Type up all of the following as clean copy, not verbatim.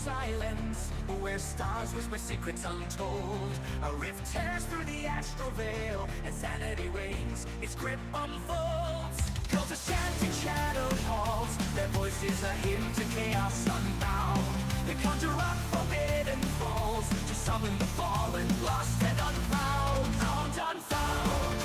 Silence, where stars whisper secrets untold. A rift tears through the astral veil, and sanity reigns, its grip unfolds. Cultists chant in shadowed halls, their voices a hymn to chaos unbound. They conjure up forbidden falls, to summon the fallen, lost and unfound. Unfound.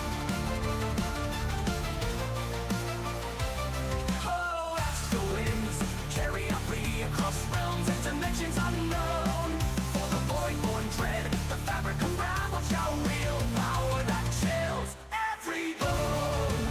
Oh, astral winds carry up across realms and dimensions unknown. For the void-born dread, the fabric unraveled shall wield power that chills every bone.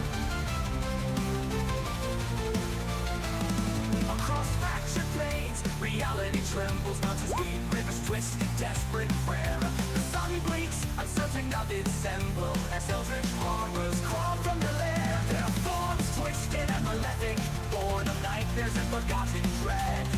Across fractured plains, reality trembles, mountains weep, rivers twist in desperate prayer. The sun blinks, uncertain of its symbol, as eldritch horrors crawl from the lair. Their forms twisted and malefic, born of nightmares and forgotten dread.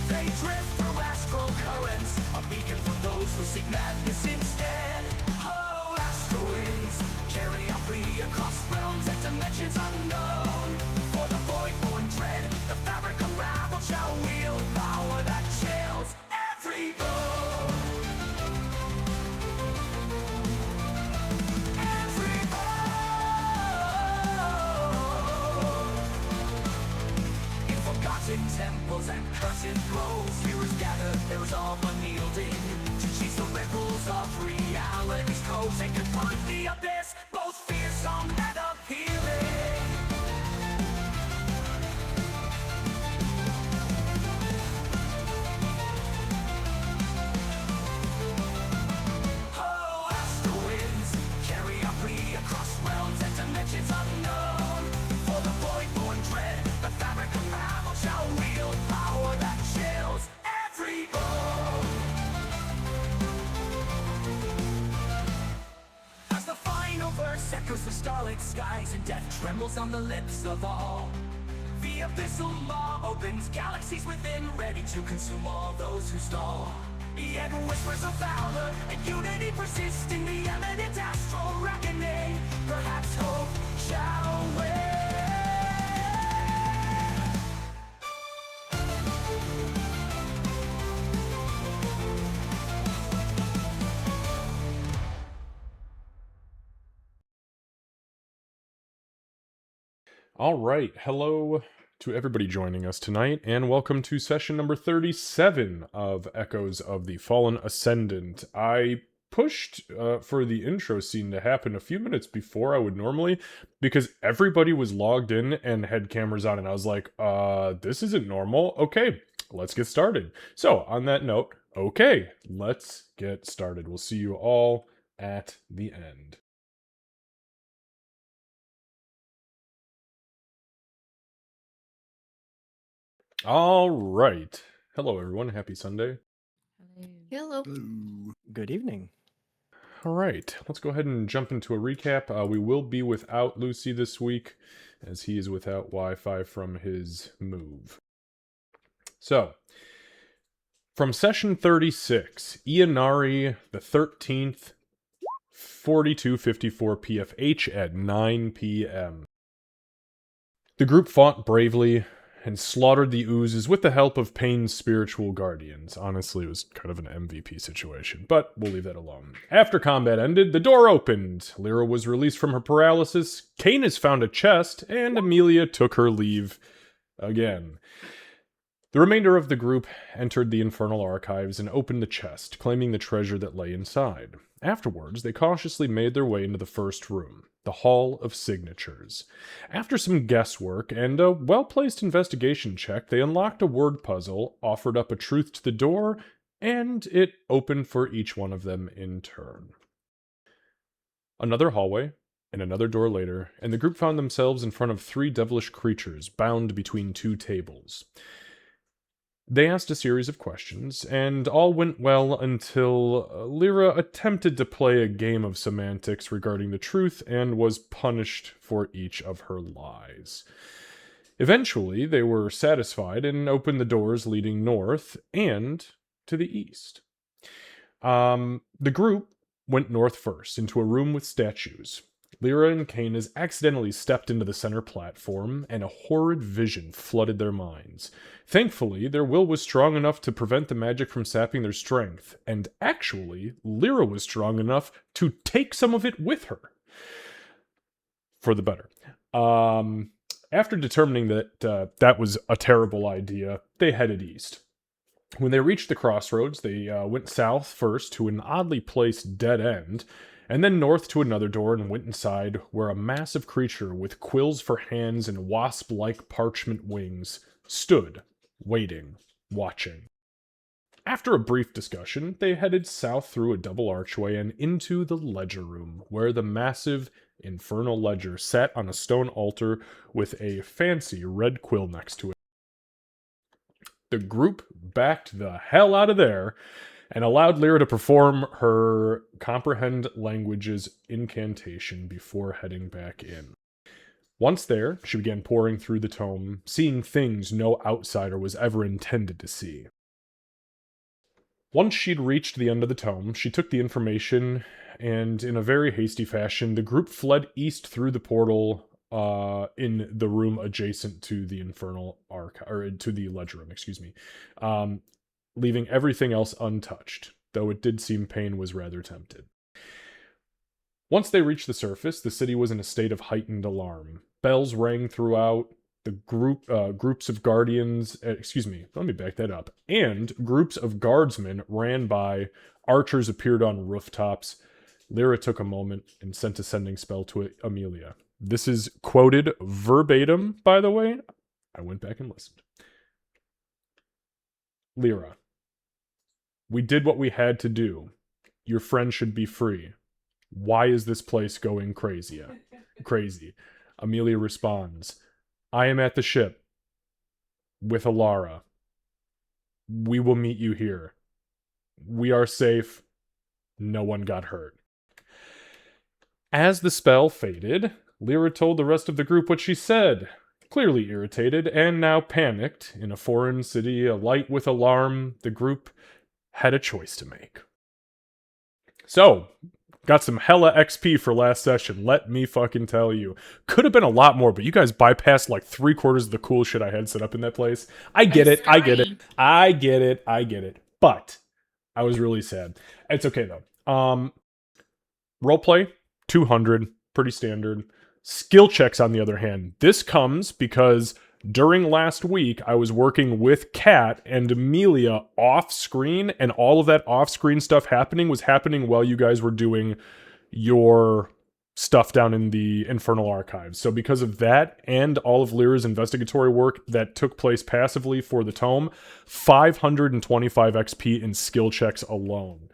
They drift through astral currents, a beacon for those who seek madness instead. Oh, astral winds carry on free across realms and dimensions unknown. For the void-born dread, the fabric unraveled shall wield power that chills every bone. Every bone. In forgotten temples and cursed groves, heroes gather, there is all unyielding to chase the ripples of reality's codes. They confront the abyss, both fearsome and appealing. Oh, astral winds carry up free across realms and dimensions unknown. For the void-born dread, the fabric unraveled shall wield power that chills every bone. As the final verse echoes the starlit skies and death trembles on the lips of all, the abyssal maw opens, galaxies within ready to consume all those who stall. Yet whispers of valor and unity persist in the eminent astral reckoning. Perhaps hope shall win. All right, hello to everybody joining us tonight, and welcome to session number 37 of Echoes of the Fallen Ascendant. I pushed for the intro scene to happen a few minutes before I would normally, because everybody was logged in and had cameras on, and I was like, this isn't normal. Okay, let's get started. So, on that note, okay, let's get started. We'll see you all at the end. All right. Hello, everyone. Happy Sunday. Hello. Good evening. All right. Let's go ahead and jump into a recap. We will be without Lucy this week, as he is without Wi-Fi from his move. So, from session 36, Ianari the 13th, 4254 PFH at 9 p.m. The group fought bravely and slaughtered the oozes with the help of Pain's spiritual guardians. Honestly, it was kind of an MVP situation, but we'll leave that alone. After combat ended, the door opened. Lyra was released from her paralysis, Canis found a chest, and Amelia took her leave again. The remainder of the group entered the infernal archives and opened the chest, claiming the treasure that lay inside. Afterwards, they cautiously made their way into the first room, the Hall of Signatures. After some guesswork and a well-placed investigation check, they unlocked a word puzzle, offered up a truth to the door, and it opened for each one of them in turn. Another hallway, and another door later, and the group found themselves in front of three devilish creatures bound between two tables. They asked a series of questions, and all went well until Lyra attempted to play a game of semantics regarding the truth and was punished for each of her lies. Eventually, they were satisfied and opened the doors leading north and to the east. The group went north first, into a room with statues. Lyra and Canis accidentally stepped into the center platform, and a horrid vision flooded their minds. Thankfully, their will was strong enough to prevent the magic from sapping their strength, and actually, Lyra was strong enough to take some of it with her. For the better. After determining that that was a terrible idea, they headed east. When they reached the crossroads, they went south first to an oddly placed dead end, and then north to another door and went inside, where a massive creature with quills for hands and wasp-like parchment wings stood, waiting, watching. After a brief discussion, they headed south through a double archway and into the ledger room, where the massive, infernal ledger sat on a stone altar with a fancy red quill next to it. The group backed the hell out of there and allowed Lyra to perform her comprehend languages incantation before heading back in. Once there, she began poring through the tome, seeing things no outsider was ever intended to see. Once she'd reached the end of the tome, she took the information, and in a very hasty fashion, the group fled east through the portal in the room adjacent to the infernal archive, or to the ledger room, leaving everything else untouched, though it did seem Pain was rather tempted. Once they reached the surface, the city was in a state of heightened alarm. Bells rang throughout. The groups of guardians, let me back that up. And groups of guardsmen ran by. Archers appeared on rooftops. Lyra took a moment and sent a sending spell to Amelia. This is quoted verbatim, by the way. I went back and listened. Lyra, we did what we had to do. Your friend should be free. Why is this place going crazy? Amelia responds, I am at the ship with Alara. We will meet you here. We are safe. No one got hurt. As the spell faded, Lyra told the rest of the group what she said, clearly irritated and now panicked. In a foreign city, alight with alarm, the group had a choice to make. So, got some hella XP for last session, let me fucking tell you. Could have been a lot more, but you guys bypassed like 3/4 of the cool shit I had set up in that place. I get it. But I was really sad. It's okay though. Roleplay, 200, pretty standard. Skill checks, on the other hand. This comes because during last week, I was working with Kat and Amelia off-screen, and all of that off-screen stuff was happening while you guys were doing your stuff down in the Infernal Archives. So because of that, and all of Lyra's investigatory work that took place passively for the tome, 525 XP in skill checks alone.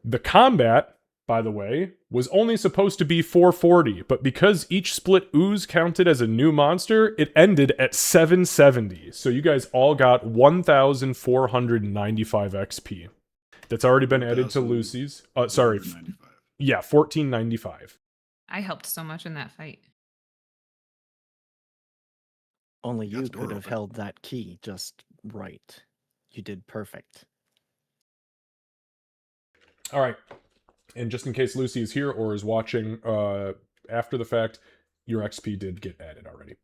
The combat, by the way, was only supposed to be 440, but because each split ooze counted as a new monster, it ended at 770. So you guys all got 1,495 XP. That's already been added to Lucy's. Sorry. Yeah, 1495. I helped so much in that fight. Only you could have held that key just right. You did perfect. All right. And just in case Lucy is here or is watching after the fact, your XP did get added already.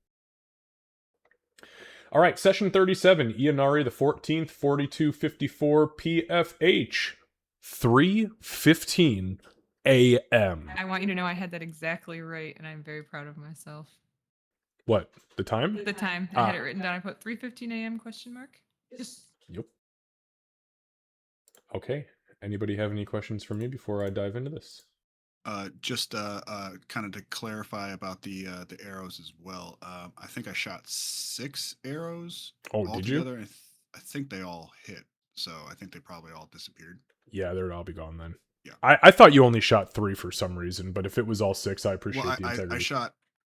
All right, session 37, Ianari the 14th, 4254 PFH, 3:15 a.m. I want you to know I had that exactly right, and I'm very proud of myself. What? The time? The time. I had it written down. I put 3:15 a.m. ? Yep. Okay. Anybody have any questions for me before I dive into this? Just kind of to clarify about the arrows as well. I think I shot 6 arrows. Oh, did you? Together. I think they all hit, so I think they probably all disappeared. Yeah, they'd all be gone then. Yeah. I thought you only shot 3 for some reason, but if it was all 6, I appreciate the integrity.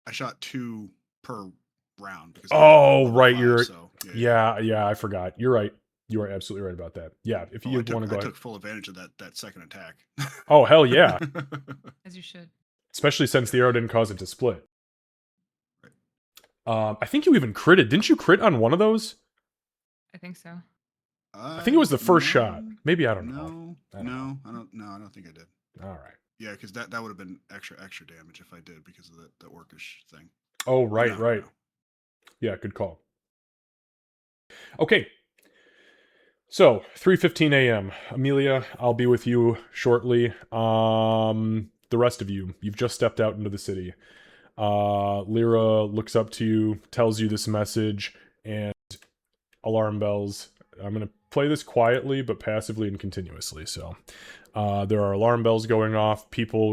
I shot 2 per round because I have Oh, level right. 5, You're. so Yeah. I forgot. You're right. You are absolutely right about that. Yeah. If Oh, you I want to took go I ahead. took full advantage of that second attack. Oh, hell yeah. As you should. Especially since the arrow didn't cause it to split. Right. I think you even critted. Didn't you crit on one of those? I think so. I think it was the first shot. No, Maybe I don't know. no, I don't know. no, I don't. No, I don't think I did. All right. Yeah, because that would have been extra damage if I did because of the orcish thing. Oh, But right, no, right. no. Yeah, good call. Okay. So, 3:15 a.m. Amelia, I'll be with you shortly. The rest of you, you've just stepped out into the city. Lyra looks up to you, tells you this message, and alarm bells. I'm going to play this quietly, but passively and continuously. So, there are alarm bells going off.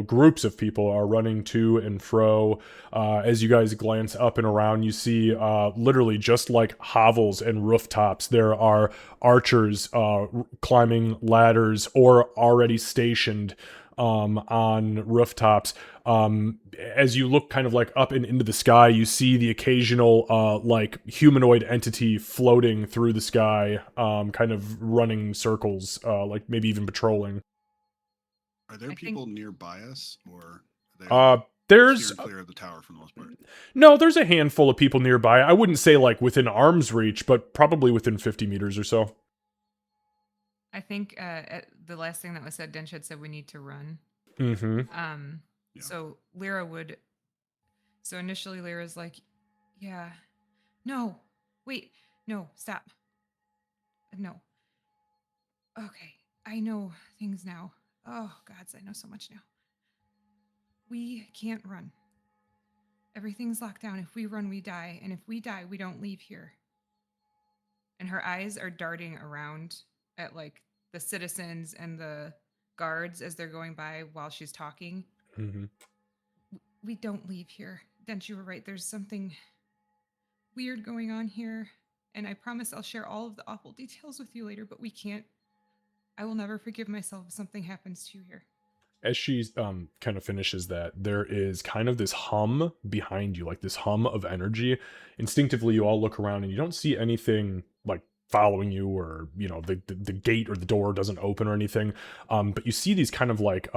Groups of people are running to and fro. As you guys glance up and around, you see literally just like hovels and rooftops, there are archers climbing ladders or already stationed on rooftops. As you look kind of like up and into the sky, you see the occasional like humanoid entity floating through the sky, kind of running circles, like maybe even patrolling. Are there I people think- nearby us, or are they Uh, all there's steering clear of the tower for the most part? no, there's a handful of people nearby. I wouldn't say like within arm's reach, but probably within 50 meters or so. I think the last thing that was said, Dench had said we need to run. Mm-hmm. Yeah. So Lyra would. So initially, Lyra's like, "Yeah, no, wait, no, stop, no. Okay, I know things now. Oh gods, I know so much now. We can't run. Everything's locked down. If we run, we die, and if we die, we don't leave here." And her eyes are darting around at like the citizens and the guards as they're going by while she's talking. Mm-hmm. We don't leave here. Dent, you were right. There's something weird going on here. And I promise I'll share all of the awful details with you later, but we can't. I will never forgive myself if something happens to you here. As she kind of finishes that, there is kind of this hum behind you, like this hum of energy. Instinctively, you all look around and you don't see anything like following you, or the gate or the door doesn't open or anything. But you see these kind of like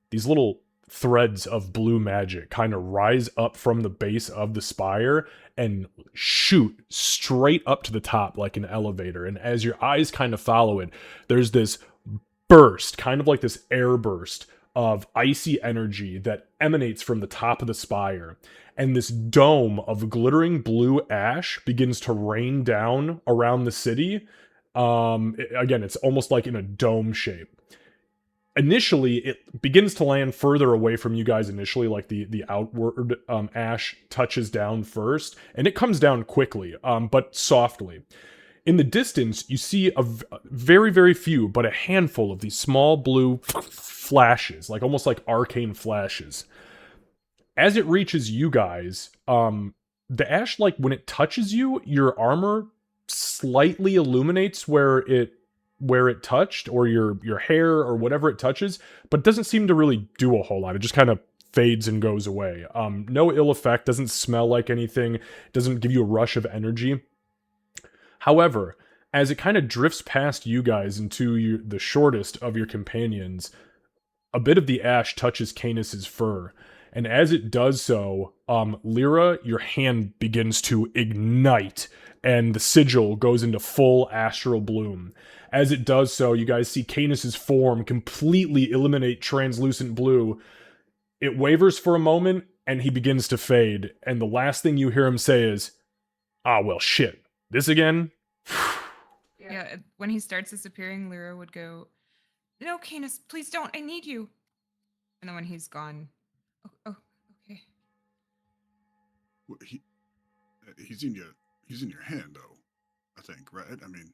these little threads of blue magic kind of rise up from the base of the spire and shoot straight up to the top like an elevator. And as your eyes kind of follow it, there's this burst, kind of like this air burst of icy energy that emanates from the top of the spire. And this dome of glittering blue ash begins to rain down around the city. Again, it's almost like in a dome shape. Initially, it begins to land further away from you guys initially, like the outward ash touches down first, and it comes down quickly, but softly. In the distance, you see very, very few, but a handful of these small blue flashes, like almost like arcane flashes. As it reaches you guys, the ash, like when it touches you, your armor slightly illuminates where it touched, or your hair or whatever it touches, but doesn't seem to really do a whole lot. It just kind of fades and goes away. No ill effect, doesn't smell like anything, doesn't give you a rush of energy. However, as it kind of drifts past you guys into the shortest of your companions, a bit of the ash touches Canis's fur. And as it does so, Lyra, your hand begins to ignite, and the sigil goes into full astral bloom. As it does so, you guys see Canis's form completely eliminate translucent blue. It wavers for a moment, and he begins to fade. And the last thing you hear him say is, "Ah, well, shit. This again?" Yeah, when he starts disappearing, Lyra would go, "No, Canis, please don't. I need you." And then when he's gone, oh okay. Well, he's in your hand though, I think, right? I mean,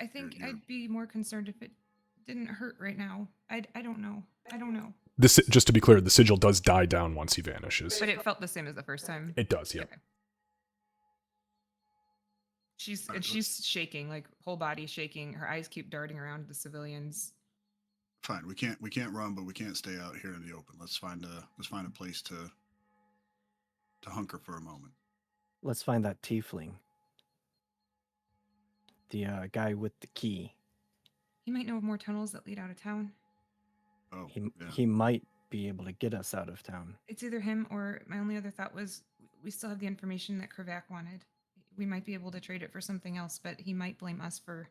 I think you're- I'd be more concerned if it didn't hurt right now. I don't know. I don't know. Just to be clear, the sigil does die down once he vanishes. But it felt the same as the first time. It does, yeah. Okay. She's Alright, she's shaking, like whole body shaking. Her eyes keep darting around the civilians. fine. We can't run, but we can't stay out here in the open. Let's find a place to hunker for a moment. Let's find that tiefling. The guy with the key. He might know of more tunnels that lead out of town. Oh, He yeah. he might be able to get us out of town. It's either him or my only other thought was we still have the information that Krivak wanted. We might be able to trade it for something else, but he might blame us for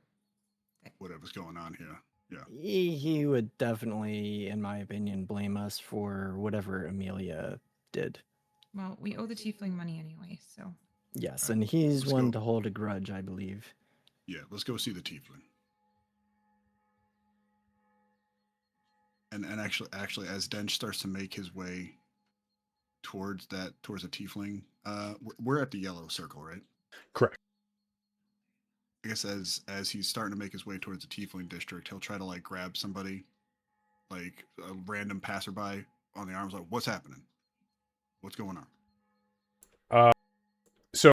Whatever's going on here. Yeah. He would definitely, in my opinion, blame us for whatever Amelia did. Well, we owe the tiefling money anyway, so Yes, Right. and he's Let's one go. to hold a grudge, I believe. Yeah, let's go see the tiefling. And actually, as Dench starts to make his way towards the tiefling, we're at the yellow circle, right? Correct. I guess as he's starting to make his way towards the tiefling district, he'll try to like grab somebody, like a random passerby on the arms, like, "What's happening? What's going on?" So,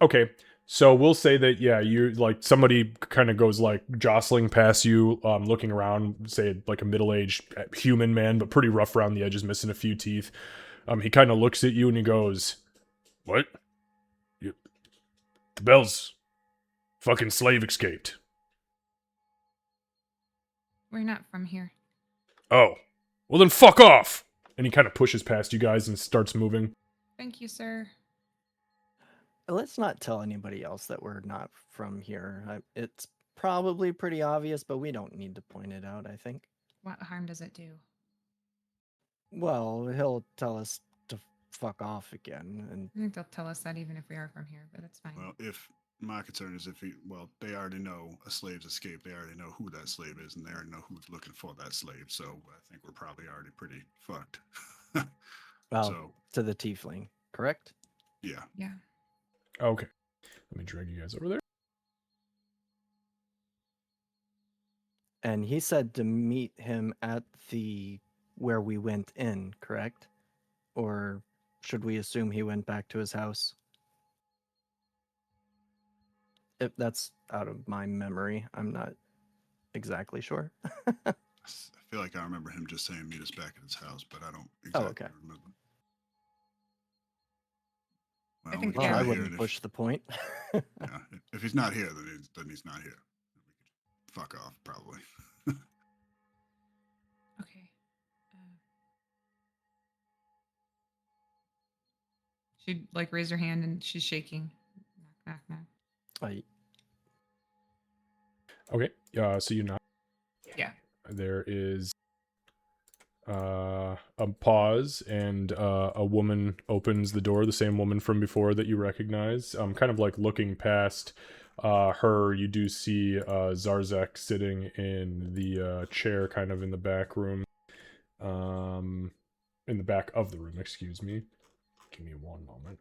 okay. So we'll say that you like somebody kind of goes like jostling past you, looking around, say like a middle-aged human man, but pretty rough around the edges, missing a few teeth. He kind of looks at you and he goes, "What? The Bell's fucking slave escaped." we're not from here. Oh, well then fuck off! And he kind of pushes past you guys and starts moving. Thank you, sir. Let's not tell anybody else that we're not from here. It's probably pretty obvious, but we don't need to point it out, I think. What harm does it do? Well, he'll tell us to fuck off again, and I think they'll tell us that even if we are from here, but that's fine. Well, if my concern is they already know a slave's escaped. They already know who that slave is, and they already know who's looking for that slave. So I think we're probably already pretty fucked. well, So to the tiefling, correct? yeah, Yeah. Okay, let me drag you guys over there. And he said to meet him at the where we went in, correct? Or should we assume he went back to his house? If that's out of my memory, I'm not exactly sure. I feel like I remember him just saying meet us back at his house, but I don't Oh, exactly okay. remember. I Well, think we Yeah, can Well, I try here, wouldn't and push the point. yeah, if he's not here, then he's not here. We could fuck off, probably. Okay. She'd like raise her hand and she's shaking. Knock, knock, knock. I, Okay, so you knock. Yeah. There is a pause, and a woman opens the door, the same woman from before that you recognize. Kind of like looking past her, you do see Zarzek sitting in the chair kind of in the back room. In the back of the room, excuse me. Give me one moment.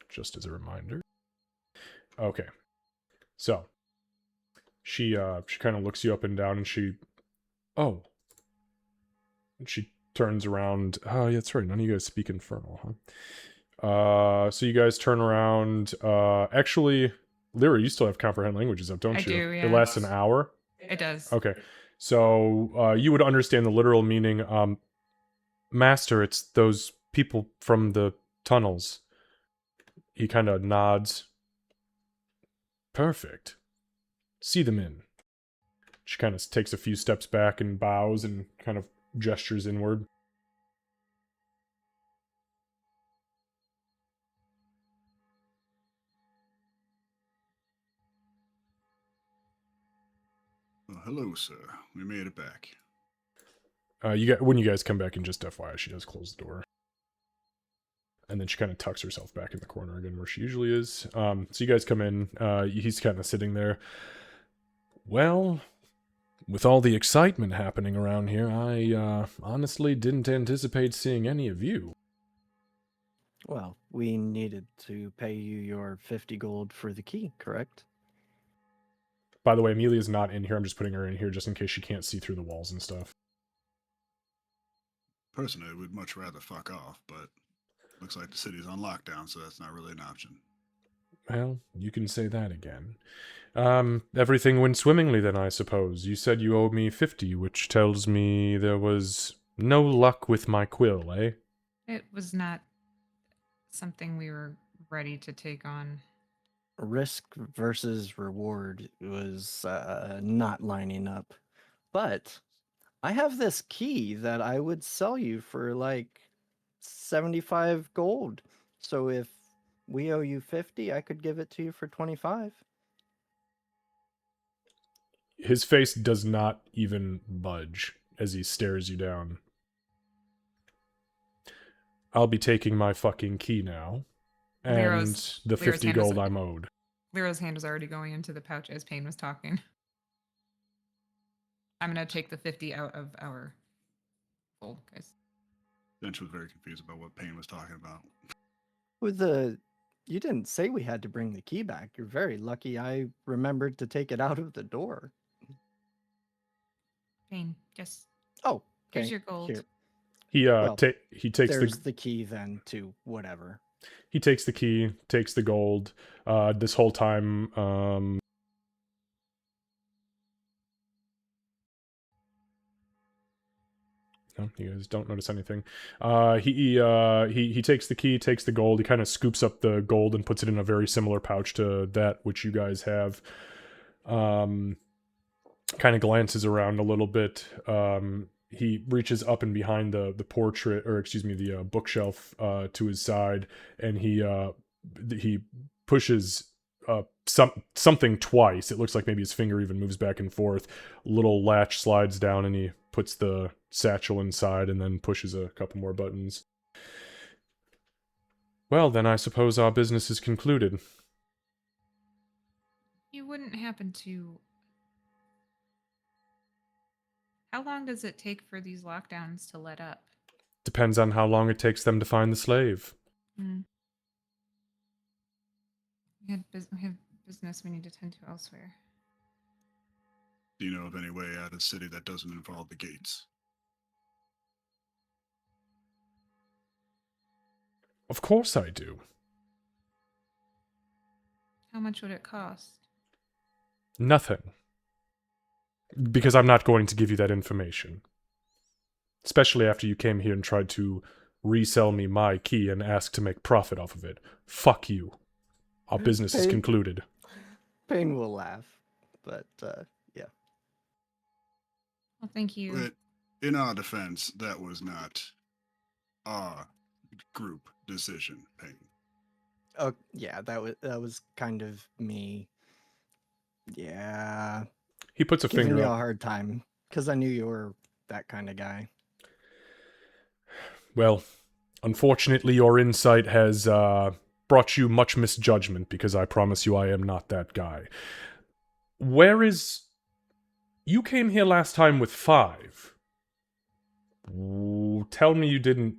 Just as a reminder. Okay. So she kind of looks you up and down, and she turns around. Oh, yeah, that's right. None of you guys speak Infernal, huh? So you guys turn around. Actually, Lyra, you still have Comprehend Languages up, don't I you? do, It yeah. lasts an hour. It does. Okay. So you would understand the literal meaning. Master, it's those people from the tunnels. He kind of nods. Perfect. See them in. She kind of takes a few steps back and bows and kind of gestures inward. Well, hello, sir. We made it back. When you guys come back, and just FYI, she does close the door. And then she kind of tucks herself back in the corner again where she usually is. So you guys come in. He's kind of sitting there. Well, with all the excitement happening around here, I honestly didn't anticipate seeing any of you. well, we needed to pay you your 50 gold for the key, correct? By the way, Amelia's not in here. I'm just putting her in here just in case she can't see through the walls and stuff. Personally, I would much rather fuck off, but looks like the city's on lockdown, so that's not really an option. Well, you can say that again. Everything went swimmingly then, I suppose. You said you owed me 50, which tells me there was no luck with my quill, eh? It was not something we were ready to take on. Risk versus reward was not lining up. But I have this key that I would sell you for like 75 gold. So if we owe you 50, I could give it to you for 25. His face does not even budge as he stares you down. I'll be taking my fucking key now. And the Lyra's 50 hand was- gold I'm owed. Lyra's hand was already going into the pouch as Payne was talking. I'm gonna take the 50 out of our gold, guys. Dench was very confused about what Payne was talking about. You didn't say we had to bring the key back. You're very lucky I remembered to take it out of the door. Payne, just Oh, okay. here's your gold. Here. He Well, he takes There's the key then to whatever. he takes the key, takes the gold. This whole time, no, you guys don't notice anything. He takes the key, takes the gold. He kind of scoops up the gold and puts it in a very similar pouch to that which you guys have. Kind of glances around a little bit. He reaches up and behind the portrait, or excuse me, the bookshelf to his side, and he pushes something twice. It looks like maybe his finger even moves back and forth. Little latch slides down, and he puts the satchel inside, and then pushes a couple more buttons. Well, then I suppose our business is concluded. You wouldn't happen to. How long does it take for these lockdowns to let up? Depends on how long it takes them to find the slave. We have business we need to tend to elsewhere. Do you know of any way out of the city that doesn't involve the gates? Of course I do. How much would it cost? Nothing. Because I'm not going to give you that information. Especially after you came here and tried to resell me my key and ask to make profit off of it. Fuck you. Our business is Payne- concluded. Payne will laugh, but yeah. Well, thank you. But in our defense, that was not our group decision, Payne. Oh yeah, that was kind of me. Yeah, He puts a giving finger you a up. hard time because I knew you were that kind of guy. Well, unfortunately, your insight has brought you much misjudgment because I promise you I am not that guy. Where is... You came here last time with 5. Ooh, tell me you didn't...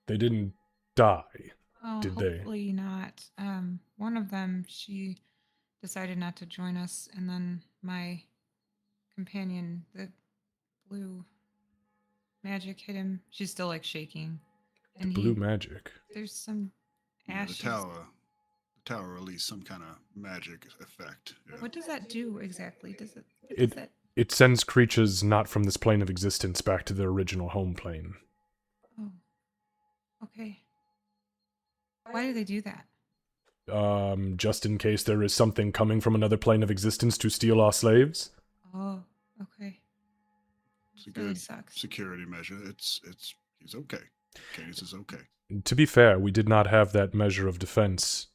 They didn't die. Oh, Did they? hopefully not. One of them, she decided not to join us, and then my companion, the blue magic, hit him. She's still like shaking, The and blue magic. there's some Yeah, ashes. the tower released some kind of magic effect. Yeah. What does that do exactly? Does it? What It- does that? It sends creatures not from this plane of existence back to their original home plane. Oh, okay. Why do they do that? Just in case there is something coming from another plane of existence to steal our slaves? Oh, okay. It's a Really good sucks. security measure. He's okay. Cadence is okay. To be fair, we did not have that measure of defense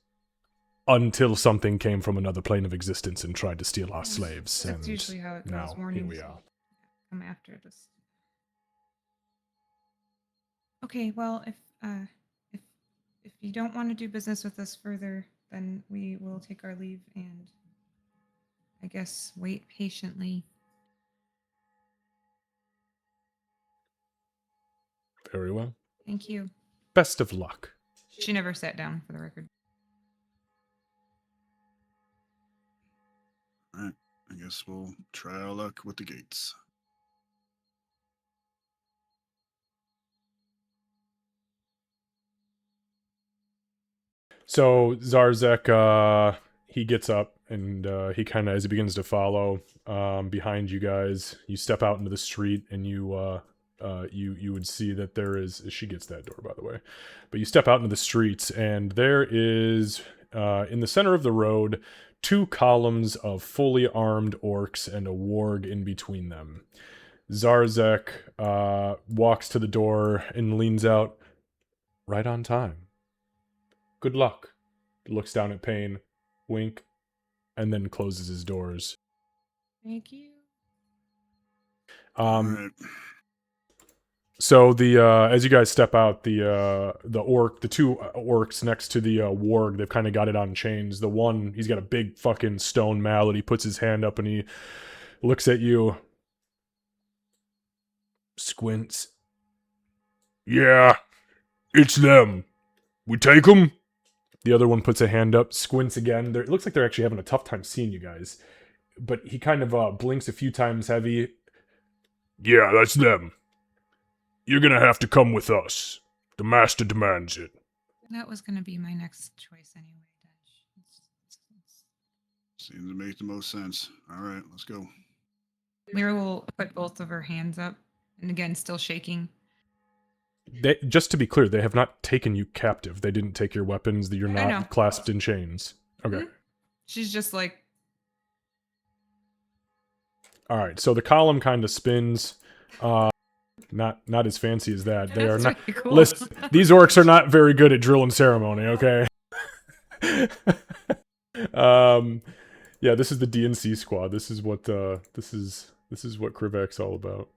until something came from another plane of existence and tried to steal our slaves. That's And usually how it goes. now, here Warnings we are. come after this. Okay, well, if you don't want to do business with us further, then we will take our leave and I guess wait patiently. Very well. Thank you. Best of luck. She never sat down, for the record. All right. I guess we'll try our luck with the gates. So Zarzek, he gets up and he kind of, as he begins to follow behind you guys, you step out into the street and you would see that there is. She gets that door, by the way. But you step out into the streets and there is in the center of the road 2 columns of fully armed orcs and a warg in between them. Zarzek walks to the door and leans out. Right on time. Good luck. Looks down at Payne, wink, and then closes his doors. Thank you. All right. So the as you guys step out, the 2 orcs next to the warg, they've kind of got it on chains. The one, he's got a big fucking stone mallet. He puts his hand up and he looks at you. Squints. Yeah, it's them. We take them. The other one puts a hand up, squints again. It looks like they're actually having a tough time seeing you guys. But he kind of blinks a few times heavy. Yeah, that's them. You're gonna have to come with us. The master demands it. That was going to be my next choice anyway, Dash. Seems to make the most sense. All right, let's go. Lyra will put both of her hands up, and again, still shaking. Just to be clear, they have not taken you captive. They didn't take your weapons. You're I know. not clasped in chains. Okay. Mhm. She's just like, All right. So the column kind of spins. Not as fancy as that. They are "That's not. really cool." Listen, these orcs are not very good at drill and ceremony. Okay. Yeah, this is the DNC squad. This is what this is what Krivak's all about.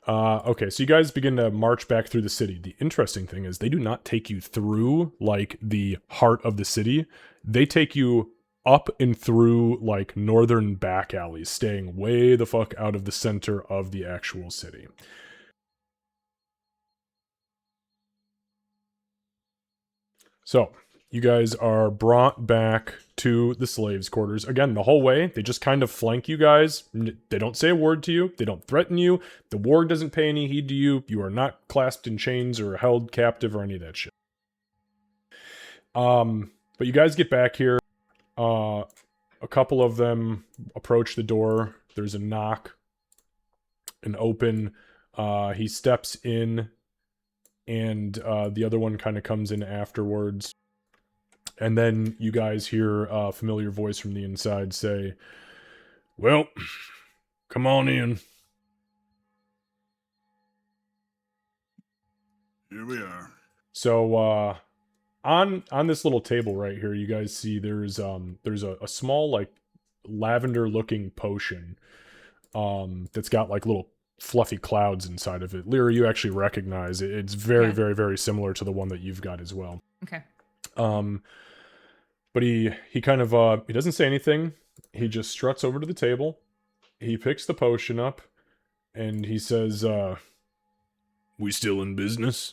Okay, so you guys begin to march back through the city. The interesting thing is they do not take you through, like, the heart of the city. They take you up and through, like, northern back alleys, staying way the fuck out of the center of the actual city. So, you guys are brought back to the slaves' quarters. Again, the whole way, they just kind of flank you guys. They don't say a word to you. They don't threaten you. The warg doesn't pay any heed to you. You are not clasped in chains or held captive or any of that shit. But you guys get back here. A couple of them approach the door. There's a knock. An open. He steps in. And the other one kind of comes in afterwards. And then you guys hear a familiar voice from the inside say, well, come on in. Here we are. So on this little table right here, you guys see there's a small, like, lavender looking potion that's got like little fluffy clouds inside of it. Lyra, you actually recognize it. It's very, Yeah. very, very similar to the one that you've got as well. okay. But he kind of he doesn't say anything. He just struts over to the table. He picks the potion up and he says, we still in business?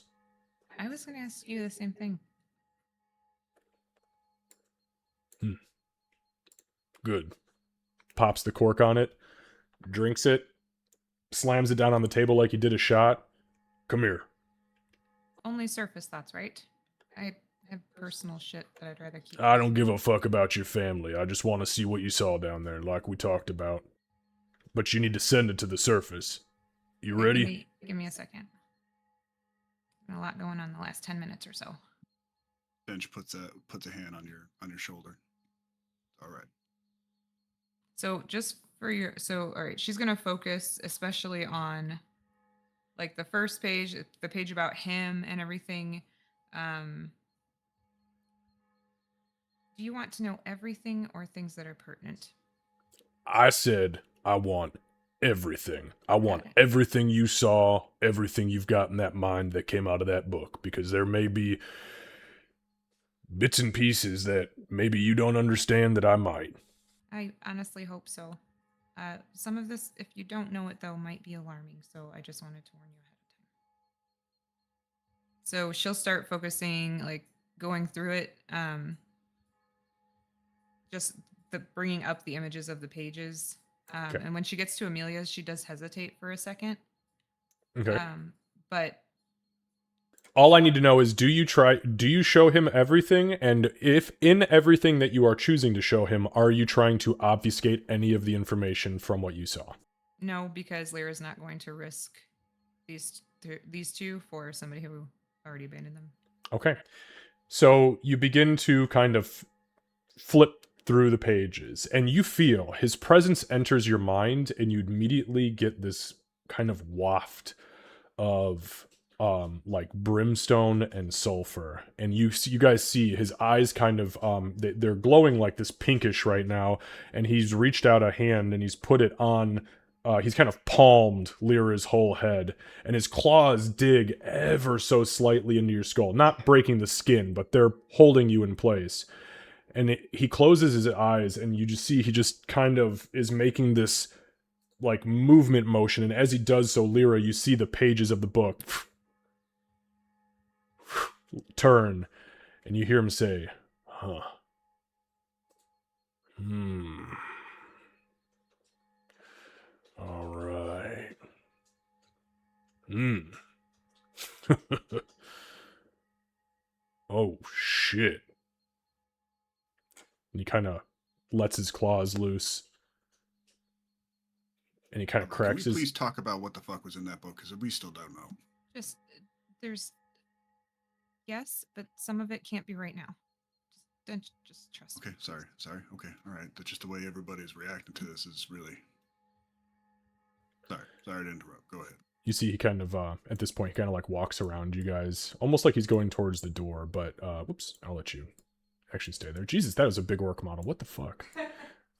I was going to ask you the same thing. Good. Pops the cork on it, drinks it, slams it down on the table like he did a shot. Come here. Only surface thoughts, right? I have personal shit that I'd rather keep. I don't give a fuck about your family. I just want to see what you saw down there, like we talked about. But you need to send it to the surface. You Okay, ready? Give me a second. Been a lot going on the last 10 minutes or so. Bench puts a hand on your shoulder. All right. So just for your, all right, she's gonna focus especially on like the first page, the page about him and everything. Do you want to know everything or things that are pertinent? I said I want everything. I want Okay. everything you saw, everything you've got in that mind that came out of that book, because there may be bits and pieces that maybe you don't understand that I might. I honestly hope so. Some of this, if you don't know it though, might be alarming. So I just wanted to warn you ahead of time. So she'll start focusing, like going through it. Just the bringing up the images of the pages. Okay. And when she gets to Amelia's, she does hesitate for a second. Okay. But All I need to know is, do you show him everything? And if in everything that you are choosing to show him, are you trying to obfuscate any of the information from what you saw? No, because Lyra's not going to risk these two for somebody who already abandoned them. Okay. So you begin to kind of flip through the pages, and you feel his presence enters your mind, and you immediately get this kind of waft of like brimstone and sulfur, and you guys see his eyes kind of they're glowing like this pinkish right now, and he's reached out a hand and he's put it on he's kind of palmed Lyra's whole head, and his claws dig ever so slightly into your skull, not breaking the skin, but they're holding you in place. And he closes his eyes, and you just see he just kind of is making this like movement motion, and as he does so, Lyra, you see the pages of the book turn, and you hear him say, "Huh. All right. Oh, shit." And he kind of lets his claws loose. And he kind of cracks Can we his... please talk about what the fuck was in that book? Because we still don't know. Just there's yes, but some of it can't be right now. Just trust Okay, me. sorry. Okay, all right. That's just the way everybody's reacting to this is really... Sorry to interrupt. Go ahead. You see he kind of, at this point, he kind of like walks around you guys, almost like he's going towards the door, but, whoops, I'll let you actually stay there. Jesus, that was a big orc model. What the fuck?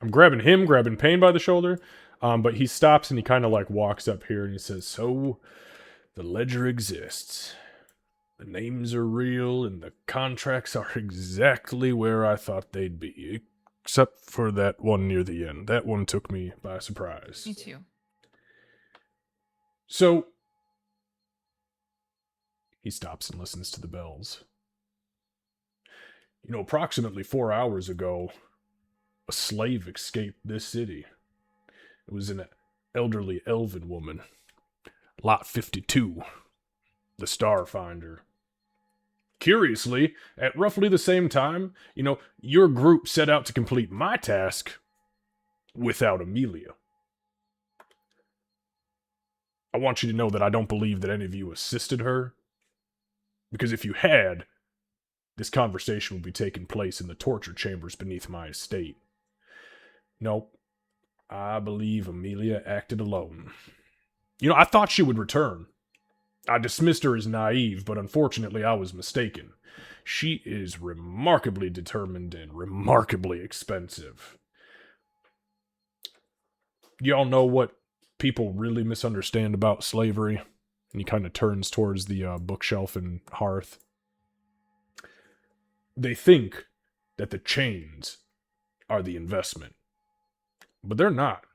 I'm grabbing Pain by the shoulder, but he stops and he kind of like walks up here and he says, "So, the ledger exists. The names are real and the contracts are exactly where I thought they'd be, except for that one near the end. That one took me by surprise." Me too. So, he stops and listens to the bells. Approximately 4 hours ago, a slave escaped this city. It was an elderly elven woman. Lot 52. The Starfinder. Curiously, at roughly the same time, your group set out to complete my task without Amelia. I want you to know that I don't believe that any of you assisted her, because if you had, this conversation would be taking place in the torture chambers beneath my estate. Nope. I believe Amelia acted alone. I thought she would return. I dismissed her as naive, but unfortunately I was mistaken. She is remarkably determined and remarkably expensive. Y'all know what people really misunderstand about slavery? And he kind of turns towards the bookshelf and hearth. They think that the chains are the investment. But they're not.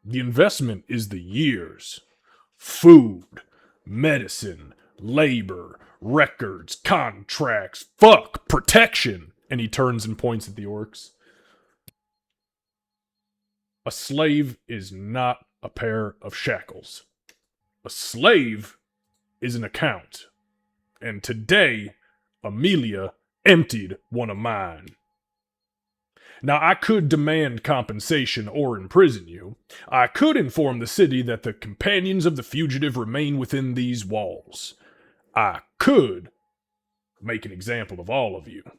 The investment is the years. Food, medicine, labor, records, contracts, protection. And he turns and points at the orcs. A slave is not a pair of shackles. A slave is an account. And today, Amelia emptied one of mine. Now, I could demand compensation or imprison you. I could inform the city that the companions of the fugitive remain within these walls. I could make an example of all of you. At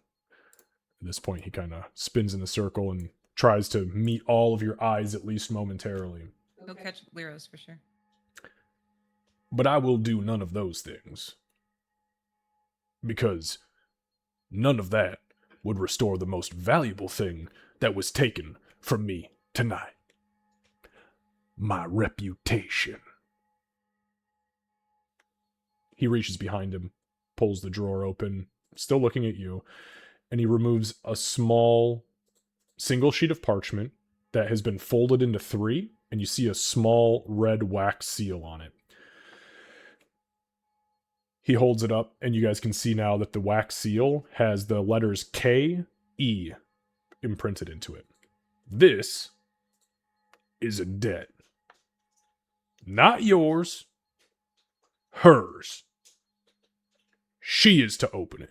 this point, he kind of spins in the circle and tries to meet all of your eyes, at least momentarily. He'll catch Lyra's for sure. But I will do none of those things. Because none of that would restore the most valuable thing that was taken from me tonight. My reputation. He reaches behind him, pulls the drawer open, still looking at you, and he removes a small single sheet of parchment that has been folded into 3, and you see a small red wax seal on it. He holds it up, and you guys can see now that the wax seal has the letters K-E imprinted into it. This is a debt. Not yours. Hers. She is to open it.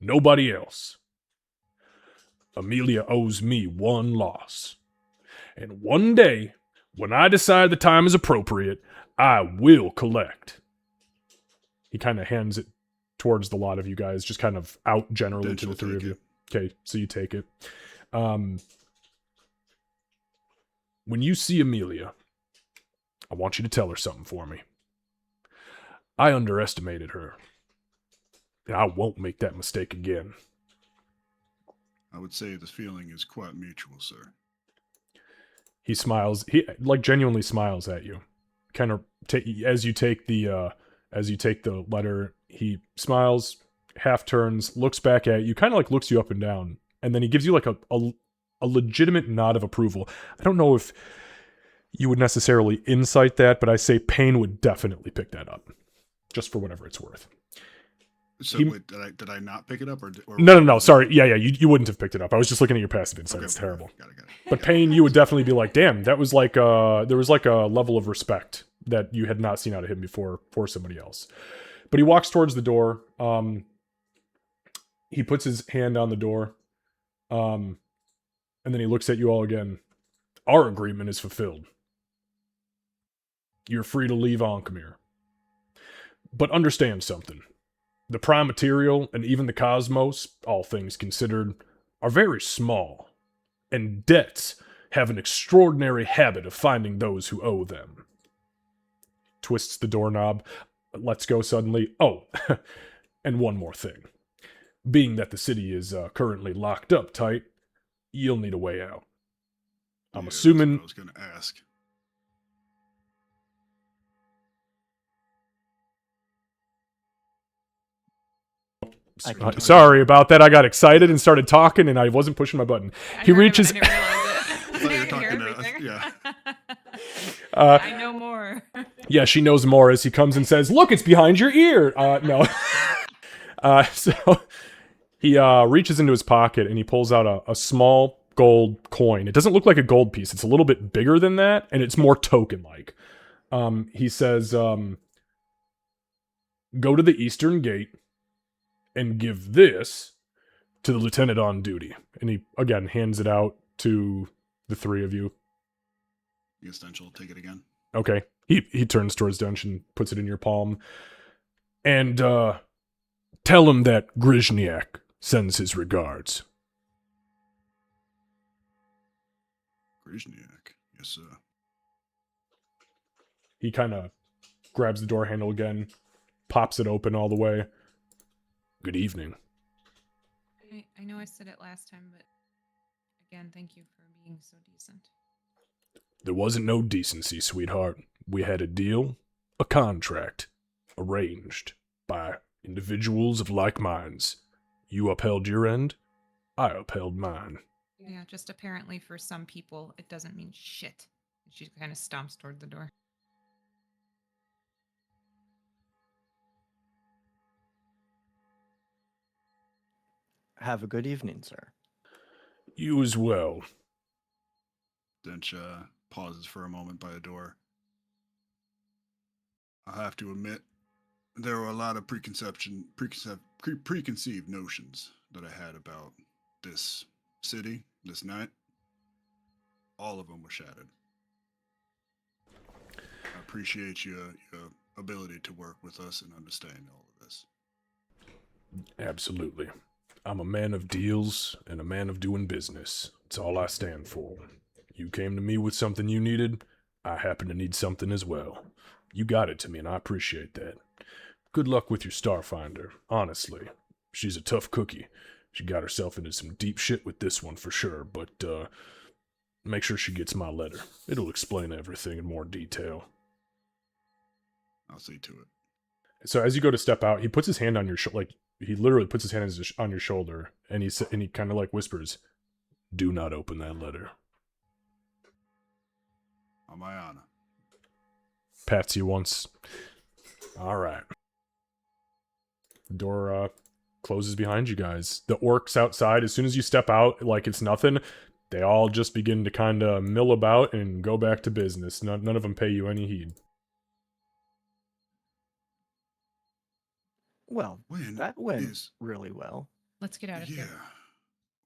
Nobody else. Amelia owes me one loss. And one day, when I decide the time is appropriate, I will collect. He kind of hands it towards the lot of you guys, just kind of out generally Then to the she'll three of take you. it. Okay, so you take it. When you see Amelia, I want you to tell her something for me. I underestimated her. And I won't make that mistake again. I would say this feeling is quite mutual, sir. He smiles. He like genuinely smiles at you. Kind of as you take the letter, he smiles, half turns, looks back at you, kind of like looks you up and down, and then he gives you like a legitimate nod of approval. I don't know if you would necessarily incite that, but I say Payne would definitely pick that up, just for whatever it's worth. So He- wait, did I not pick it up or No. Sorry. Yeah. You wouldn't have picked it up. I was just looking at your passive insight. Okay, It's terrible. Got it. But Payne, you would definitely be like, damn, that was like there was like a level of respect that you had not seen out of him before for somebody else. But he walks towards the door. He puts his hand on the door. And then he looks at you all again. Our agreement is fulfilled. You're free to leave Ankhamir. But understand something. The prime material and even the cosmos, all things considered, are very small. And debts have an extraordinary habit of finding those who owe them. Twists the doorknob, lets go suddenly. Oh, and one more thing. Being that the city is currently locked up tight, you'll need a way out. I'm Yeah, that's assuming... what I was going to ask. Sorry about that. I got excited and started talking, and I wasn't pushing my button. I He heard him, reaches... I didn't realize it. I thought you were I hear talking to- everything. yeah. I know more. Yeah, she knows more as he comes and says, "Look, it's behind your ear." No. So he reaches into his pocket and he pulls out a small gold coin. It doesn't look like a gold piece. It's a little bit bigger than that, and it's more token-like. He says, "Go to the eastern gate and give this to the lieutenant on duty." And he, again, hands it out to the three of you. I guess then she'll take it again. Okay. He turns towards Dunch and puts it in your palm. And tell him that Grizhniak sends his regards. Grizhniak. Yes, sir. He kind of grabs the door handle again, pops it open all the way. Good evening. I know I said it last time, but again, thank you for being so decent. There wasn't no decency, sweetheart. We had a deal, a contract, arranged by individuals of like minds. You upheld your end, I upheld mine. Yeah, just apparently for some people, it doesn't mean shit. She kind of stomps toward the door. Have a good evening, sir. You as well. Dench pauses for a moment by the door. I have to admit, there were a lot of preconceived notions that I had about this city, this night. All of them were shattered. I appreciate your ability to work with us and understand all of this. Absolutely. I'm a man of deals and a man of doing business. It's all I stand for. You came to me with something you needed. I happen to need something as well. You got it to me, and I appreciate that. Good luck with your Starfinder, honestly. She's a tough cookie. She got herself into some deep shit with this one for sure, but make sure she gets my letter. It'll explain everything in more detail. I'll see to it. So as you go to step out, he puts his hand on your shoulder, like he literally puts his hand on your shoulder, and he kind of like whispers, "Do not open that letter." On my honor. Pats you once. All right. The door closes behind you guys. The orcs outside, as soon as you step out, like it's nothing, they all just begin to kind of mill about and go back to business. None of them pay you any heed. Well, When that went is really well. Let's get out of yeah? here.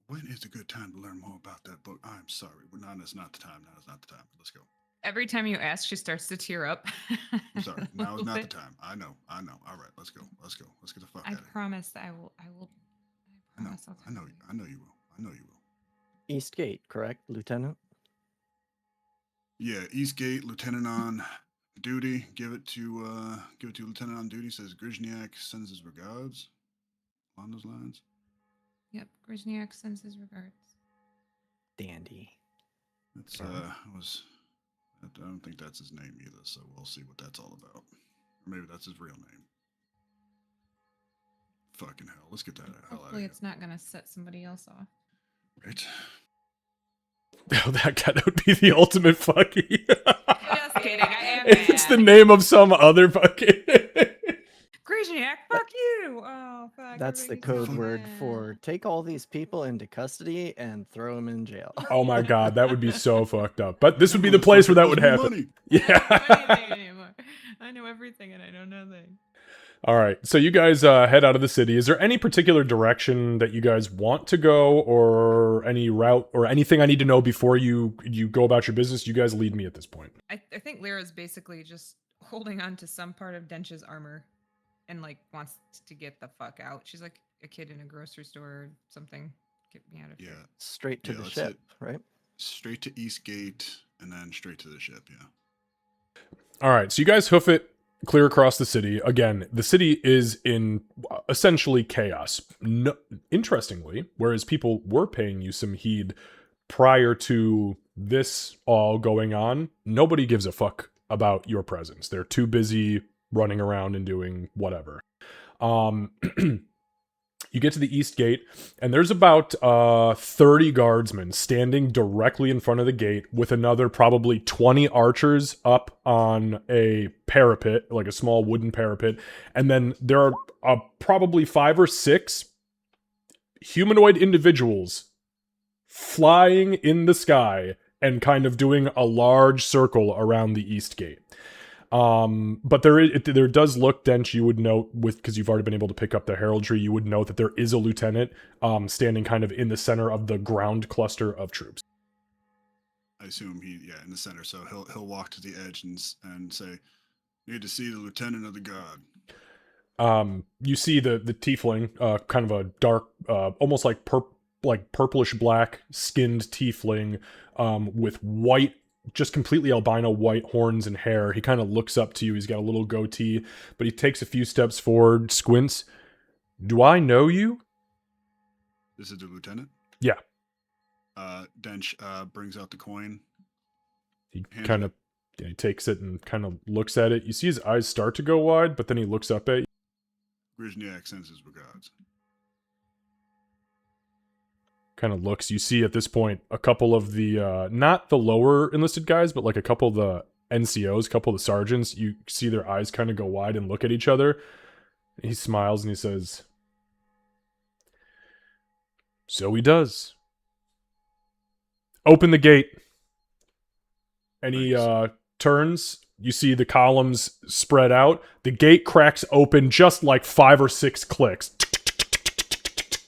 When is a good time to learn more about that book? I'm sorry, now is not the time. Now is not the time. Let's go. Every time you ask, she starts to tear up. I'm sorry. A Now is little not the bit. time. I know. All right, let's go. Let's go. Let's get the fuck I out of here. promise that I will. I I know. promise I'll I know. tell you. I know you will. I know you will. Eastgate, correct, Lieutenant? Yeah, Eastgate, Lieutenant on duty. Give it to Lieutenant on duty. Says Grizniak sends his regards. Along those lines. Yep, Grizniak sends his regards. Dandy. That's Alright. I don't think that's his name either, so we'll see what that's all about. Or maybe that's his real name. Fucking hell. Let's get that hell out of Hopefully, here. it's not gonna set somebody else off. Right. Oh, that would be the ultimate fucking. Just kidding. I am If it's the mad. name of some other fucking. Grizniak, fuck you! Oh, fuck. That's the everybody's so code word mad. for take all these people into custody and throw them in jail. Oh my god, that would be so fucked up. But this would be That the place where that motherfucker would owes me happen. money. I don't know anything Yeah. anymore. I know everything and I know nothing. All right. So you guys head out of the city. Is there any particular direction that you guys want to go, or any route, or anything I need to know before you go about your business? You guys lead me at this point. I think Lyra's basically just holding on to some part of Dench's armor and like wants to get the fuck out. She's like a kid in a grocery store or something. Get me out of Yeah. here. Straight to Yeah, the let's ship, hit- right? Straight to Eastgate and then straight to the ship, yeah. All right. So you guys hoof it clear across the city. Again, the city is in essentially chaos. No, interestingly, whereas people were paying you some heed prior to this all going on, nobody gives a fuck about your presence. They're too busy running around and doing whatever. You get to the east gate, and there's about 30 guardsmen standing directly in front of the gate with another probably 20 archers up on a parapet, like a small wooden parapet. And then there are probably 5 or 6 humanoid individuals flying in the sky and kind of doing a large circle around the east gate. But there does look, Dench, you would note, because you've already been able to pick up the heraldry, you would note that there is a lieutenant standing kind of in the center of the ground cluster of troops. I assume in the center. So he'll walk to the edge and say, "Need to see the lieutenant of the guard." You see the tiefling, kind of a dark, almost like purplish black skinned tiefling, with white, just completely albino white horns and hair. He kind of looks up to you. He's got a little goatee, but he takes a few steps forward, squints. Do I know you? This is the lieutenant. Yeah. Dench brings out the coin. He Hands kind it. of he takes it and kind of looks at it. You see his eyes start to go wide, but then he looks up at you. Grizniak sends his regards. Kind of looks. You see at this point a couple of the not the lower enlisted guys, but like a couple of the NCOs, a couple of the sergeants. You see their eyes kind of go wide and look at each other. He smiles and he says, "So he does. Open the gate." And he turns. You see the columns spread out. The gate cracks open just like 5 or 6 clicks.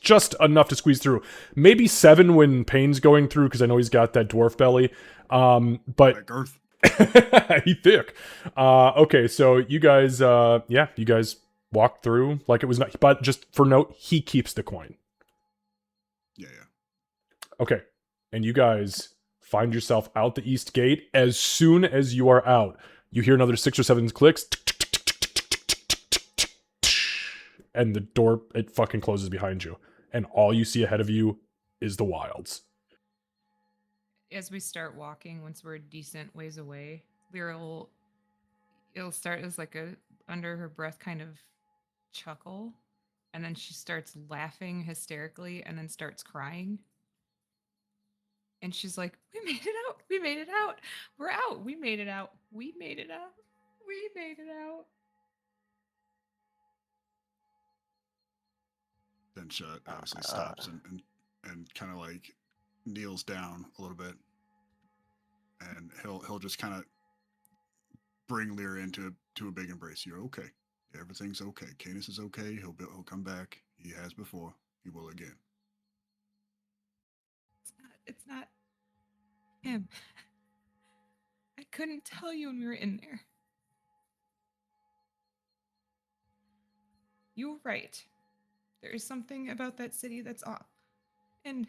Just enough to squeeze through. Maybe 7 when Payne's going through, because I know he's got that dwarf belly. But Like Earth. he thick. Okay, so you guys, you guys walk through like it was not. But just for note, he keeps the coin. Yeah. Okay, and you guys find yourself out the east gate. As soon as you are out, you hear another 6 or 7 clicks. And the door, it fucking closes behind you. And all you see ahead of you is the wilds. As we start walking, once we're a decent ways away, it'll start as like a under her breath kind of chuckle, and then she starts laughing hysterically and then starts crying. And she's like, "We made it out. We made it out. We're out. We made it out. We made it out. We made it out." Dench obviously stops and kind of like kneels down a little bit, and he'll just kind of bring Lyra into a big embrace. You're okay. Everything's okay. Canis is okay. He'll come back. He has before. He will again. It's not him. I couldn't tell you when we were in there. You were right. There is something about that city that's off. And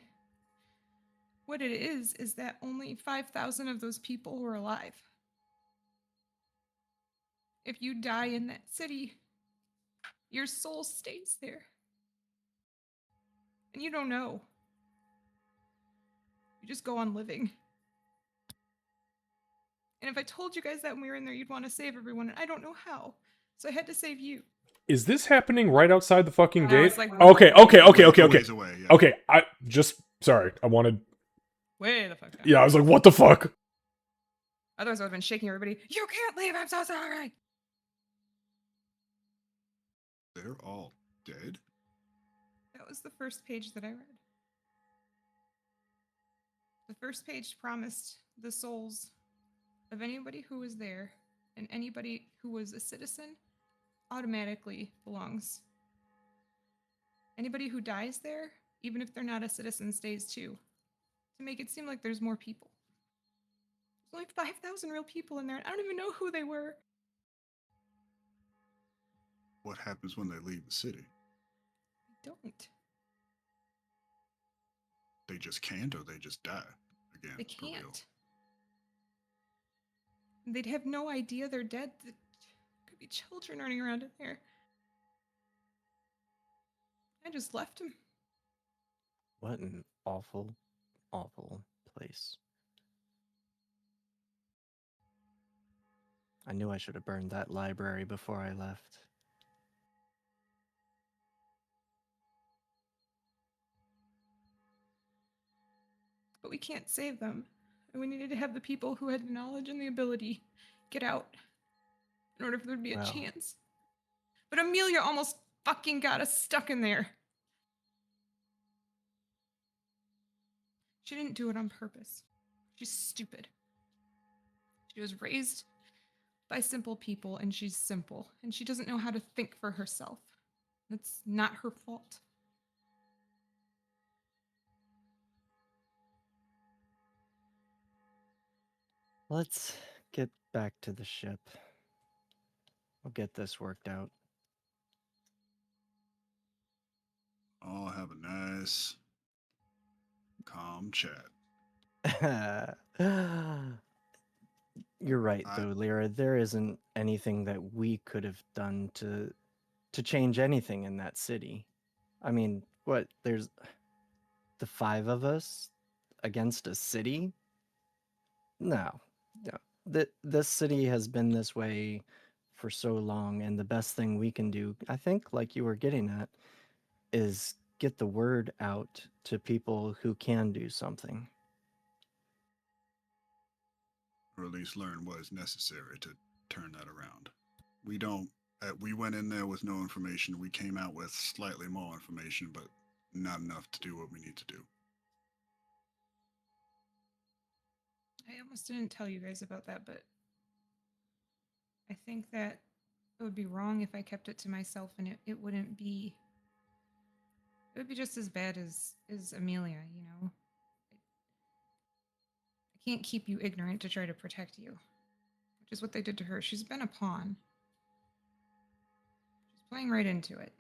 what it is that only 5,000 of those people were alive. If you die in that city, your soul stays there. And you don't know. You just go on living. And if I told you guys that when we were in there, you'd want to save everyone, and I don't know how. So I had to save you. Is this happening right outside the fucking No, gate? it's like Okay. A ways away, yeah. Okay, sorry, I wanted... Way the fuck down. Yeah, I was like, what the fuck? Otherwise, I would have been shaking everybody. You can't leave. I'm so sorry. They're all dead? That was the first page that I read. The first page promised the souls of anybody who was there and anybody who was a citizen automatically belongs. Anybody who dies there, even if they're not a citizen, stays too. To make it seem like there's more people. There's only 5,000 real people in there, and I don't even know who they were. What happens when they leave the city? I don't. They just can't, or they just die again? They for real? can't. They'd have no idea they're dead. There could be children running around in there. I just left them. What an awful, awful place. I knew I should have burned that library before I left. But we can't save them. And we needed to have the people who had the knowledge and the ability get out in order for there to be a Well. chance. But Amelia almost fucking got us stuck in there. She didn't do it on purpose. She's stupid. She was raised by simple people, and she's simple, and she doesn't know how to think for herself. That's not her fault. Let's get back to the ship. We'll get this worked out. I'll have a nice, calm chat. You're right, I- though, Lyra. There isn't anything that we could have done to change anything in that city. I mean, what? There's the 5 of us against a city? No. This city has been this way for so long, and the best thing we can do, I think, like you were getting at, is get the word out to people who can do something. Or at least learn what is necessary to turn that around. We went in there with no information. We came out with slightly more information, but not enough to do what we need to do. I almost didn't tell you guys about that, but I think that it would be wrong if I kept it to myself, and it wouldn't be. It would be just as bad as Amelia, you know? I can't keep you ignorant to try to protect you, which is what they did to her. She's been a pawn. She's playing right into it.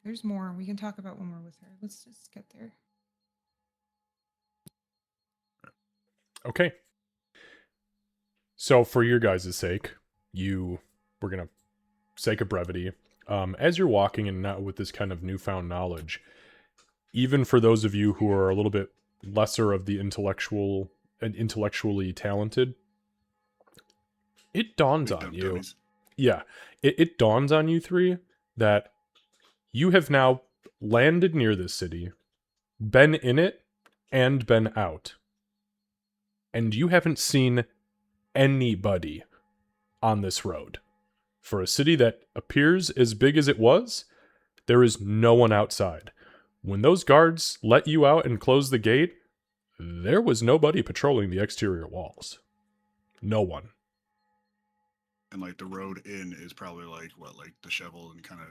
There's more we can talk about when we're with her. Let's just get there. Okay. So for your guys' sake, we're gonna, sake of brevity, as you're walking and now with this kind of newfound knowledge, even for those of you who are a little bit lesser of the intellectually talented, it dawns Big on dumb you. dummies. Yeah, it dawns on you three that you have now landed near this city, been in it, and been out. And you haven't seen anybody on this road. For a city that appears as big as it was, there is no one outside. When those guards let you out and close the gate, there was nobody patrolling the exterior walls. No one. And like the road in is probably like what, like disheveled and kind of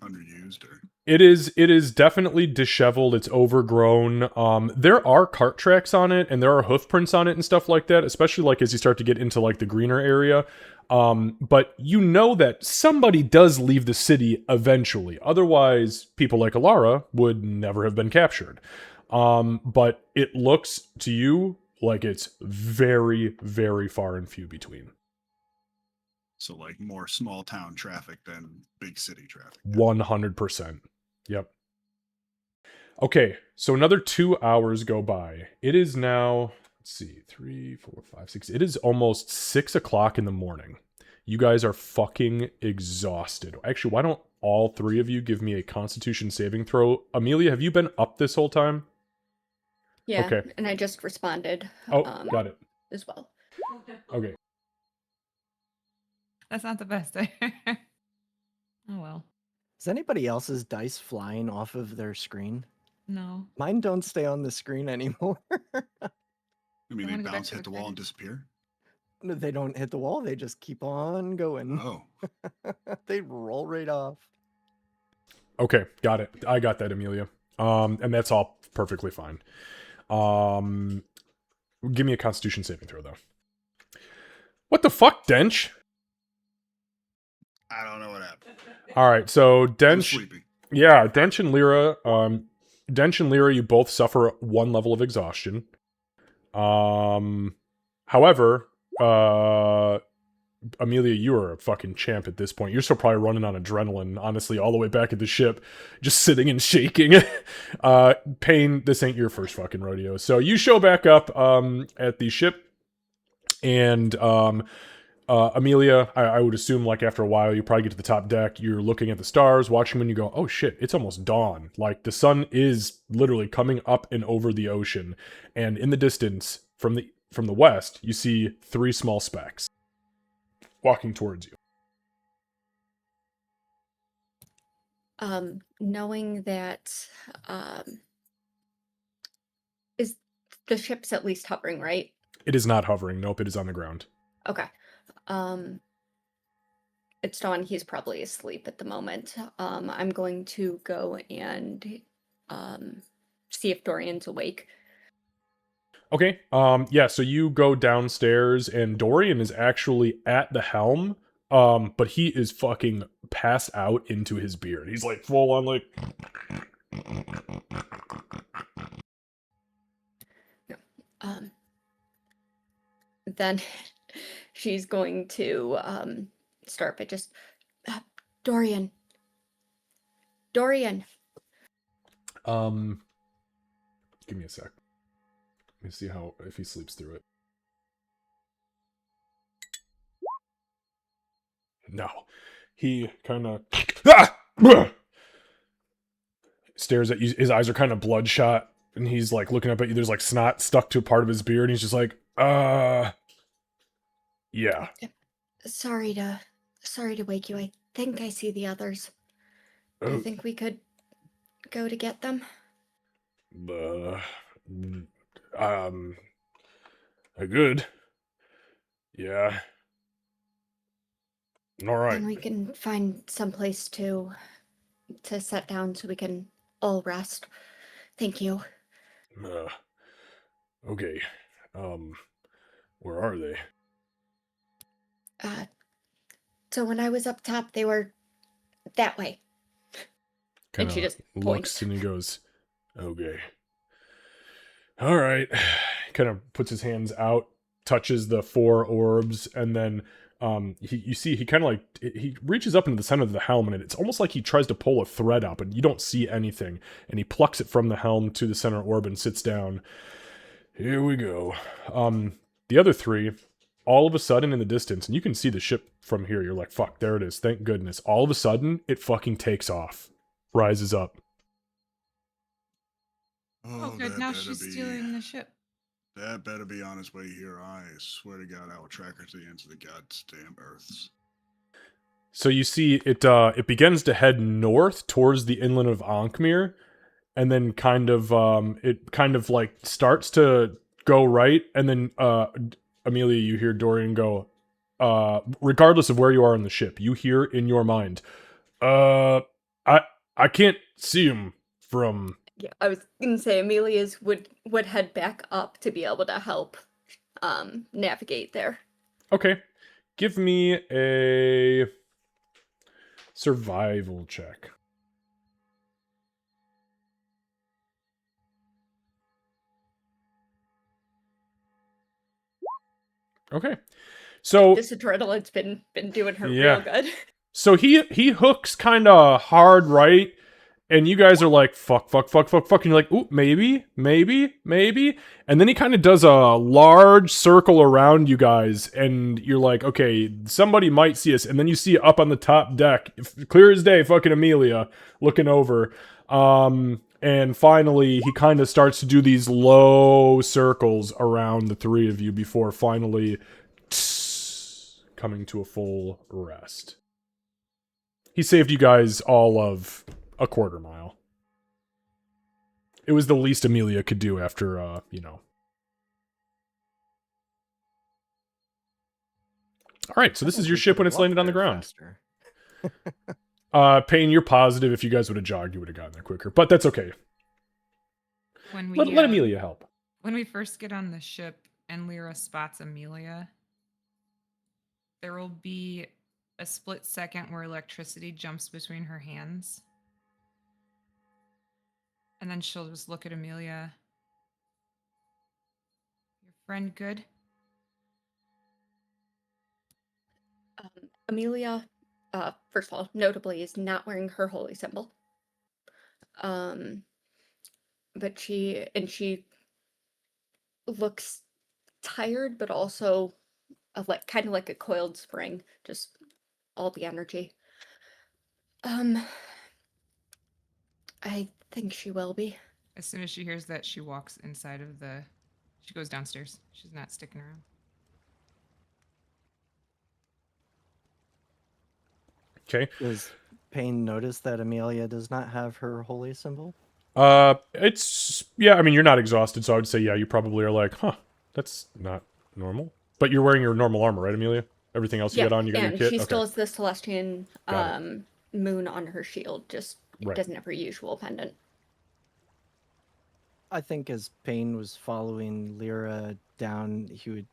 underused, or It is definitely disheveled. It's overgrown. There are cart tracks on it, and there are hoof prints on it and stuff like that. Especially like as you start to get into like the greener area. But you know that somebody does leave the city eventually. Otherwise, people like Alara would never have been captured. But it looks to you like it's very, very far and few between. so like more small town traffic than big city traffic. 100%. Yep. Okay, so another 2 hours go by. It is now, let's see, 3, 4, 5, 6. It is almost 6 o'clock in the morning. You guys are fucking exhausted. Actually, why don't all three of you give me a constitution saving throw? Amelia, have you been up this whole time? Yeah, Okay. and I just responded Oh, got it. as well. Okay. That's not the best. Oh well. Is anybody else's dice flying off of their screen? No. Mine don't stay on the screen anymore. I mean, I they wanna go back bounce, to hit the wall, and disappear. No, they don't hit the wall. They just keep on going. Oh, They roll right off. Okay, got it. I got that, Amelia. And that's all perfectly fine. Give me a constitution saving throw, though. What the fuck, Dench? I don't know what happened. All right, so I'm Dench, sleepy. yeah, Dench and Lyra, you both suffer 1 level of exhaustion. However, Amelia, you are a fucking champ at this point. You're still probably running on adrenaline, honestly, all the way back at the ship, just sitting and shaking. Payne, this ain't your first fucking rodeo. So you show back up at the ship, and Amelia, I would assume like after a while, you probably get to the top deck, you're looking at the stars, watching them, and you go, oh shit, it's almost dawn. Like the sun is literally coming up and over the ocean, and in the distance, from the west, you see 3 small specks walking towards you. Knowing that is the ship's at least hovering, right? It is not hovering. Nope, it is on the ground. Okay. It's dawn. He's probably asleep at the moment. I'm going to go and see if Dorian's awake. Okay. Yeah, so you go downstairs and Dorian is actually at the helm. But he is fucking passed out into his beard. He's like full on like Then she's going to start by just Dorian. give me a sec. Let me see if he sleeps through it. No. He kind of stares at you. His eyes are kind of bloodshot, and he's like looking up at you. There's like snot stuck to a part of his beard, and he's just like, yeah. Sorry to wake you. I think I see the others. Do you Oh, think we could go to get them? I could. Yeah. All right. And we can find some place to sit down so we can all rest. Thank you. Okay. Where are they? So when I was up top, they were that way. Kind And she of just looks points. and he goes, okay. All right. Kind of puts his hands out, touches the 4 orbs, and then you see he kind of like he reaches up into the center of the helm, and it's almost like he tries to pull a thread up, and you don't see anything. And he plucks it from the helm to the center orb and sits down. Here we go. The other 3, all of a sudden in the distance, and you can see the ship from here. You're like, fuck, there it is. Thank goodness. All of a sudden, it fucking takes off, rises up. Oh, that good. Now better she's be- stealing the ship. That better be on its way here. I swear to God, I will track her to the ends of the goddamn earths. So you see it begins to head north towards the inland of Ankmir, and then it kind of like starts to go right, and then Amelia, you hear Dorian go, regardless of where you are on the ship, you hear in your mind, I can't see him from. Yeah, I was gonna say Amelia's would head back up to be able to help navigate there. Okay, give me a survival check. Okay, so This adrenaline's been doing her yeah, real good. so he hooks kind of hard right, and you guys are like fuck, and you're like, ooh, maybe, and then he kind of does a large circle around you guys, and you're like, okay, somebody might see us, and then you see up on the top deck, clear as day, fucking Amelia looking over, and finally he kind of starts to do these low circles around the three of you before finally coming to a full rest. He saved you guys all of a quarter mile. It was the least Amelia could do after, you know. All right, so this is your ship when it's landed on the ground. Faster. Payne, you're positive if you guys would have jogged, you would have gotten there quicker. But that's okay. When we Let Amelia help. When we first get on the ship and Lyra spots Amelia, there will be a split second where electricity jumps between her hands. And then she'll just look at Amelia. Your friend good? Amelia, first of all, notably is not wearing her holy symbol. But she looks tired, but also like kind of like a coiled spring, just all the energy. I think she will be. As soon as she hears that, she walks inside of the. She goes downstairs. She's not sticking around. Okay. Does Payne notice that Amelia does not have her holy symbol? It's yeah. I mean, you're not exhausted, so I would say yeah. You probably are like, huh, that's not normal. But you're wearing your normal armor, right, Amelia? Everything else you Yeah, got on, you got your and kit. she Okay. still has the Celestian Got moon on her shield, just Right. doesn't have her usual pendant. I think as Payne was following Lyra down, he would,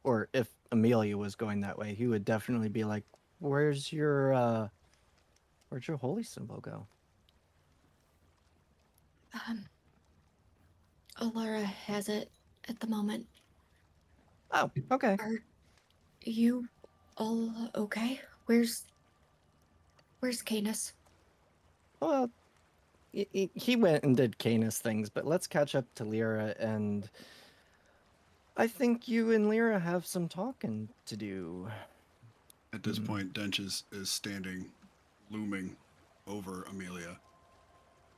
or if Amelia was going that way, he would definitely be like, where's your holy symbol go? Alara has it at the moment. Oh, okay. Are you all okay? Where's Canis? Well, he went and did Canis things, but let's catch up to Lyra, and I think you and Lyra have some talking to do. At this point, Dench is standing, looming over Amelia.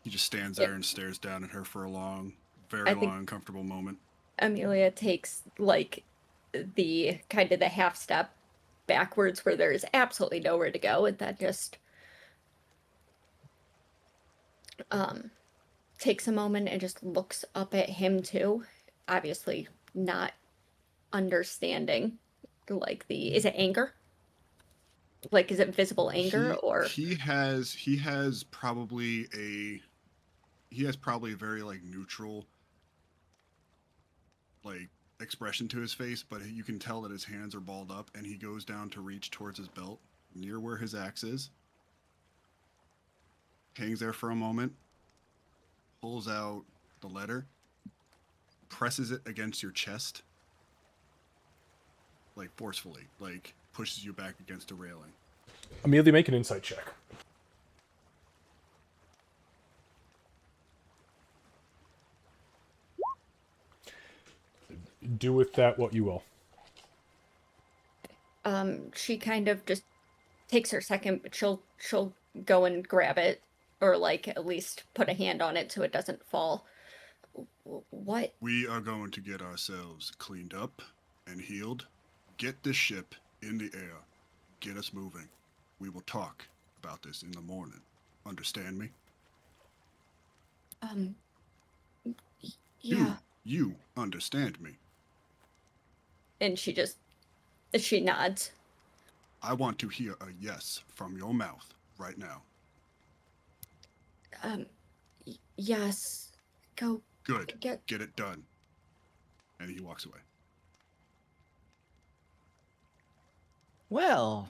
He just stands there and stares down at her for a long, very I think- long, uncomfortable moment. Amelia takes like the kind of the half step backwards where there is absolutely nowhere to go, and then just takes a moment and just looks up at him too, obviously not understanding like is it anger? Like, is it visible anger or he has probably a very like neutral like expression to his face, but you can tell that his hands are balled up, and he goes down to reach towards his belt near where his axe is, hangs there for a moment, pulls out the letter, presses it against your chest, like forcefully, like pushes you back against a railing. Amelia, make an insight check. Do with that what you will. she kind of just takes her second, but she'll go and grab it, or like at least put a hand on it so it doesn't fall. What? We are going to get ourselves cleaned up and healed, get this ship in the air, get us moving. We will talk about this in the morning. Understand me? Yeah. You understand me? And she nods. I want to hear a yes from your mouth right now. Yes. Go Good. get. Get it done. And he walks away. Well,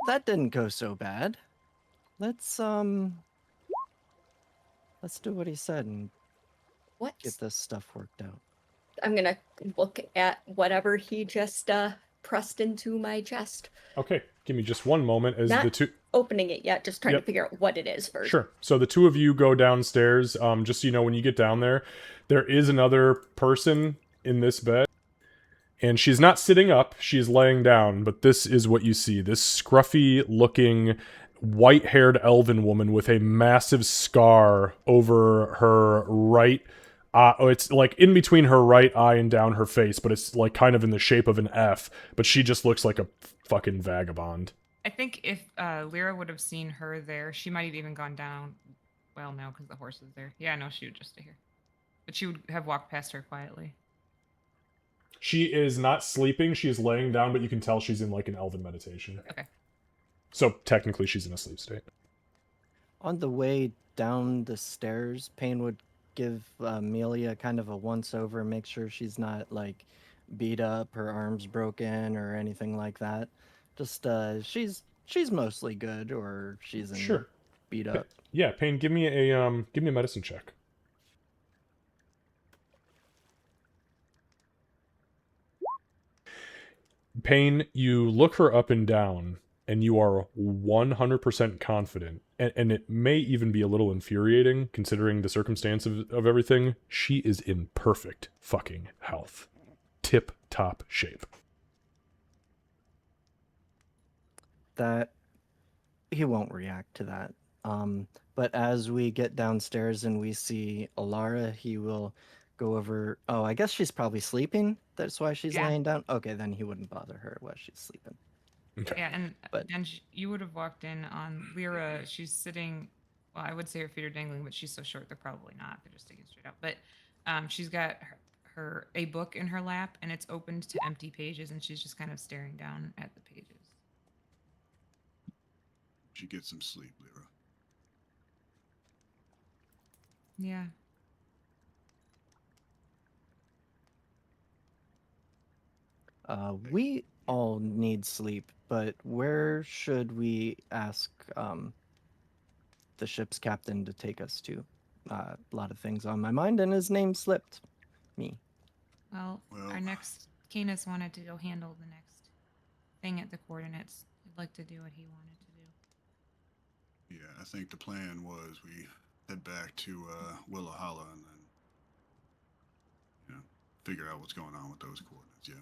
that didn't go so bad. Let's do what he said and What? get this stuff worked out. I'm gonna look at whatever he just pressed into my chest. Okay, give me just one moment as Not the two... opening it yet, just trying Yep. to figure out what it is first. Sure. So the two of you go downstairs. Just so you know, when you get down there, there is another person in this bed. And she's not sitting up, she's laying down, but this is what you see. This scruffy looking, white haired elven woman with a massive scar over her right it's like in between her right eye and down her face, but it's like kind of in the shape of an F. But she just looks like a fucking vagabond. I think if Lyra would have seen her there, she might have even gone down. Well, no, because the horse is there. Yeah, no, she would just stay here. But she would have walked past her quietly. She is not sleeping, she is laying down, but you can tell she's in like an elven meditation. Okay. So technically she's in a sleep state. On the way down the stairs, Payne would give Amelia kind of a once over, make sure she's not like beat up, her arms broken, or anything like that. Just she's mostly good, or she's in Sure. beat up. Yeah, Payne, give me a medicine check. Payne, you look her up and down, and you are 100% confident, and it may even be a little infuriating, considering the circumstance of everything. She is in perfect fucking health. Tip-top shape. That he won't react to that. But as we get downstairs and we see Alara, he will go over. Oh, I guess she's probably sleeping. That's why she's Yeah. laying down. Okay, then he wouldn't bother her while she's sleeping. Okay. Yeah, and But- then you would have walked in on Lyra. She's sitting. Well, I would say her feet are dangling, but she's so short they're probably not. They're just sticking straight out. But she's got a book in her lap, and it's opened to empty pages, and she's just kind of staring down at the pages. She gets some sleep, Lyra. Yeah. We all need sleep, but where should we ask the ship's captain to take us to? A lot of things on my mind, and his name slipped me. Well, Well- our next Canis wanted to go handle the next thing at the coordinates. He'd like to do what he wanted to do. Yeah, I think the plan was we head back to Willahalla and then, figure out what's going on with those coordinates. Yeah.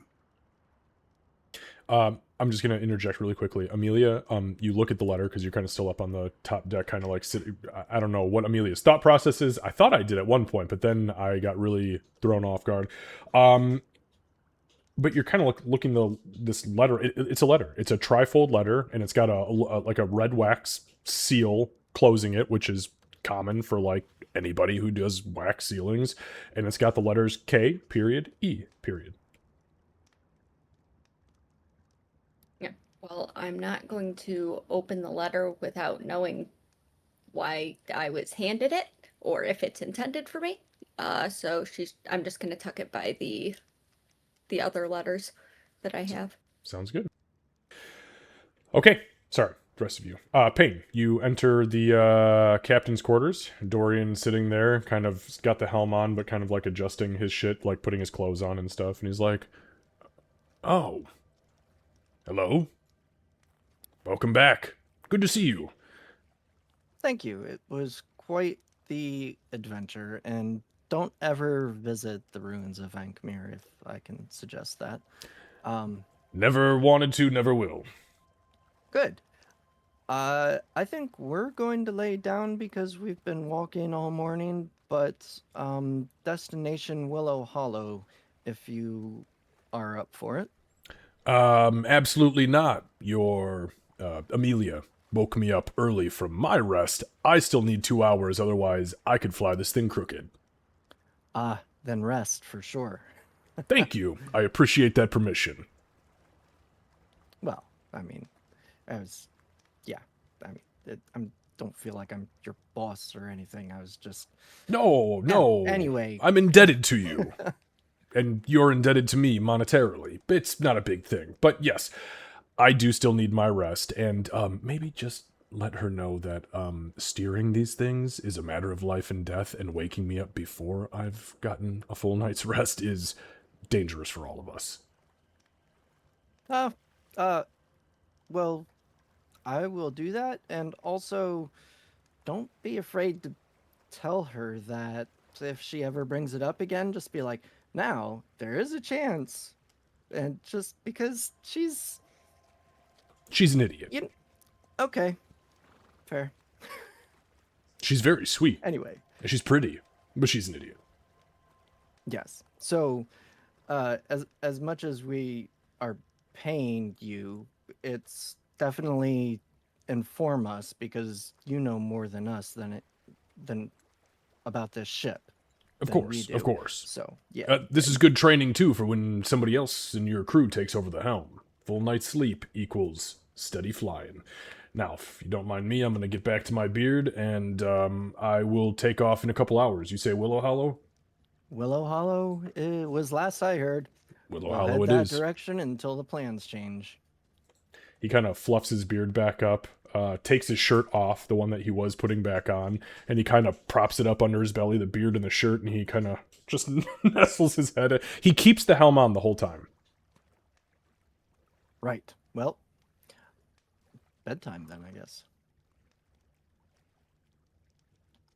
I'm just gonna interject really quickly. Amelia, you look at the letter because you're kind of still up on the top deck, kind of like sitting. I don't know what Amelia's thought process is. I thought I did at one point, but then I got really thrown off guard. But you're kind of looking this letter. It's a letter. It's a trifold letter, and it's got a like a red wax seal closing it, which is common for like anybody who does wax sealings. And it's got the letters K period E period. Well, I'm not going to open the letter without knowing why I was handed it or if it's intended for me. So I'm just going to tuck it by the other letters that I have. Sounds good. Okay, sorry, the rest of you. Payne, you enter the captain's quarters. Dorian sitting there, kind of got the helm on, but kind of like adjusting his shit, like putting his clothes on and stuff. And he's like, "Oh, hello. Welcome back. Good to see you." Thank you. It was quite the adventure, and don't ever visit the ruins of Ankmir if I can suggest that. Never wanted to, never will. Good. I think we're going to lay down because we've been walking all morning, but destination Willow Hollow, if you are up for it. Absolutely not. Your Amelia woke me up early from my rest. I still need 2 hours, otherwise I could fly this thing crooked. Then rest for sure. Thank you. I appreciate that permission. Well, I mean, I was, yeah. I mean, don't feel like I'm your boss or anything. I was just. No, no. Anyway. I'm indebted to you. And you're indebted to me monetarily. It's not a big thing. But yes, I do still need my rest. And maybe just let her know that steering these things is a matter of life and death, and waking me up before I've gotten a full night's rest is dangerous for all of us. Uh, uh, well, I will do that, and also don't be afraid to tell her that if she ever brings it up again, just be like, now there is a chance, and just because she's She's an idiot. you, okay, fair. She's very sweet. Anyway, And she's pretty. But she's an idiot. yes. So, as much as we are paying you, it's definitely inform us because you know more than us than about this ship Of than we course, of do. course. So yeah, This is good training too for when somebody else in your crew takes over the helm. Full night's sleep equals steady flying. Now, if you don't mind me, I'm gonna get back to my beard, and I will take off in a couple hours. You say Willow Hollow? Willow Hollow was last I heard. Willow We'll Hollow head it that is. direction until the plans change. He kind of fluffs his beard back up, takes his shirt off, the one that he was putting back on, and he kind of props it up under his belly, the beard and the shirt, and he kind of just nestles his head. He keeps the helm on the whole time. Right. Well, bedtime then, I guess.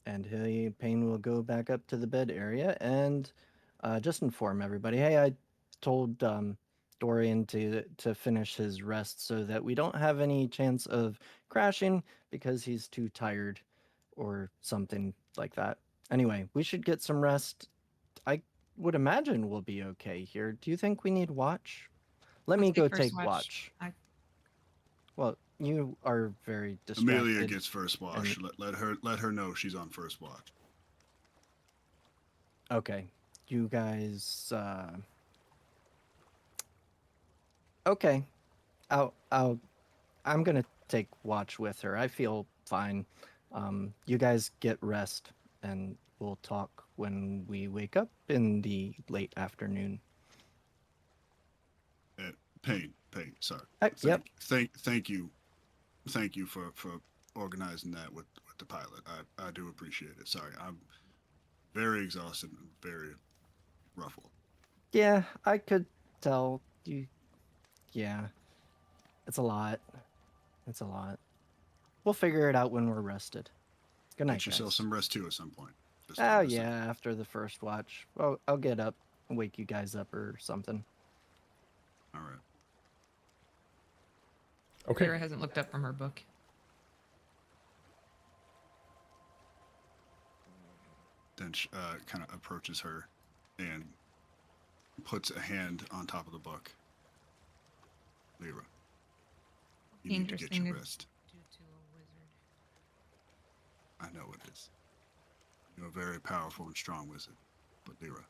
And Payne will go back up to the bed area and just inform everybody. Hey, I told Dorian to finish his rest so that we don't have any chance of crashing because he's too tired or something like that. Anyway, we should get some rest. I would imagine we'll be okay here. Do you think we need watch? Let I'll me go first take watch. I Well, you are very Amelia distracted. gets first watch. Let her know she's on first watch. Okay. You guys okay. I'm going to take watch with her. I feel fine. You guys get rest and we'll talk when we wake up in the late afternoon. Payne. Sorry. Yep. Thank you for organizing that with the pilot. I do appreciate it. Sorry, I'm very exhausted and very ruffled. Yeah, I could tell you. Yeah. It's a lot. It's a lot. We'll figure it out when we're rested. Good night, Get yourself guys. some rest too at some point. Just Oh wanted to say. yeah, after the first watch. Well, I'll get up and wake you guys up or something. All right. Okay. Kira hasn't looked up from her book. Then kind of approaches her and puts a hand on top of the book. Lyra, you need to Dangerous get thing your to rest. do to a wizard. I know it is. You're a very powerful and strong wizard. But Lyra,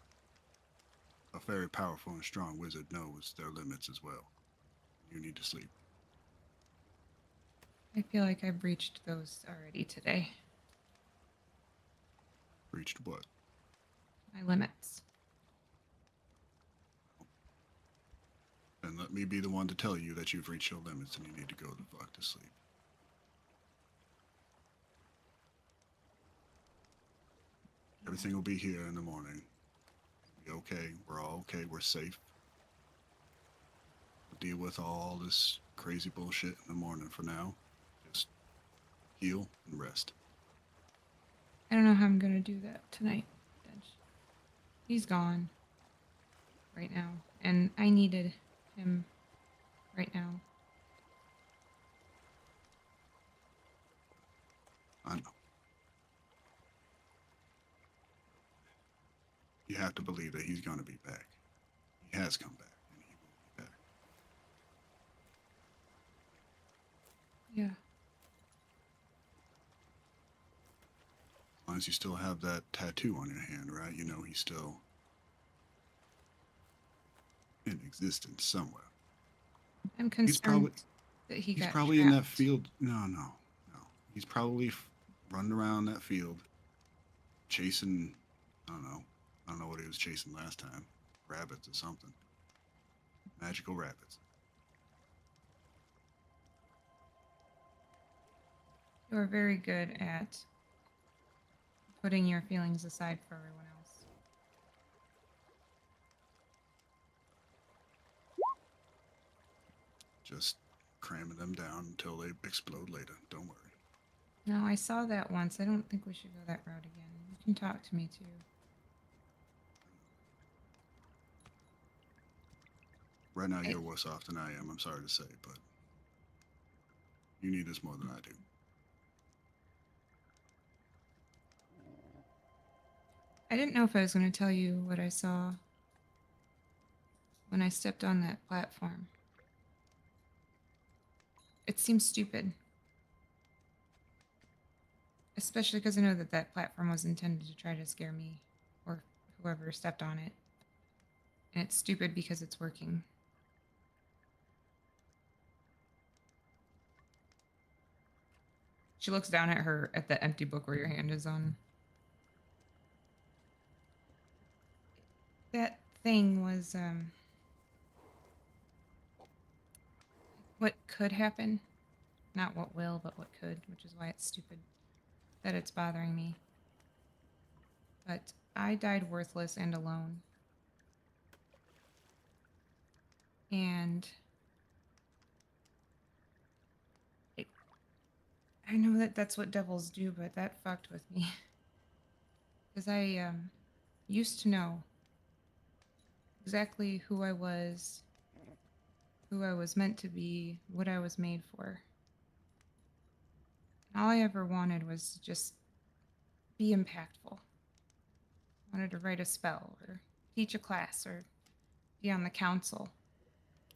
a very powerful and strong wizard knows their limits as well. You need to sleep. I feel like I've reached those already today. Reached what? My limits. And let me be the one to tell you that you've reached your limits and you need to go the fuck to sleep. Everything will be here in the morning. Be okay. We're all okay. We're safe. We'll deal with all this crazy bullshit in the morning for now. Just heal and rest. I don't know how I'm gonna do that tonight. Dench. He's gone right now, and I needed him right now. I know. You have to believe that he's going to be back. He has come back, and he will be back. Yeah. As long as you still have that tattoo on your hand, right? You know he's still in existence somewhere. I'm He's probably concerned that he he's got probably in that trapped. field. No. He's probably running around that field chasing. I don't know. I don't know what he was chasing last time. Rabbits or something. Magical rabbits. You are very good at putting your feelings aside for everyone else. Just cramming them down until they explode later. Don't worry. No, I saw that once. I don't think we should go that route again. You can talk to me too. Right now, I- you're worse off than I am. I'm sorry to say, but you need this more than I do. I didn't know if I was going to tell you what I saw when I stepped on that platform. It seems stupid. Especially because I know that that platform was intended to try to scare me or whoever stepped on it. And it's stupid because it's working. She looks down at the empty book where your hand is on. That thing was what could happen. Not what will, but what could, which is why it's stupid that it's bothering me. But I died worthless and alone. And it, I know that that's what devils do, but that fucked with me. Because I used to know exactly who I was meant to be, what I was made for. And all I ever wanted was to just be impactful. I wanted to write a spell or teach a class or be on the council.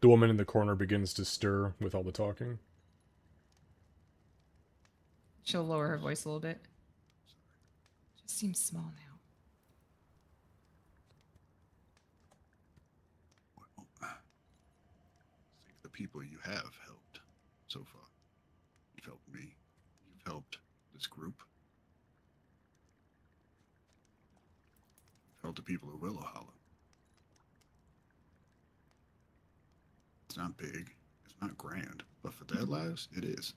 The woman in the corner begins to stir with all the talking. She'll lower her voice a little bit. Just seems small now. Well, think of the people you have helped so far. You've helped me. You've helped this group. You've helped the people of Willow Hollow. It's not big. It's not grand. But for their lives, it is.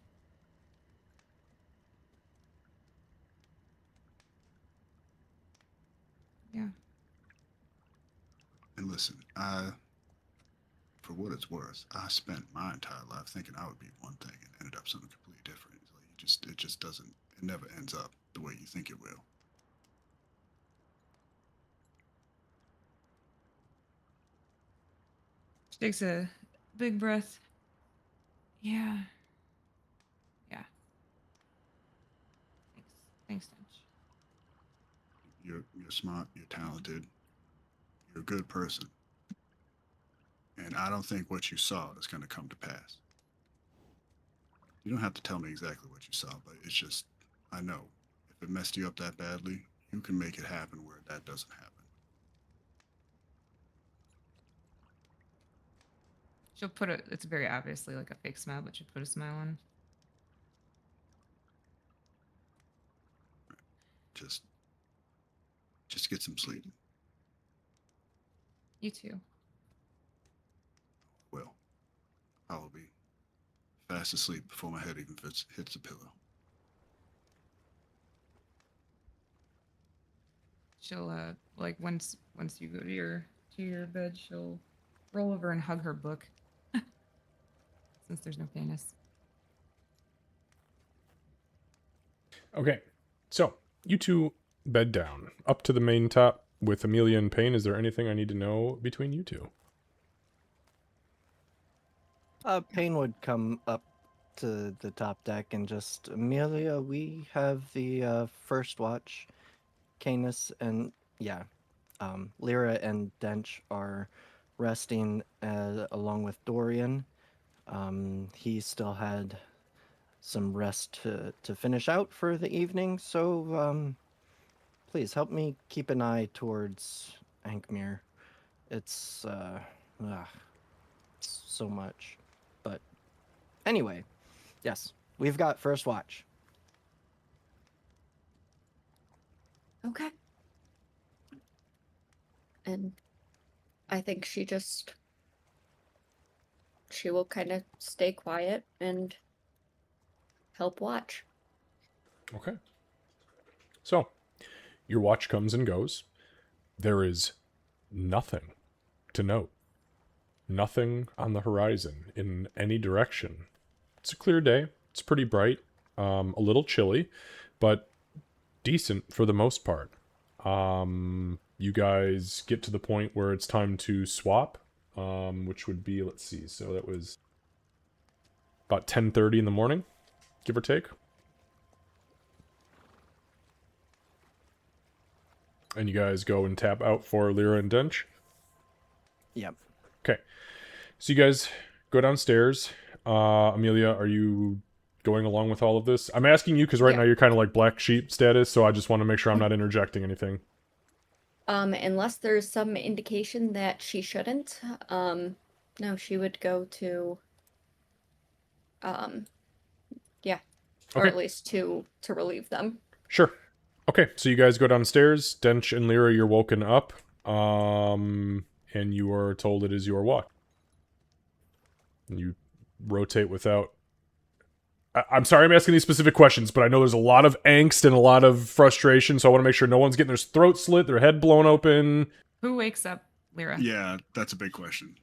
Yeah. And listen, for what it's worth, I spent my entire life thinking I would be one thing and ended up something completely different. Like it just doesn't, it never ends up the way you think it will. She takes a big breath. Yeah. Yeah. Thanks. Thanks, Dench. You're smart. You're talented. You're a good person. And I don't think what you saw is going to come to pass. You don't have to tell me exactly what you saw, but it's just, I know if it messed you up that badly, you can make it happen where that doesn't happen. She'll put it's very obviously like a fake smile, but she'll put a smile on. Just, just get some sleep. You too. Well, I'll be fast asleep before my head even hits the pillow. She'll like once you go to your bed, she'll roll over and hug her book. Since there's no penis. Okay, so you two bed down up to the main top with Amelia and Payne. Is there anything I need to know between you two? Payne would come up to the top deck and just, Amelia, we have the first watch. Canis and, yeah, Lyra and Dench are resting along with Dorian. He still had some rest to finish out for the evening, so please help me keep an eye towards Ankmir. It's so much. Anyway, yes, we've got first watch. Okay. And I think she will kind of stay quiet and help watch. Okay. So, your watch comes and goes. There is nothing to note. Nothing on the horizon in any direction. It's a clear day. It's pretty bright. A little chilly, but decent for the most part. You guys get to the point where it's time to swap, which would be, let's see, so that was about 10:30 in the morning, give or take. And you guys go and tap out for Lyra and Dench. Yep. Okay. So you guys go downstairs. Amelia, are you going along with all of this? I'm asking you because right Yeah. now you're kind of like black sheep status, so I just want to make sure I'm not interjecting anything. Unless there's some indication that she shouldn't, no, she would go to, yeah, or Okay. at least to relieve them. Sure. Okay, so you guys go downstairs. Dench and Lyra, you're woken up. And you are told it is your watch. And you rotate without... I'm sorry I'm asking these specific questions, but I know there's a lot of angst and a lot of frustration, so I want to make sure no one's getting their throat slit, their head blown open. Who wakes up Lyra? Yeah, that's a big question.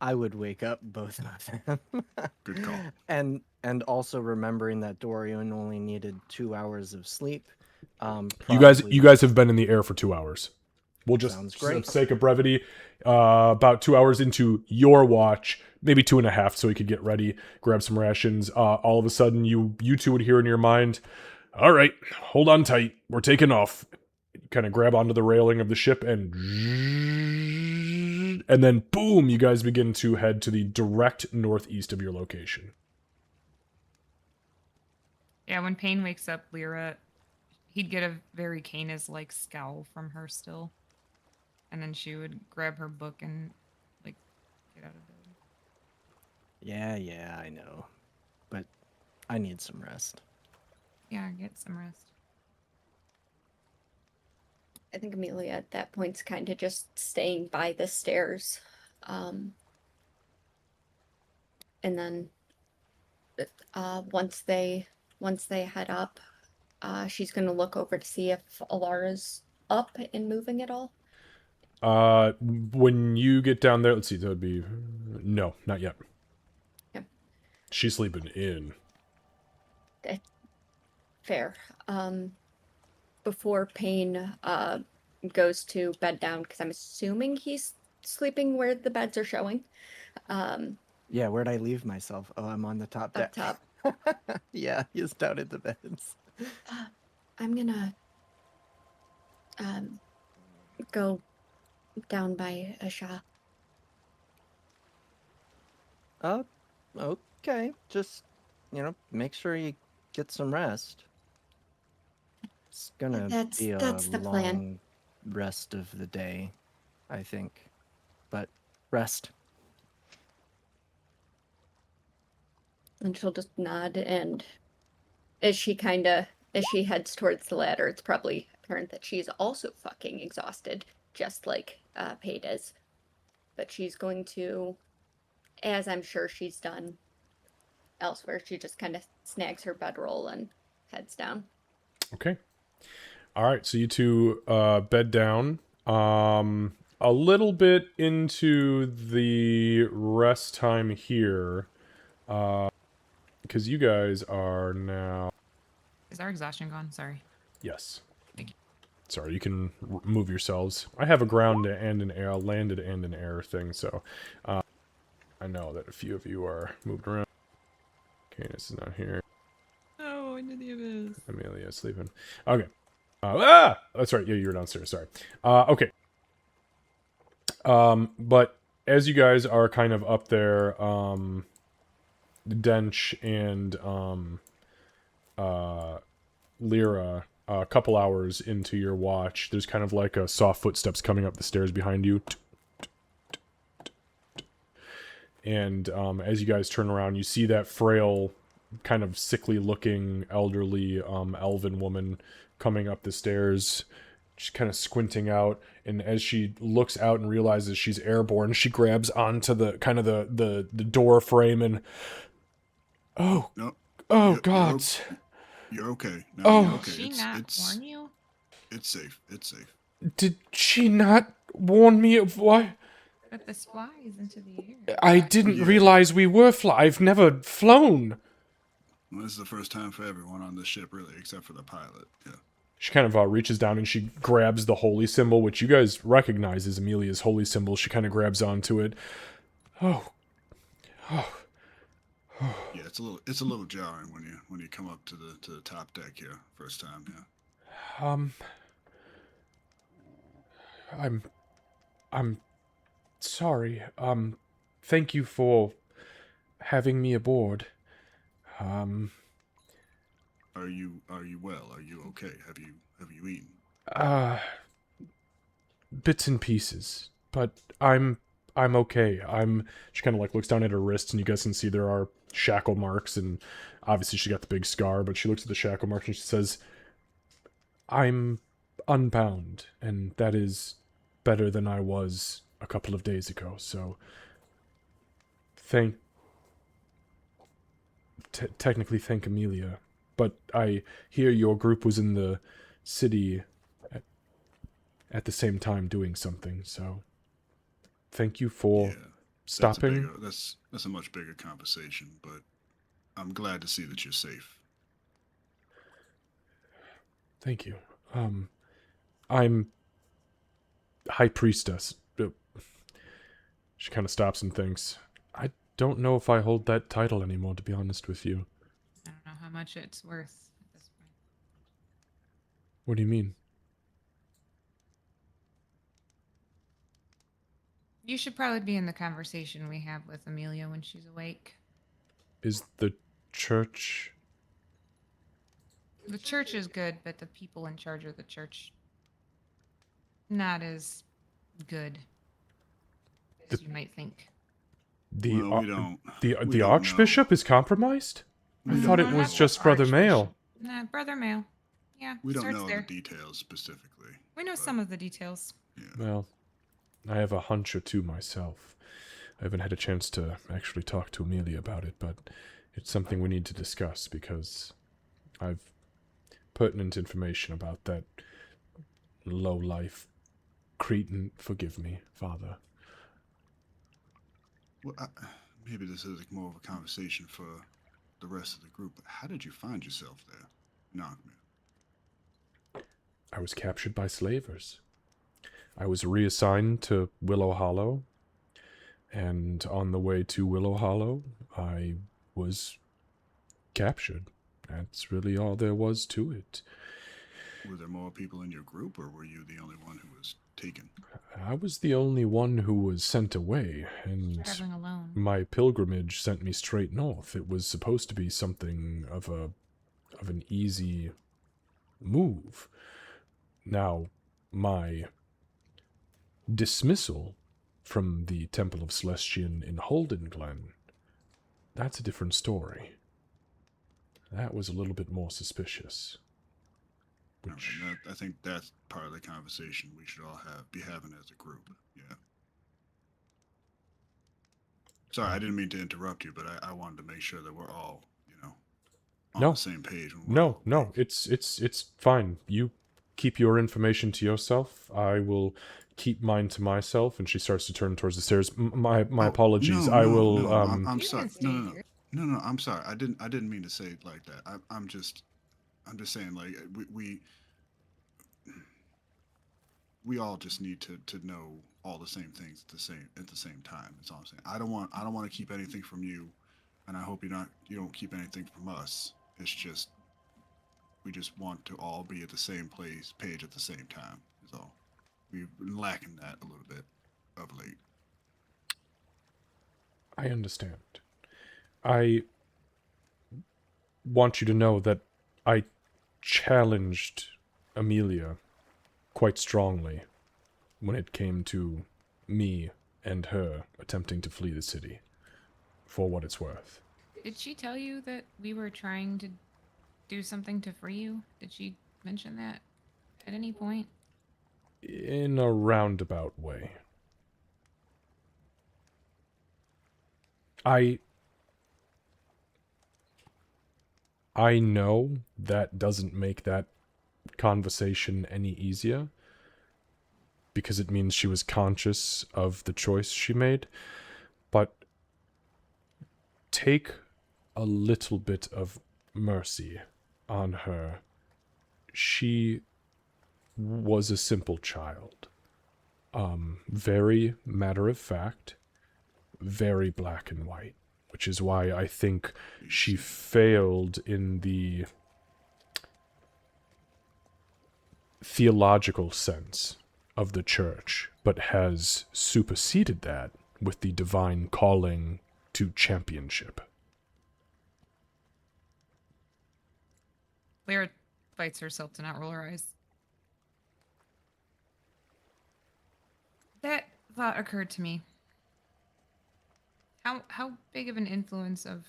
I would wake up both of them. Good call. And also remembering that Dorian only needed 2 hours of sleep. You guys probably- have been in the air for 2 hours. We'll just, Sounds for the great. sake of brevity, about 2 hours into your watch, maybe 2.5, so you could get ready, grab some rations. All of a sudden, you two would hear in your mind, "All right, hold on tight. We're taking off." Kind of grab onto the railing of the ship and then boom, you guys begin to head to the direct northeast of your location. Yeah, when Payne wakes up Lyra, he'd get a very Canis-like scowl from her still. And then she would grab her book and, like, get out of bed. Yeah, I know. But I need some rest. Yeah, get some rest. I think Amelia at that point's kind of just staying by the stairs. And then once they head up, she's gonna look over to see if Alara's up and moving at all. When you get down there, let's see, that would be... No, not yet. Yeah. She's sleeping in. Fair. Before Payne goes to bed down, because I'm assuming he's sleeping where the beds are showing. Yeah, where'd I leave myself? Oh, I'm on the top Up deck. top. Yeah, he's down at the beds. I'm gonna go down by Asha. Oh, okay. Just, make sure you get some rest. It's gonna be a That's the plan. long rest of the day, I think. But rest. And she'll just nod, and as she heads towards the ladder, it's probably apparent that she's also fucking exhausted, just like Paige is. But she's going to, as I'm sure she's done elsewhere, she just kind of snags her bedroll and heads down. Okay. All right, so you two bed down. A little bit into the rest time here, because you guys are now... Is our exhaustion gone? Sorry. Yes. Thank you. Sorry, you can move yourselves. I have a ground and an air, landed and an air thing, so I know that a few of you are moved around. Canis is not here. Oh, into the abyss. Amelia is sleeping. Okay. That's right. Yeah, you were downstairs. Sorry. Okay. But as you guys are kind of up there, Dench and Lyra, a couple hours into your watch, there's kind of like a soft footsteps coming up the stairs behind you. And as you guys turn around, you see that frail, kind of sickly-looking, elderly elven woman coming up the stairs. She's kind of squinting out, and as she looks out and realizes she's airborne, she grabs onto the kind of the door frame and oh No, oh you're, God. you're okay. No, Oh. you're Did okay. she not warn you? It's safe. It's safe. Did she not warn me of why? That this flies into the air. I didn't Yeah. realize we were I've never flown. Well, this is the first time for everyone on this ship, really, except for the pilot. Yeah. She kind of reaches down and she grabs the holy symbol, which you guys recognize as Amelia's holy symbol. She kind of grabs onto it. Oh. Yeah, it's a little jarring when you come up to the top deck here first time. Yeah. I'm sorry. Thank you for having me aboard. Are you well? Are you okay? Have you eaten? Bits and pieces, but I'm okay. She kind of like looks down at her wrists, and you guys can see there are shackle marks, and obviously she got the big scar, but she looks at the shackle marks and she says, I'm unbound, and that is better than I was a couple of days ago, so technically thank Amelia, but I hear your group was in the city at the same time doing something, so thank you for Yeah. stopping. That's a much bigger conversation, but I'm glad to see that you're safe. Thank you. I'm High Priestess. She kind of stops and thinks, I don't know if I hold that title anymore, to be honest with you. I don't know how much it's worth at this point. What do you mean? You should probably be in the conversation we have with Amelia when she's awake. Is the church... The church is good, but the people in charge of the church not as good as you might think. The, Well, we don't. the we don't Archbishop know. is compromised? I We thought don't it know. was just Brother Mail. Nah, Brother Mail. Yeah, We don't starts know there. the details specifically. We know but, some of the details. Yeah. Well, I have a hunch or two myself. I haven't had a chance to actually talk to Amelia about it, but it's something we need to discuss because I've pertinent information about that low-life cretin. Forgive me, Father. Well, maybe this is more of a conversation for the rest of the group. But how did you find yourself there? No. I was captured by slavers. I was reassigned to Willow Hollow, and on the way to Willow Hollow, I was captured. That's really all there was to it. Were there more people in your group, or were you the only one who was taken? I was the only one who was sent away, and Traveling alone. my pilgrimage sent me straight north. It was supposed to be something of an easy move. Now, my dismissal from the Temple of Celestian in Holden Glen, that's a different story. That was a little bit more suspicious. Which... I think that's part of the conversation we should all be having as a group. Yeah. Sorry, I didn't mean to interrupt you, but I wanted to make sure that we're all, on No. the same page. When we're No, all no, awake. it's fine. You keep your information to yourself. I will keep mine to myself. And she starts to turn towards the stairs. My Oh, apologies. no, I no, will. No, I'm You sorry. can stay here. No. I'm sorry. I didn't mean to say it like that. I'm just saying, like, we all just need to know all the same things at the same time. That's all I'm saying. I don't want to keep anything from you, and I hope you don't keep anything from us. It's just we just want to all be at the same page at the same time. Is all. We've been lacking that a little bit of late. I understand. I want you to know that I challenged Amelia quite strongly when it came to me and her attempting to flee the city. for what it's worth. Did she tell you that we were trying to do something to free you? Did she mention that at any point? In a roundabout way. I know that doesn't make that conversation any easier, because it means she was conscious of the choice she made, but take a little bit of mercy on her. She was a simple child. Very matter of fact, very black and white, which is why I think she failed in the theological sense of the church, but has superseded that with the divine calling to championship. Lyra fights herself to not roll her eyes. That thought occurred to me. How big of an influence of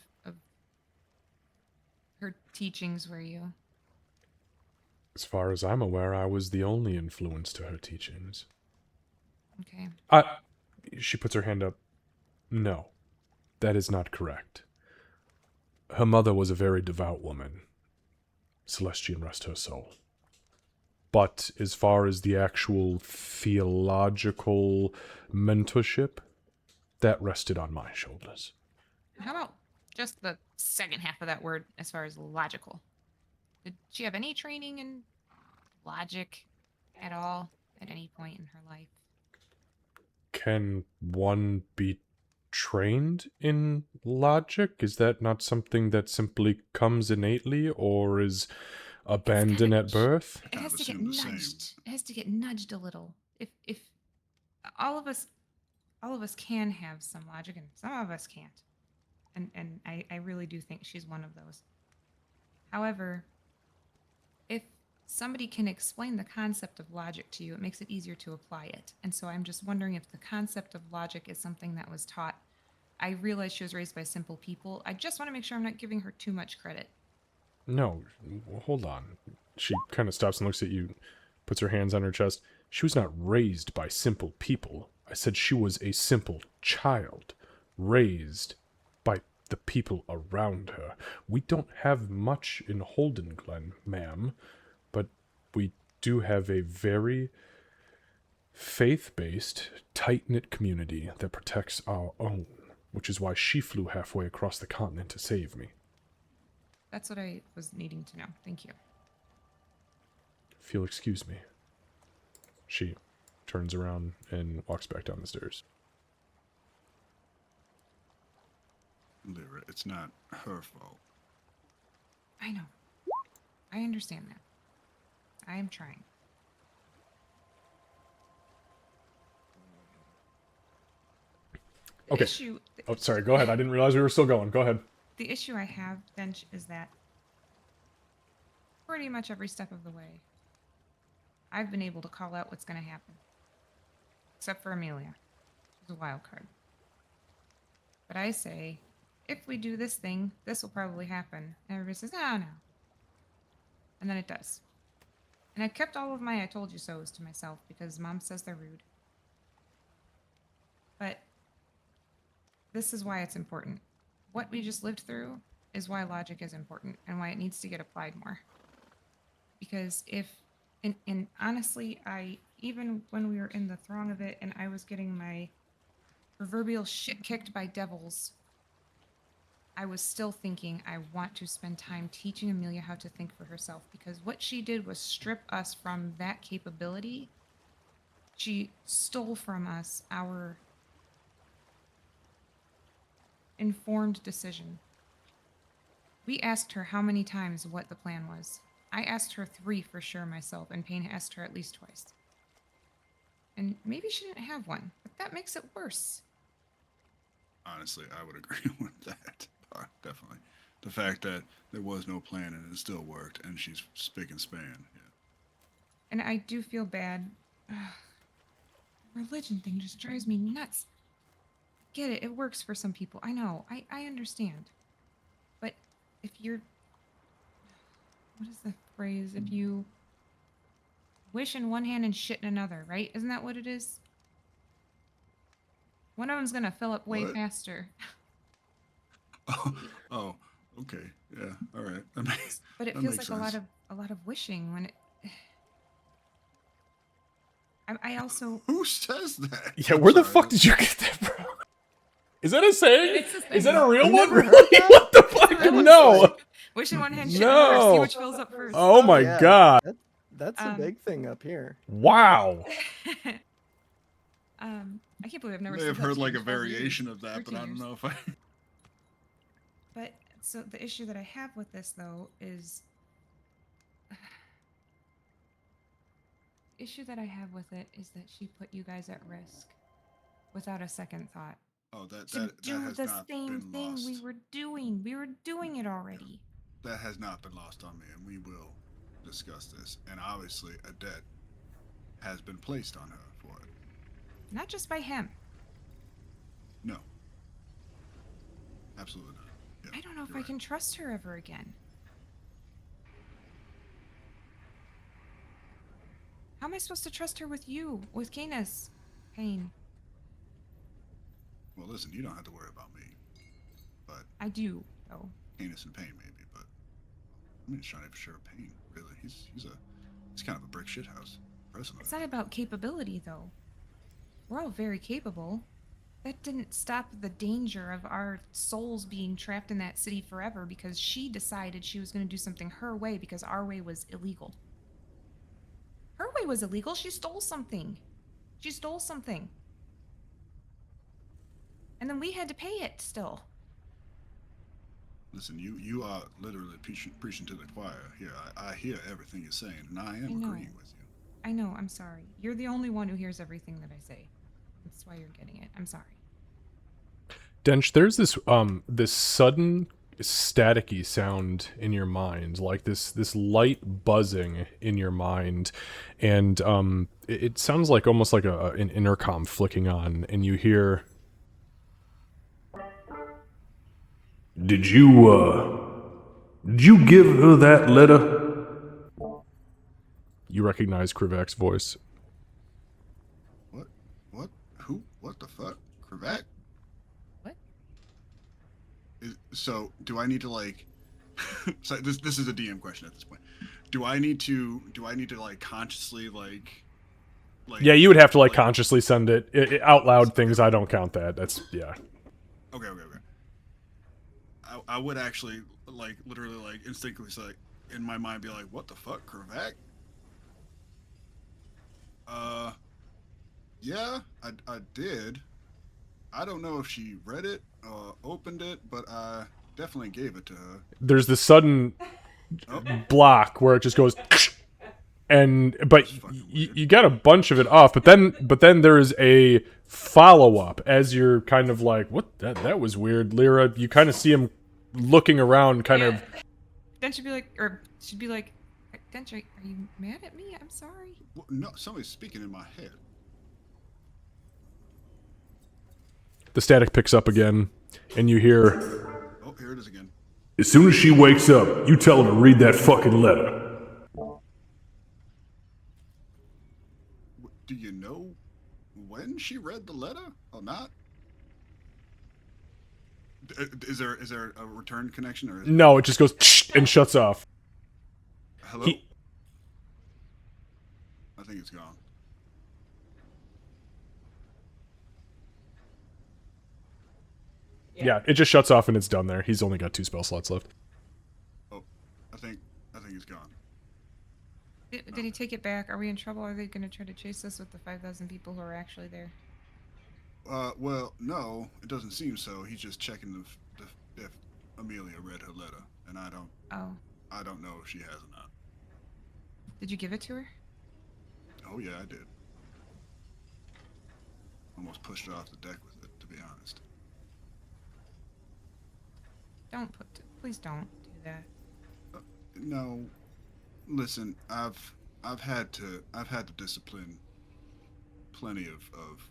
her teachings were you? As far as I'm aware, I was the only influence to her teachings. Okay. She puts her hand up. No, that is not correct. Her mother was a very devout woman. Celestian rest her soul. But as far as the actual theological mentorship, that rested on my shoulders. How about just the second half of that word as far as logical? Did she have any training in logic at all at any point in her life? Can one be trained in logic? Is that not something that simply comes innately or is abandoned at birth? It Kind has of to get assume the same. nudged. It has to get nudged a little. If all of us can have some logic and some of us can't. And I really do think she's one of those. However, if somebody can explain the concept of logic to you, it makes it easier to apply it. And so I'm just wondering if the concept of logic is something that was taught. I realize she was raised by simple people. I just want to make sure I'm not giving her too much credit. No, hold on. She kind of stops and looks at you, puts her hands on her chest. She was not raised by simple people. I said she was a simple child, raised by the people around her. We don't have much in Holden Glen, ma'am, but we do have a very faith-based, tight-knit community that protects our own, which is why she flew halfway across the continent to save me. That's what I was needing to know. Thank you. If you'll excuse me. She turns around and walks back down the stairs. Lyra, it's not her fault. I know. I understand that. I am trying. The Okay. issue, Oh, sorry, go ahead. I didn't realize we were still going. Go ahead. the issue I have, Bench, is that pretty much every step of the way, I've been able to call out what's going to happen. Except for Amelia. She's a wild card. But I say, if we do this thing, this will probably happen. And everybody says, no. And then it does. And I kept all of my I told you so's to myself because Mom says they're rude. But this is why it's important. What we just lived through is why logic is important and why it needs to get applied more. Because if, and honestly, even when we were in the throng of it and I was getting my proverbial shit kicked by devils, I was still thinking I want to spend time teaching Amelia how to think for herself, because what she did was strip us from that capability. She stole from us our informed decision. We asked her how many times what the plan was. I asked her 3 for sure myself, and Payne asked her at least twice. And maybe she didn't have one, but that makes it worse. Honestly, I would agree with that part, definitely. The fact that there was no plan and it still worked, and she's spick and span. Yeah. And I do feel bad. Ugh. The religion thing just drives me nuts. get it. It works for some people. I know. I understand. But if you're, what is the phrase? If you wish in one hand and shit in another, right? Isn't that what it is? One of them's gonna fill up way What? faster. Oh, okay. Yeah. All right. That, But it that feels makes like sense. a lot of wishing when it. I also. Who says that? Yeah, I'm where the sorry. fuck did you get that from? Is that a saying? It's a Is that thing. a real You one? never heard Really? that? What the It's a fuck? real one. No. Wish in one hand, shit in another. See No. which fills up first. Oh my yeah, god. That's a Um, big thing up here. Wow. I can't believe I've never May said have that heard shit like in a 12 years, variation of that, but 13 I don't years. know if I. But so the issue that I have with this though is issue that I have with it is that she put you guys at risk without a second thought. Oh, that To that do has the not same been thing lost. we were doing. We were doing it already. That has not been lost on me, and we will discuss this. And obviously, a debt has been placed on her for it. Not just by him. No, absolutely not. Yeah, I don't know if you're I right. can trust her ever again. How am I supposed to trust her with you, with Canis? Pain. Well, listen, you don't have to worry about me, but I do, though. Canis and Pain maybe. But I'm just trying to share Pain. Really, he's kind of a brick shithouse. Personally, It's not about capability, though. We're all very capable. That didn't stop the danger of our souls being trapped in that city forever because she decided she was going to do something her way because our way was illegal. Her way was illegal. She stole something. She stole something. And then we had to pay it still. listen, you are literally preaching to the choir here. I hear everything you're saying, and I am I know. agreeing with you. I know. I'm sorry. You're the only one who hears everything that I say. That's why you're getting it. I'm sorry. Dench, there's this sudden staticky sound in your mind, like this light buzzing in your mind, and it sounds like almost like an intercom flicking on, and you hear, Did you give her that letter? You recognize Krivak's voice. What? What? Who? What the fuck? Cravat? What? So, do I need to like? So this is a DM question at this point. Do I need to like consciously like? Yeah, you would have to like consciously send it out loud. Things I don't count that. That's yeah. Okay. I would actually like literally like instinctively say, like, in my mind be like, what the fuck, Cravat? Yeah, I did. I don't know if she read it or opened it, but I definitely gave it to her. There's this sudden Oh, block where it just goes, but That's fucking weird. you got a bunch of it off. But then there is a follow up as you're kind of like, what? That was weird, Lyra. You kind of see him looking around, kind of. Then she'd be like, Dench, are you mad at me? I'm sorry. No, somebody's speaking in my head. The static picks up again, and you hear, Oh, here it is again. as soon as she wakes up, you tell her to read that fucking letter. Do you know when she read the letter or not? Is there a return connection or? No, it just goes and shuts off. Hello. I think it's gone. Yeah, it just shuts off and it's done there. He's only got 2 spell slots left. Oh, I think it's gone. Did he take it back? Are we in trouble? Are they going to try to chase us with the 5,000 people who are actually there? Well, no, it doesn't seem so. He's just checking if Amelia read her letter, and I don't know if she has or not. Did you give it to her? Oh yeah, I did. Almost pushed her off the deck with it, to be honest. Please don't do that. No, listen, I've had to discipline plenty of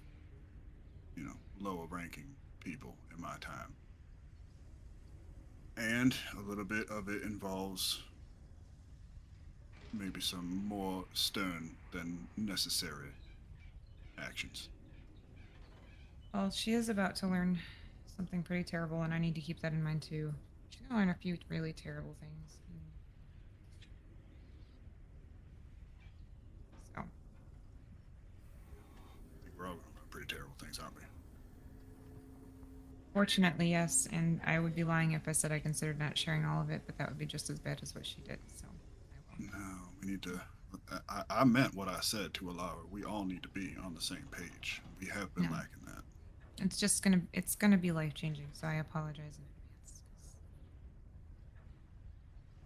lower ranking people in my time. And a little bit of it involves maybe some more stern than necessary actions. Well, she is about to learn something pretty terrible, and I need to keep that in mind too. She's gonna learn a few really terrible things. So, I think we're all going to do pretty terrible things, aren't we? fortunately, yes, and I would be lying if I said I considered not sharing all of it, but that would be just as bad as what she did. So, I will. No, we need to. I meant what I said to Alara. We all need to be on the same page. We have been Yeah. lacking that. It's gonna be life changing. So I apologize in advance.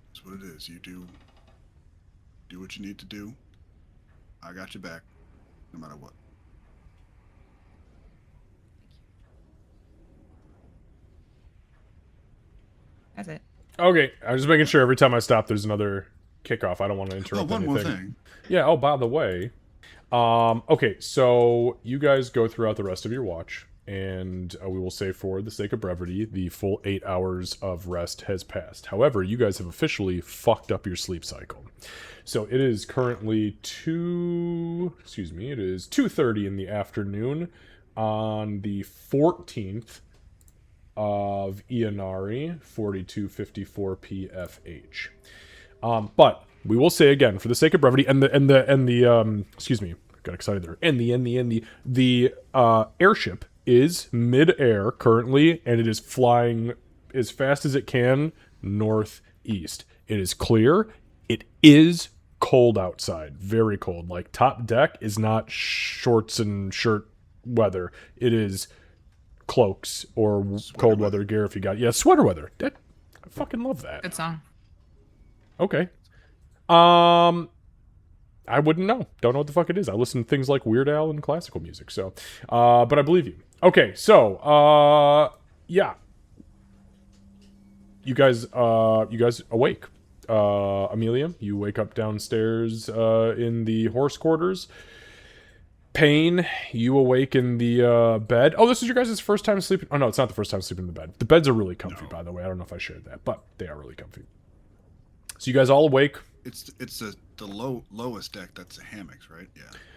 That's what it is. You do what you need to do. I got your back, no matter what. That's it. Okay, I'm just making sure every time I stop, there's another kickoff. I don't want to Oh, interrupt one anything. more thing. Yeah. Oh, by the way, okay. So you guys go throughout the rest of your watch, and we will say, for the sake of brevity, the full 8 hours of rest has passed. However, you guys have officially fucked up your sleep cycle. So it is currently It is 2:30 in the afternoon on the 14th of Ianari, 4254 PFH. But we will say again, for the sake of brevity, and the excuse me, got excited there. And the airship is mid-air currently, and it is flying as fast as it can northeast. It is clear. It is cold outside, very cold. Like, top deck is not shorts and shirt weather. It is cloaks or cold weather gear if you got. Yeah, sweater weather. I fucking love that. Good song. Okay. I wouldn't know. Don't know what the fuck it is. I listen to things like Weird Al and classical music. So, but I believe you. Okay, so, yeah. You guys awake. Amelia, you wake up downstairs in the horse quarters. Payne, you awake in the bed. Oh, this is your guys' first time sleeping. Oh, no, it's not the first time sleeping in the bed. The beds are really comfy, by the way. I don't know if I shared that, but they are really comfy. So you guys all awake. It's the lowest deck that's the hammocks, right?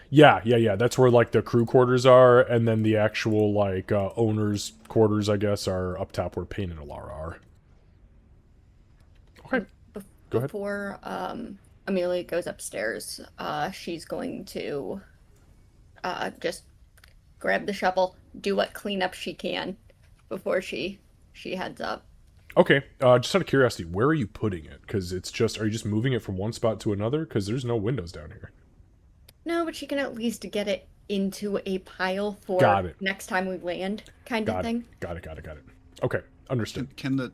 Yeah. Yeah. That's where, like, the crew quarters are, and then the actual, like, owners' quarters, I guess, are up top where Payne and Alara are. Okay. Go ahead. Before Amelia goes upstairs, she's going to just grab the shovel, do what cleanup she can before she heads up. Okay. Just out of curiosity, where are you putting it? Because are you just moving it from one spot to another? Because there's no windows down here. No, but she can at least get it into a pile for Got it. next time we land, kind of thing. Got it. Okay, understood. Can the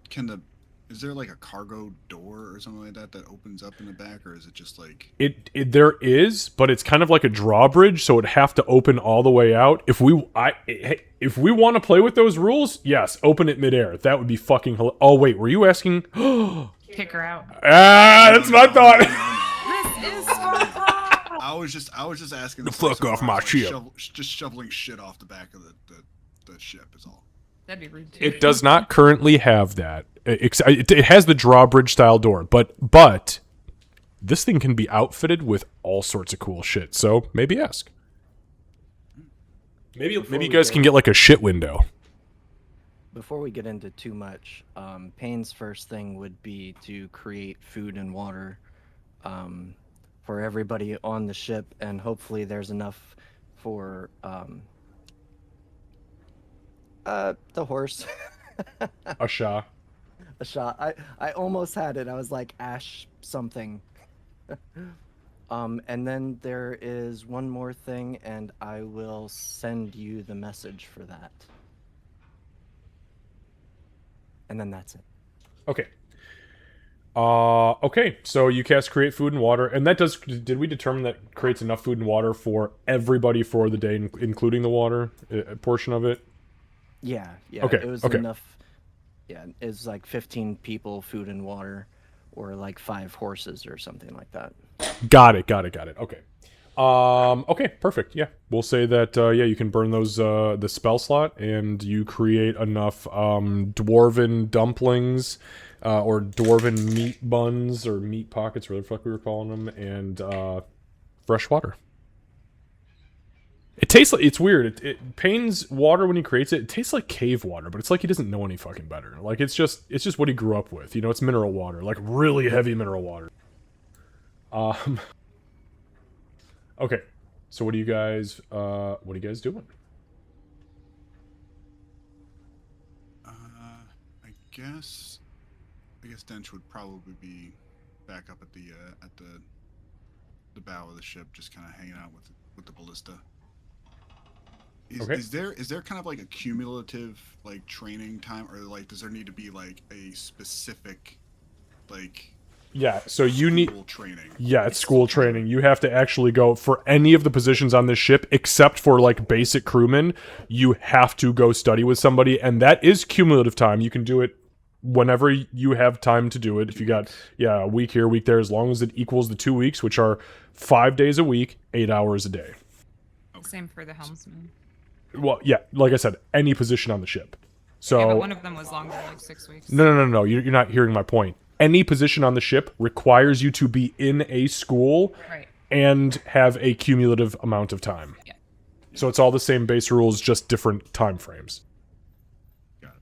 is there like a cargo door or something like that opens up in the back, or is it just like There is, but it's kind of like a drawbridge, so it'd have to open all the way out. If we want to play with those rules, yes, open it midair. That would be fucking hilarious. Oh wait, were you asking? Kick her out. That's my thought. This is so hot. I was just asking The fuck off my ship. Just shoveling shit off the back of the ship is all. That'd be rude too. It does not currently have that. It has the drawbridge style door, but this thing can be outfitted with all sorts of cool shit. So maybe ask. Maybe you guys can get like a shit window. Before we get into too much, Payne's first thing would be to create food and water for everybody on the ship, and hopefully there's enough for the horse. A Shah. A shot. I almost had it. I was like Ash something. And then there is one more thing, and I will send you the message for that. And then that's it. Okay. Okay, so you cast create food and water, and that does. Did we determine that creates enough food and water for everybody for the day, including the water portion of it? Yeah. Okay, It was okay. enough. Yeah, it was like 15 people, food and water, or like 5 horses or something like that. Got it. Okay. Okay, perfect. Yeah, we'll say that. Yeah, you can burn those the spell slot, and you create enough dwarven dumplings, or dwarven meat buns or meat pockets, whatever the fuck we were calling them, and fresh water. It tastes like it's weird. Payne's water when he creates it, it tastes like cave water, but it's like he doesn't know any fucking better. Like it's just what he grew up with. You know, it's mineral water, like really heavy mineral water. Okay, so what are you guys doing? I guess Dench would probably be back up at the bow of the ship, just kind of hanging out with the ballista. Okay. Is there kind of like a cumulative like training time, or like does there need to be like a specific like Yeah, so you need school training? Yeah, it's school training. You have to actually go for any of the positions on this ship, except for like basic crewmen. You have to go study with somebody, and that is cumulative time. You can do it whenever you have time to do it. If you got a week here, a week there, as long as it equals the 2 weeks, which are 5 days a week, 8 hours a day. Same for the helmsman. Well, yeah, like I said, any position on the ship. So Yeah, but one of them was longer, like 6 weeks. No. You're not hearing my point. Any position on the ship requires you to be in a school Right. and have a cumulative amount of time. Yeah. So it's all the same base rules, just different time frames. Got it.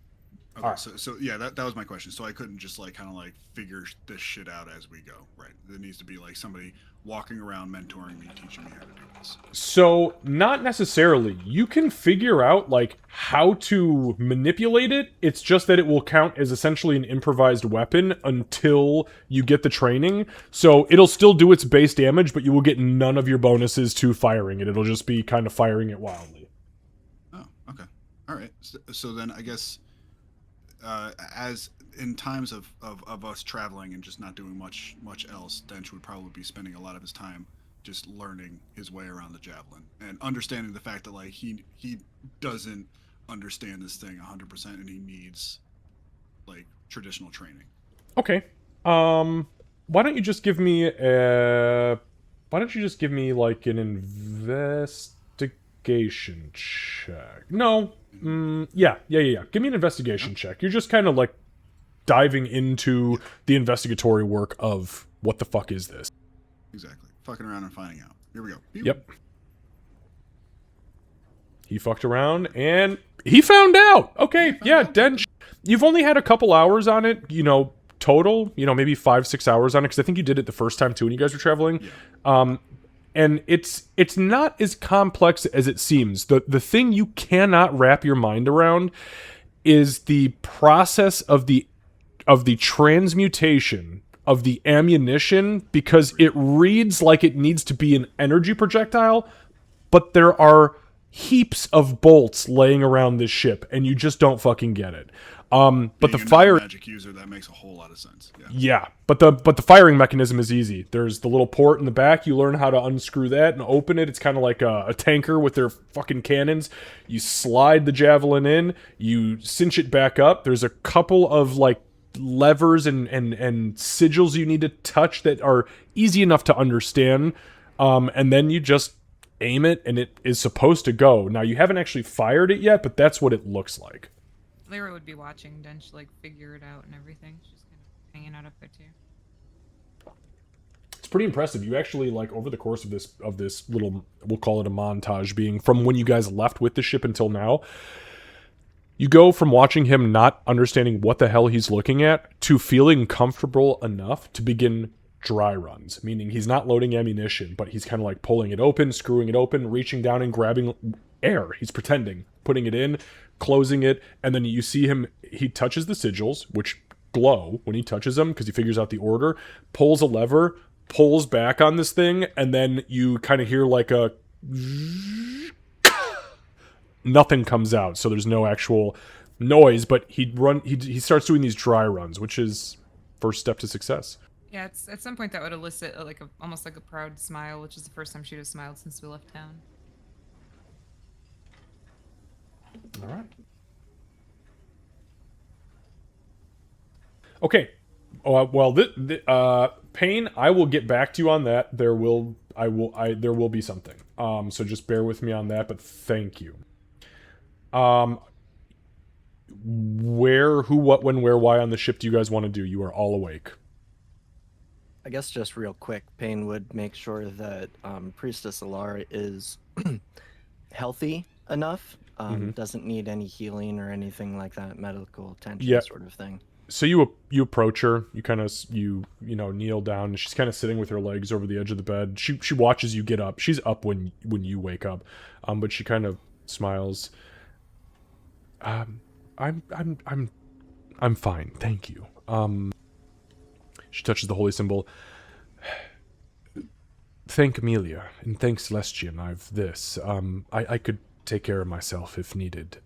Okay, so yeah, that was my question. So I couldn't just like kind of like figure this shit out as we go, right? There needs to be like somebody walking around mentoring me, teaching me how to do this. So not necessarily. You can figure out like how to manipulate it. It's just that it will count as essentially an improvised weapon until you get the training. So it'll still do its base damage, but you will get none of your bonuses to firing it. It'll just be kind of firing it wildly. Oh, okay, all right. So then I guess as in times of us traveling and just not doing much else, Dench would probably be spending a lot of his time just learning his way around the javelin and understanding the fact that like he doesn't understand this thing 100% and he needs like traditional training. Okay. Why don't you just give me like an investigation check? No. Yeah. Give me an investigation check. You're just kind of like diving into the investigatory work of what the fuck is this? Exactly. Fucking around and finding out. Here we go. Pew. Yep. He fucked around and he found out. Okay, yeah, Dench, you've only had a couple hours on it, total, maybe 5-6 hours on it, because I think you did it the first time too when you guys were traveling. Yeah. And it's not as complex as it seems. The thing you cannot wrap your mind around is the process of the transmutation of the ammunition, because it reads like it needs to be an energy projectile, but there are heaps of bolts laying around this ship, and you just don't fucking get it. But the fire magic user, that makes a whole lot of sense. Yeah, but the firing mechanism is easy. There's the little port in the back. You learn how to unscrew that and open it. It's kind of like a tanker with their fucking cannons. You slide the javelin in, you cinch it back up. There's a couple of like levers and sigils you need to touch that are easy enough to understand. And then you just aim it and it is supposed to go. Now you haven't actually fired it yet, but that's what it looks like. Lyra would be watching Dench like figure it out and everything. She's kind of hanging out up there too. It's pretty impressive. You actually, like, over the course of this little, we'll call it a montage, being from when you guys left with the ship until now, you go from watching him not understanding what the hell he's looking at to feeling comfortable enough to begin dry runs, meaning he's not loading ammunition, but he's kind of like pulling it open, screwing it open, reaching down and grabbing air. He's pretending, putting it in, closing it, and then you see him, he touches the sigils, which glow when he touches them because he figures out the order, pulls a lever, pulls back on this thing, and then you kind of hear like a nothing comes out, so there's no actual noise, but he starts doing these dry runs, which is first step to success. Yeah, it's at some point that would elicit almost like a proud smile, which is the first time she'd have smiled since we left town. All right. Okay. Well, Payne, I will get back to you on that. There will there will be something. So just bear with me on that, but thank you. Where, who, what, when, where, why on the ship do you guys want to do? You are all awake. I guess just real quick, Payne would make sure that Priestess Alara is healthy enough, doesn't need any healing or anything like that, medical attention Yeah. sort of thing. So you approach her. You kind of you know kneel down. She's kind of sitting with her legs over the edge of the bed. She watches you get up. She's up when you wake up, but she kind of smiles. I'm fine, thank you. She touches the holy symbol. Thank Amelia and thank Celestian. I've this. I could take care of myself if needed.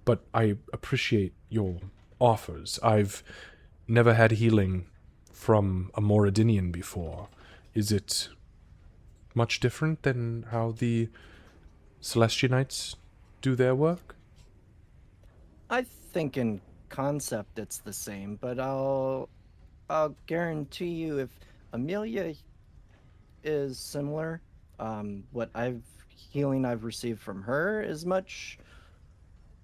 But I appreciate your offers. I've never had healing from a Moradinian before. Is it much different than how the Celestianites do their work? I think in concept it's the same, but I'll guarantee you if Amelia is similar, what healing I've received from her is much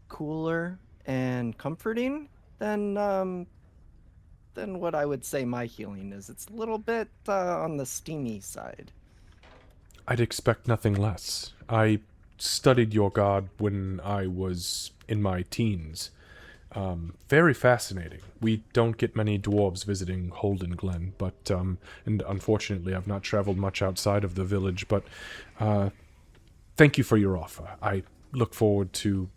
cooler and comforting than what I would say my healing is. It's a little bit on the steamy side. I'd expect nothing less. I studied your god when I was in my teens. Very fascinating. We don't get many dwarves visiting Holden Glen, but, and unfortunately I've not traveled much outside of the village, but, thank you for your offer. I look forward to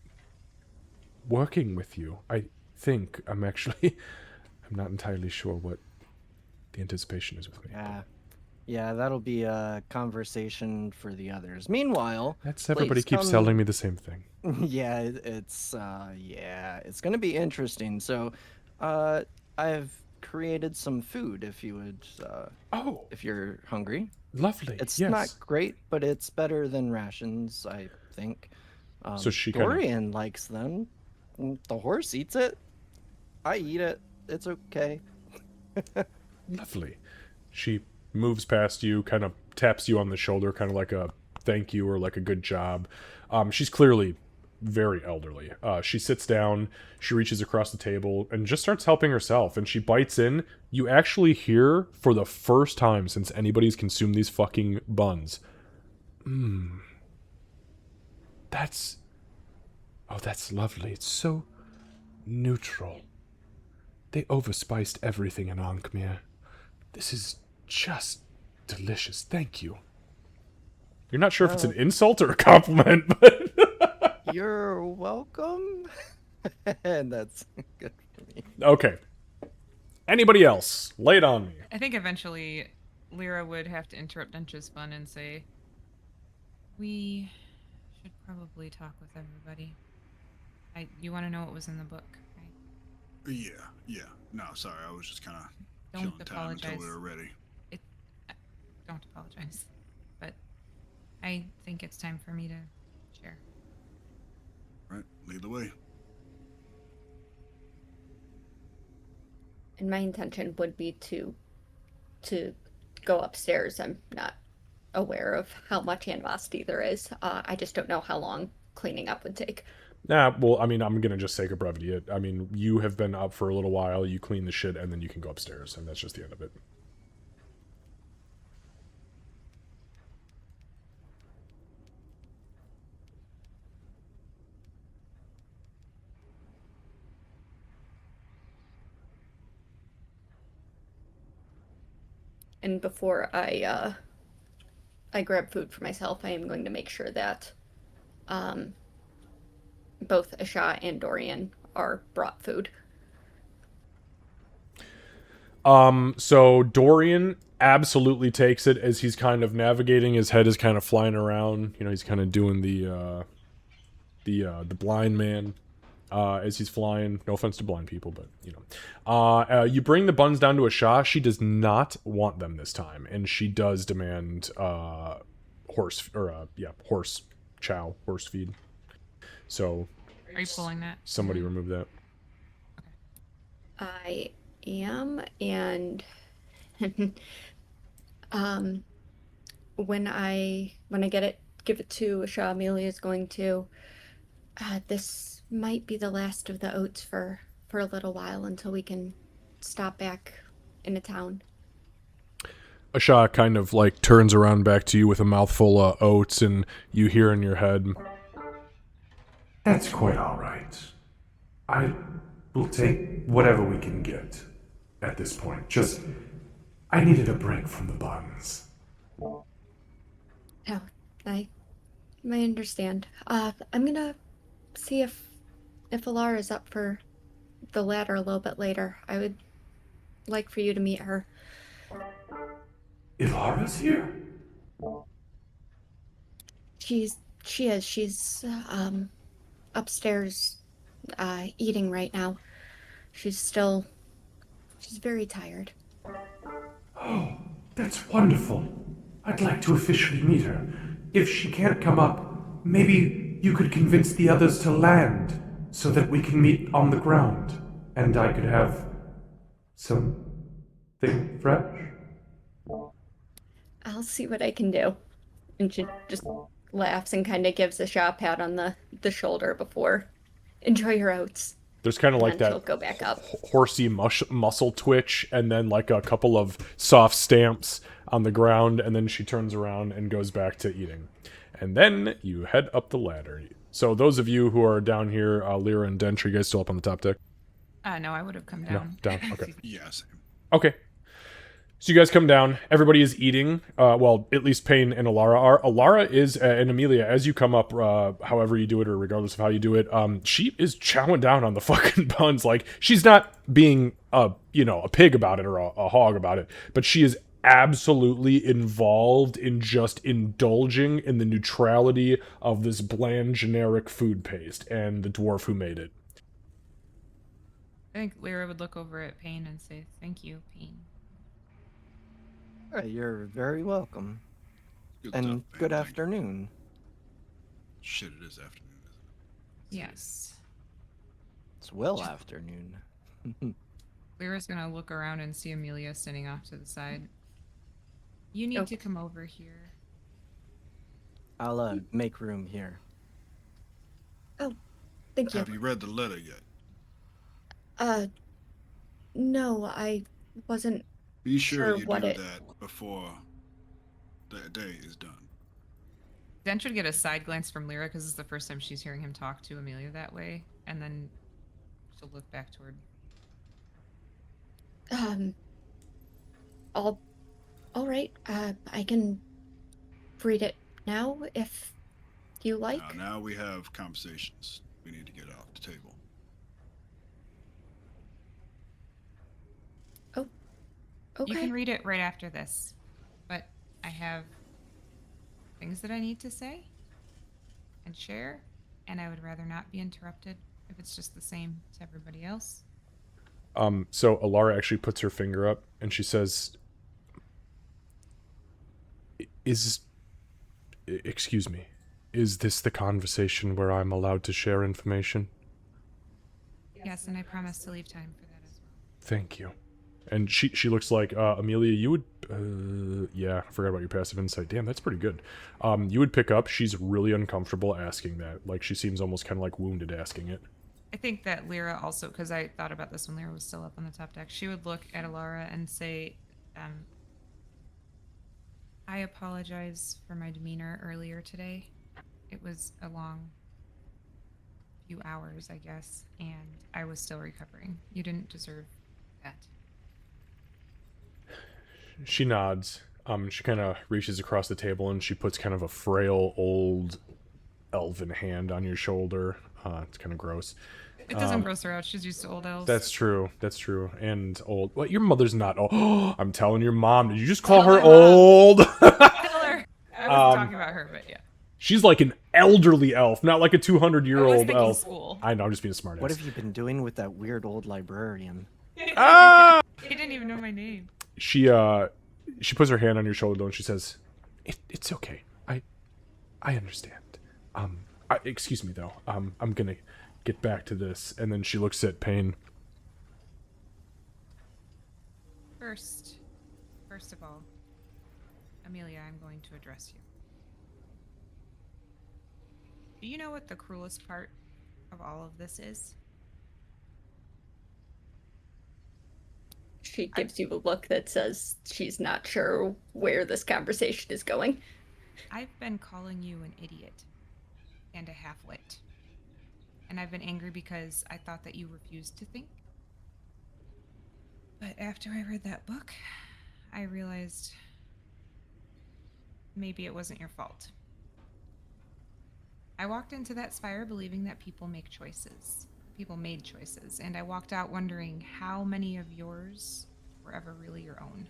working with you. I think I'm actually, I'm not entirely sure what the anticipation is with me. Yeah, that'll be a conversation for the others. Meanwhile, That's everybody please keeps come- telling me the same thing. Yeah, it's gonna be interesting. So, I've created some food. If you would, Oh, if you're hungry, lovely. it's yes. not great, but it's better than rations, I think. So she kinda- Dorian likes them. The horse eats it. I eat it. It's okay. Lovely. She moves past you, kind of taps you on the shoulder, kind of like a thank you or like a good job. She's clearly very elderly. She sits down, she reaches across the table, and just starts helping herself, and she bites in. You actually hear, for the first time since anybody's consumed these fucking buns, that's... Oh, that's lovely. It's so neutral. They overspiced everything in Ankmir. This is just delicious. Thank you. You're not sure if it's an insult or a compliment, but... You're welcome. And that's good for me. Okay. Anybody else? Lay it on me. I think eventually Lyra would have to interrupt Dench's fun and say, "We should probably talk with everybody. You want to know what was in the book, right?" Yeah. No, sorry, I was just kind of Don't killing time until we apologize. were ready. Don't apologize. But I think it's time for me to share. Right, lead the way. And my intention would be to go upstairs. I'm not aware of how much animosity there is. I just don't know how long cleaning up would take. Nah, well, I mean, I'm gonna just sake of brevity. I mean, you have been up for a little while, you clean the shit, and then you can go upstairs, and that's just the end of it. And before I grab food for myself, I am going to make sure that both Asha and Dorian are brought food. So Dorian absolutely takes it as he's kind of navigating. His head is kind of flying around. You know, he's kind of doing the blind man as he's flying. No offense to blind people, but you know. You bring the buns down to Asha. She does not want them this time, and she does demand horse chow, horse feed. So Are you pulling that? somebody remove that. I am, and when I give it to Asha, Amelia is going to. This might be the last of the oats for a little while until we can stop back into town. Asha kind of like turns around back to you with a mouthful of oats, and you hear in your head, That's quite all right. I will take whatever we can get at this point. Just, I needed a break from the buns. Oh, I understand. I'm gonna see if Alara is up for the ladder a little bit later. I would like for you to meet her. Ilara's here? She is. She's upstairs eating right now. She's very tired. Oh, that's wonderful. I'd like to officially meet her. If she can't come up, maybe you could convince the others to land so that we can meet on the ground and I could have something fresh. I'll see what I can do. And she just laughs and kind of gives a shot pat on the shoulder before. Enjoy your oats. there's kind of And like then that she'll go back up. horsey muscle twitch, and then like a couple of soft stamps on the ground, and then she turns around and goes back to eating. And then you head up the ladder. So those of you who are down here, Lyra and Dent, are you guys still up on the top deck? No, I would have come No, down. down. Okay. Yeah, same. Okay. So you guys come down. Everybody is eating. Well, at least Payne and Alara are. Alara is, and Amelia, as you come up, however you do it, or regardless of how you do it, she is chowing down on the fucking buns. Like, she's not being a pig about it or a hog about it, but she is absolutely involved in just indulging in the neutrality of this bland, generic food paste and the dwarf who made it. I think Lyra would look over at Payne and say, "Thank you, Payne." You're very welcome. Good And stuff, man. good Thank you. afternoon. Shit, it is afternoon, isn't it? Yes. It's well afternoon. Lyra's gonna look around and see Amelia sitting off to the side. You need to come over here. I'll make room here. Oh, thank you. Have you read the letter yet? No, I wasn't. Be sure Sure, you what do it- that before that day is done. Dent should get a side glance from Lyra because it's the first time she's hearing him talk to Amelia that way, and then she'll look back toward. All right. I can read it now if you like. Now we have conversations we need to get off the table. Okay. You can read it right after this, but I have things that I need to say and share, and I would rather not be interrupted if it's just the same to everybody else. So Alara actually puts her finger up and she says, excuse me, is this the conversation where I'm allowed to share information? Yes, and I promise to leave time for that as well. Thank you. And she looks like, Amelia, you would, yeah, I forgot about your passive insight. Damn, that's pretty good. You would pick up, she's really uncomfortable asking that. Like, she seems almost kind of like wounded asking it. I think that Lyra also, because I thought about this when Lyra was still up on the top deck, she would look at Alara and say, I apologize for my demeanor earlier today. It was a long few hours, I guess, and I was still recovering. You didn't deserve that. She nods. She kind of reaches across the table and she puts kind of a frail, old, elven hand on your shoulder. It's kind of gross. It doesn't gross her out. She's used to old elves. That's true. That's true. And old. What? Your mother's not old. I'm telling your mom. Did you just call Tell her my mom. old? Tell her. I was talking about her, but yeah. She's like an elderly elf, not like a 200-year-old I was thinking elf. school. I know. I'm just being a smartass. What have you been doing with that weird old librarian? Ah! He didn't even know my name. She puts her hand on your shoulder though, and she says, "It's okay. I understand. Excuse me though. I'm gonna get back to this." And then she looks at Payne. First of all, Amelia, I'm going to address you. Do you know what the cruelest part of all of this is? She gives you a look that says she's not sure where this conversation is going. I've been calling you an idiot and a half-wit. And I've been angry because I thought that you refused to think. But after I read that book, I realized maybe it wasn't your fault. I walked into that spire believing that people make choices. People made choices, and I walked out wondering how many of yours were ever really your own.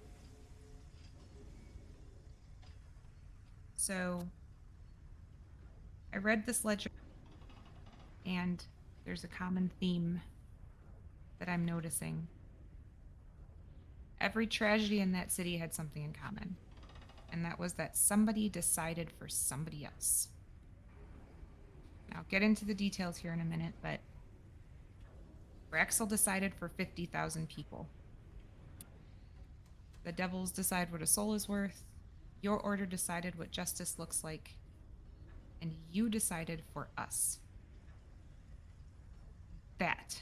So I read this ledger, and there's a common theme that I'm noticing. Every tragedy in that city had something in common, and that was that somebody decided for somebody else. Now, I'll get into the details here in a minute, but Braxel decided for 50,000 people. The devils decide what a soul is worth. Your order decided what justice looks like. And you decided for us. That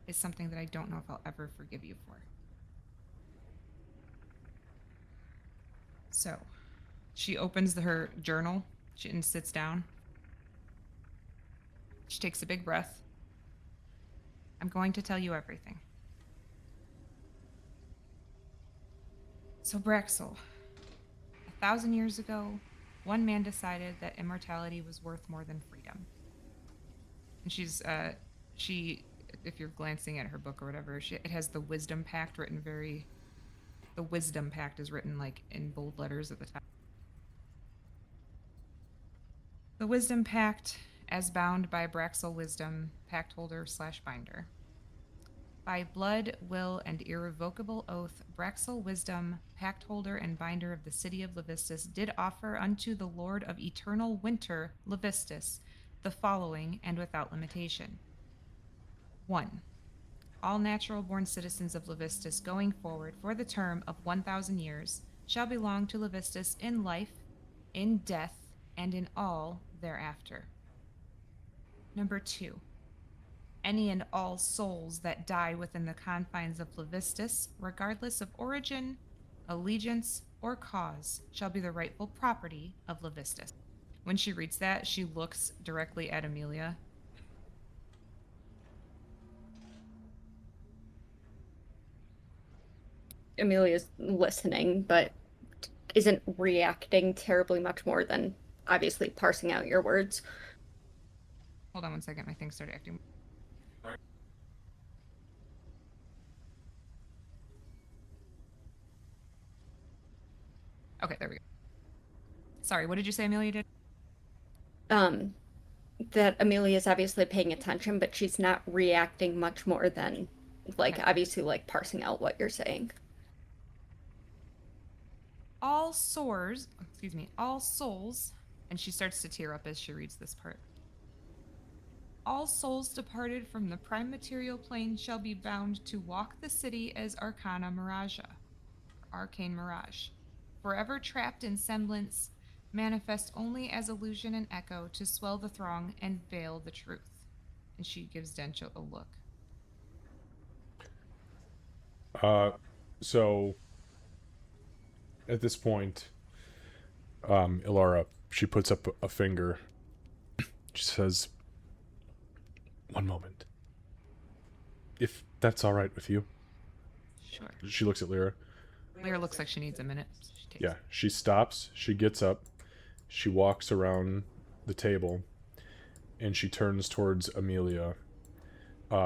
is something that I don't know if I'll ever forgive you for. So, she opens her journal and sits down. She takes a big breath. I'm going to tell you everything. So, Braxel, 1,000 years ago, one man decided that immortality was worth more than freedom. And she, if you're glancing at her book or whatever, it has the Wisdom Pact written the Wisdom Pact is written like in bold letters at the top. The Wisdom Pact, as bound by Braxel Wisdom, pact holder / binder. By blood, will, and irrevocable oath, Braxel Wisdom, pact holder and binder of the city of Levistus, did offer unto the Lord of eternal winter, Levistus, the following, and without limitation. 1. All natural-born citizens of Levistus going forward for the term of 1,000 years shall belong to Levistus in life, in death, and in all thereafter. Number 2. Any and all souls that die within the confines of Levistus, regardless of origin, allegiance, or cause, shall be the rightful property of Levistus. When she reads that, she looks directly at Amelia. Amelia's listening, but isn't reacting terribly much more than obviously parsing out your words. Hold on one second, my thing started acting. Okay, there we go. Sorry, what did you say Amelia did? That Amelia's obviously paying attention, but she's not reacting much more than Okay. obviously parsing out what you're saying. All souls, and she starts to tear up as she reads this part. All souls departed from the prime material plane shall be bound to walk the city as arcane mirage, forever trapped in semblance, manifest only as illusion and echo to swell the throng and veil the truth. And she gives Dencho a look. So at this point, Ilara, she puts up a finger. She says, "One moment. If that's all right with you." Sure. She looks at Lyra. Lyra looks like she needs a minute. So she takes Yeah, she stops, she gets up, she walks around the table, and she turns towards Amelia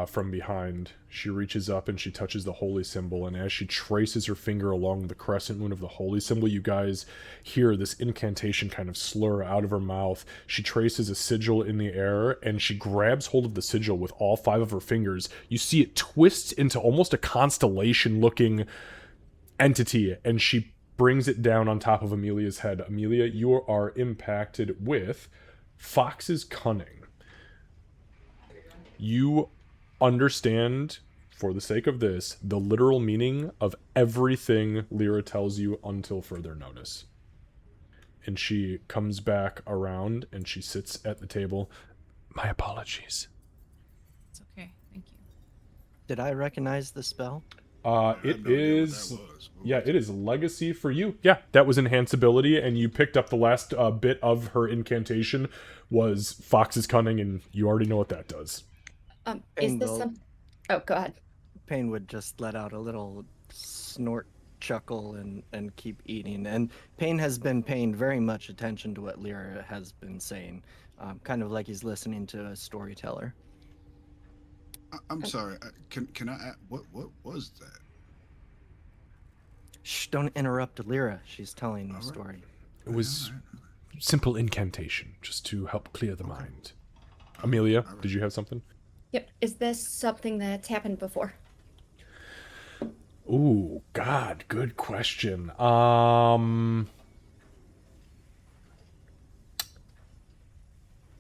from behind. She reaches up and she touches the holy symbol, and as she traces her finger along the crescent moon of the holy symbol, you guys hear this incantation kind of slur out of her mouth. She traces a sigil in the air, and she grabs hold of the sigil with all 5 of her fingers. You see it twist into almost a constellation-looking entity, and she brings it down on top of Amelia's head. Amelia, you are impacted with Fox's Cunning. You understand, for the sake of this, the literal meaning of everything Lyra tells you until further notice. And she comes back around and she sits at the table. My apologies. It's okay. Thank you. Did I recognize the spell? I It have no idea what is. that was. What Yeah, was it is legacy for you. Yeah, that was enhance ability, and you picked up the last bit of her incantation was Fox's Cunning, and you already know what that does. Is Pain this will some? Oh, go ahead. Pain would just let out a little snort chuckle and keep eating. And Pain has been paying very much attention to what Lyra has been saying, kind of like he's listening to a storyteller. I'm sorry. Can I? What was that? Shh! Don't interrupt Lyra. She's telling the All right. story. It was All right. simple incantation, just to help clear the Okay. mind. Amelia, All right. did you have something? Yep. Is this something that's happened before? Ooh, God, good question.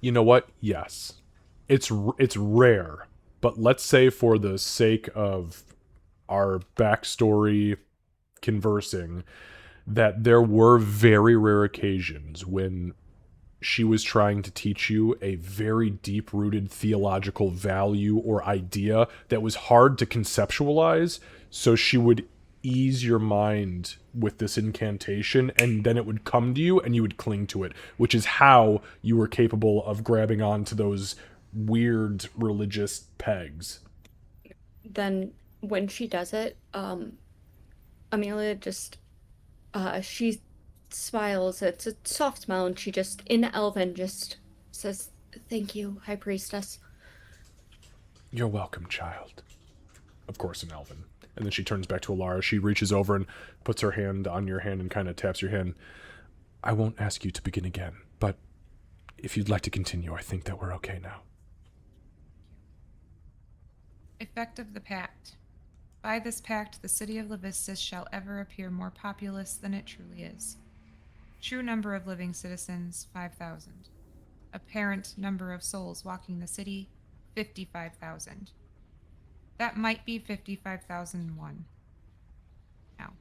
You know what? Yes. It's rare, but let's say for the sake of our backstory conversing that there were very rare occasions when she was trying to teach you a very deep rooted theological value or idea that was hard to conceptualize. So she would ease your mind with this incantation, and then it would come to you and you would cling to it, which is how you were capable of grabbing onto those weird religious pegs. Then when she does it, Amelia just she smiles. It's a soft smile, and she just in Elven just says, "Thank you, High Priestess." You're welcome, child. Of course, in Elven. And then she turns back to Alara. She reaches over and puts her hand on your hand and kind of taps your hand. I won't ask you to begin again, but if you'd like to continue, I think that we're okay now. Effect of the pact. By this pact, the city of Levistus shall ever appear more populous than it truly is. True number of living citizens, 5,000. Apparent number of souls walking the city, 55,000. That might be 55,001. Now,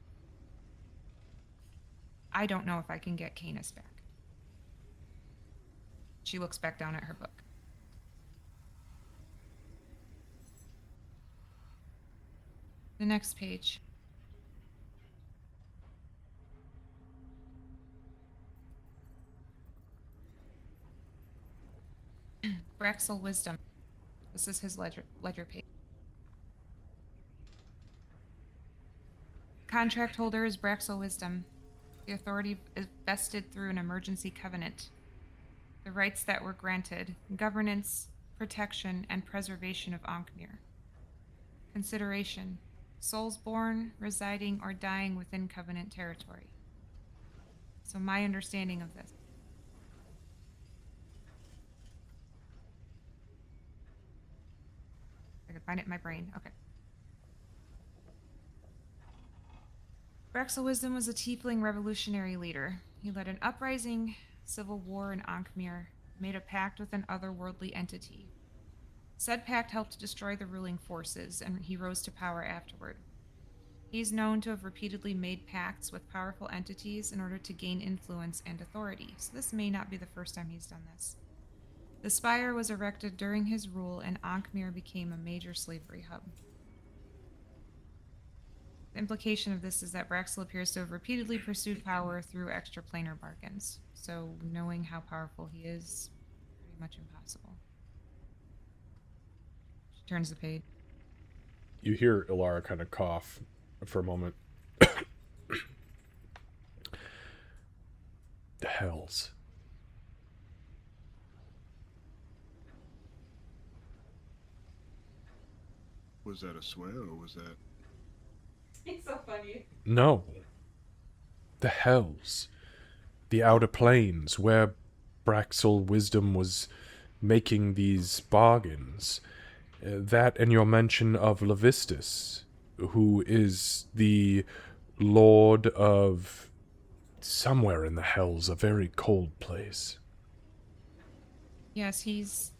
I don't know if I can get Canis back. She looks back down at her book. The next page. Braxel Wisdom. This is his ledger page. Contract holder is Braxel Wisdom. The authority is vested through an emergency covenant. The rights that were granted: governance, protection, and preservation of Ankmir. Consideration: souls born, residing, or dying within covenant territory. So my understanding of this. I could find it in my brain. Okay. Braxel Wisdom was a tiefling revolutionary leader. He led an uprising, civil war in Ankmir, made a pact with an otherworldly entity. Said pact helped destroy the ruling forces, and he rose to power afterward. He's known to have repeatedly made pacts with powerful entities in order to gain influence and authority, so this may not be the first time he's done this. The spire was erected during his rule, and Ankmir became a major slavery hub. The implication of this is that Braxel appears to have repeatedly pursued power through extraplanar bargains, so knowing how powerful he is, pretty much impossible. She turns the page. You hear Ilara kind of cough for a moment. The hells. Was that a swear or was that? It's so funny. No. The hells. The outer planes, where Braxel Wisdom was making these bargains. That and your mention of Levistus, who is the lord of somewhere in the hells, a very cold place. Yes, he's.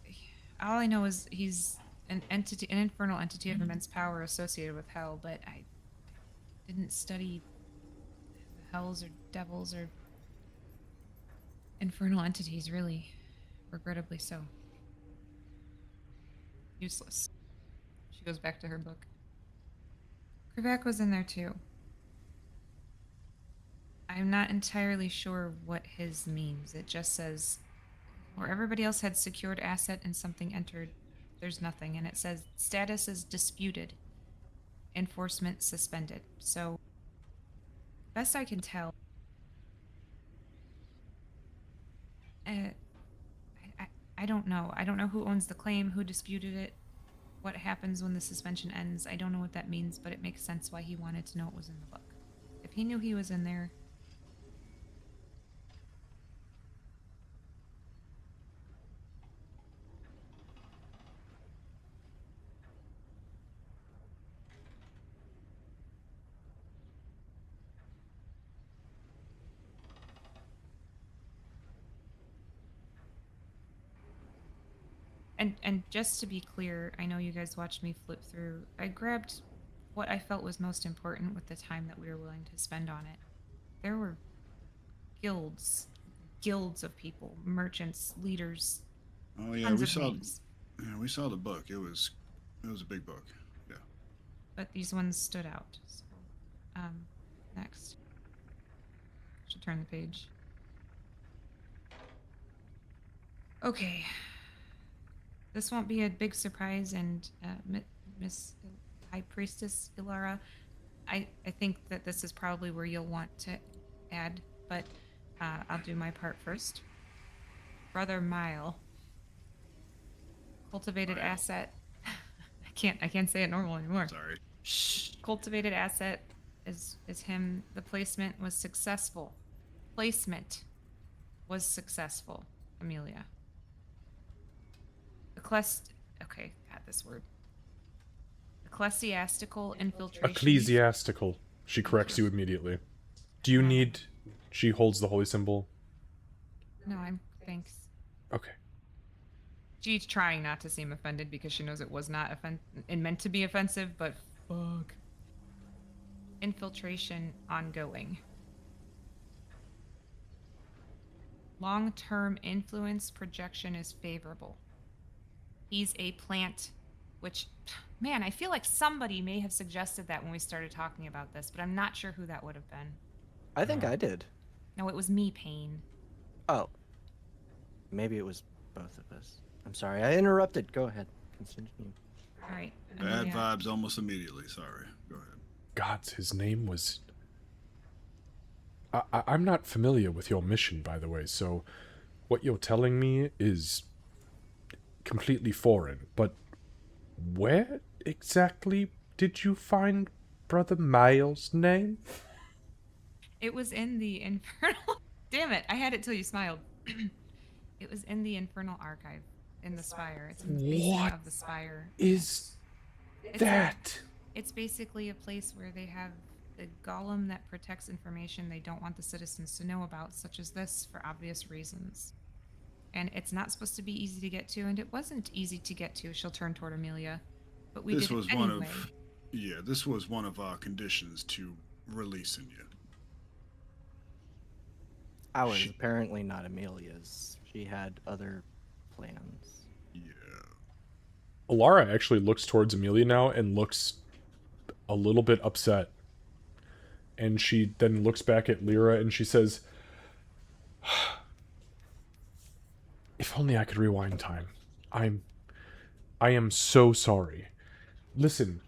All I know is he's an entity, an infernal entity of immense power associated with hell, but I didn't study the hells or devils or infernal entities, really. Regrettably so. Useless. She goes back to her book. Krivak was in there too. I'm not entirely sure what his means. It just says, where everybody else had secured asset and something entered, there's nothing. And it says, status is disputed. Enforcement suspended. So, best I can tell, uh, I don't know. I don't know who owns the claim, who disputed it, what happens when the suspension ends. I don't know what that means, but it makes sense why he wanted to know it was in the book. If he knew he was in there, and just to be clear, I know you guys watched me flip through. I grabbed what I felt was most important with the time that we were willing to spend on it. There were guilds, guilds of people, merchants, leaders, Oh yeah, tons we of saw. names. Yeah, we saw the book. It was a big book. Yeah. But these ones stood out. So, next. Should turn the page. Okay. This won't be a big surprise, and Miss High Priestess Ilara, I think that this is probably where you'll want to add, but I'll do my part first. Brother Mile, cultivated Mile. asset. I can't say it normal anymore. Sorry. Shh. Cultivated asset is him. The placement was successful. Placement was successful, Amelia. Okay, got this word. Ecclesiastical infiltration. Ecclesiastical. She corrects you immediately. Do you need... She holds the holy symbol. No, thanks. Okay. She's trying not to seem offended because she knows it was not meant to be offensive, but fuck. Infiltration ongoing. Long-term influence projection is favorable. He's a plant, which, man, I feel like somebody may have suggested that when we started talking about this, but I'm not sure who that would have been. I think I did. No, it was me, Payne. Oh. Maybe it was both of us. I'm sorry, I interrupted. Go ahead. Continue. All right. Bad vibes almost immediately. Sorry. Go ahead. Gods, his name was... I'm not familiar with your mission, by the way, so what you're telling me is completely foreign, but where exactly did you find Brother Miles' name? It was in the infernal... Damn it, I had it till you smiled. It was in the infernal archive, in the spire. It's in the basement of the spire. Is that? It's basically a place where they have the golem that protects information they don't want the citizens to know about, such as this, for obvious reasons. And it's not supposed to be easy to get to, and it wasn't easy to get to. She'll turn toward Amelia. But we This did was it anyway. this was one of our conditions to releasing you. Ours, apparently not Amelia's. She had other plans. Yeah. Alara actually looks towards Amelia now and looks a little bit upset. And she then looks back at Lyra and she says, if only I could rewind time. I am so sorry. Listen.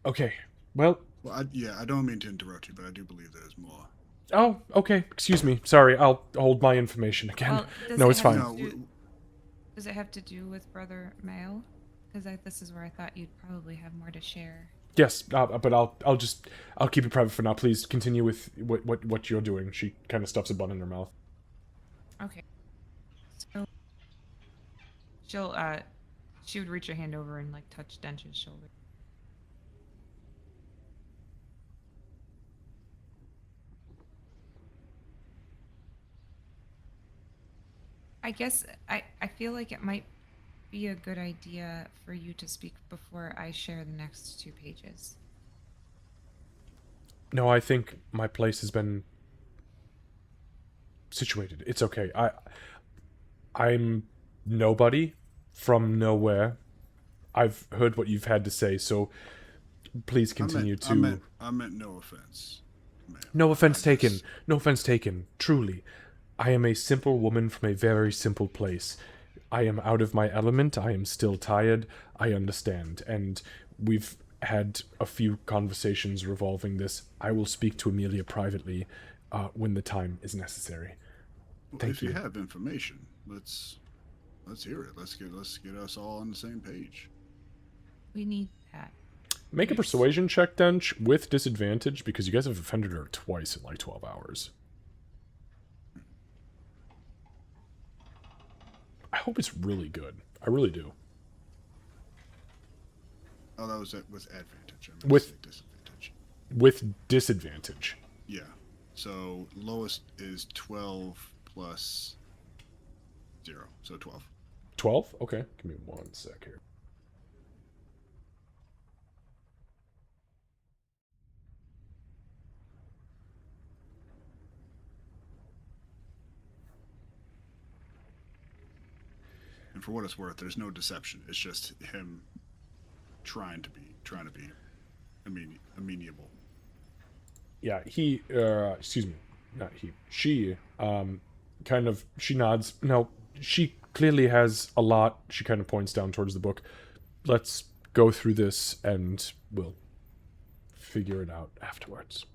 Okay, well... Well, I don't mean to interrupt you, but I do believe there's more. Oh, okay, excuse me. Sorry, I'll hold my information again. Well, does no, it it's have fine. to Does it have to do with Brother Mael? Because this is where I thought you'd probably have more to share. Yes, but I'll keep it private for now. Please continue with what you're doing. She kind of stuffs a bun in her mouth. Okay. So she would reach her hand over and like touch Dench's shoulder. I guess I feel like it might be a good idea for you to speak before I share the next 2 pages. No, I think my place has been situated. It's okay. I'm nobody from nowhere. I've heard what you've had to say, so please continue to. I meant no offense, ma'am. No offense I taken. just- No offense taken. Truly. I am a simple woman from a very simple place. I am out of my element. I am still tired. I understand. And we've had a few conversations revolving this. I will speak to Amelia privately when the time is necessary. Well, Thank if you you. have information, let's hear it. Let's get us all on the same page. We need that. Make a Yes. persuasion check, Dench, with disadvantage, because you guys have offended her twice in like 12 hours. I hope it's really good. I really do. Oh, that was with advantage. I meant With- to say disadvantage. With disadvantage. Yeah. So lowest is 12 plus 0, so 12. 12? Okay. Give me 1 sec here. And for what it's worth, there's no deception. It's just him trying to be amenable. Yeah, excuse me, not he, she, she nods. No, she clearly has a lot. She kind of points down towards the book. Let's go through this and we'll figure it out afterwards.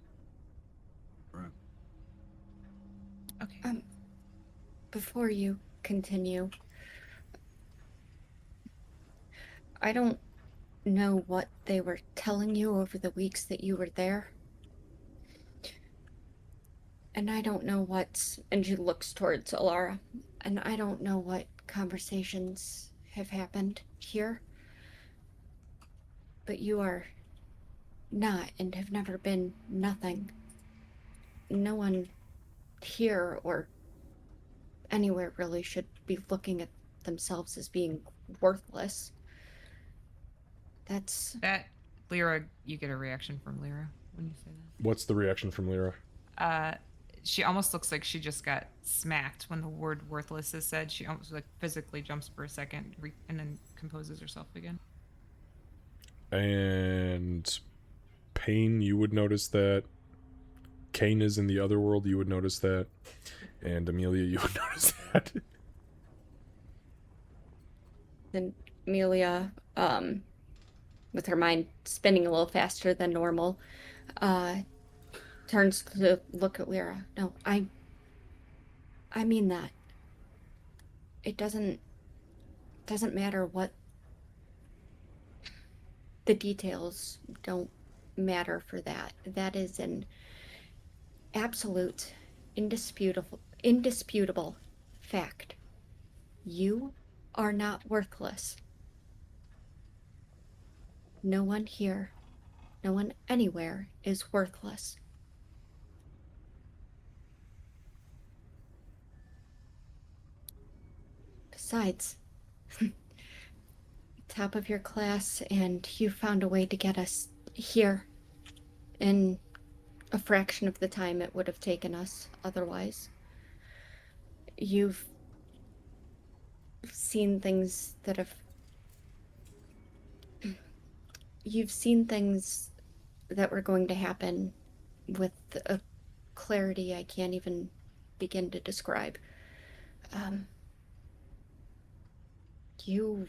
Right. Okay. Before you continue, I don't know what they were telling you over the weeks that you were there. And I don't know and she looks towards Alara, and I don't know what conversations have happened here. But you are not and have never been nothing. No one here or anywhere really should be looking at themselves as being worthless. That's That Lyra, you get a reaction from Lyra when you say What's the reaction from Lyra? that. She almost looks like she just got smacked when the word worthless is said. She almost like physically jumps for a second and then composes herself again. And Pain, you would notice that. Kane is in the other world, you would notice that. And Amelia, you would notice that. then Amelia, with her mind spinning a little faster than normal, turns to look at Lyra. No, I mean that. It doesn't matter what the details don't matter for that. That is an absolute, indisputable fact. You are not worthless. No one here, no one anywhere is worthless. Besides, top of your class, and you found a way to get us here in a fraction of the time it would have taken us otherwise. You've seen things that have. You've seen things that were going to happen with a clarity I can't even begin to describe. You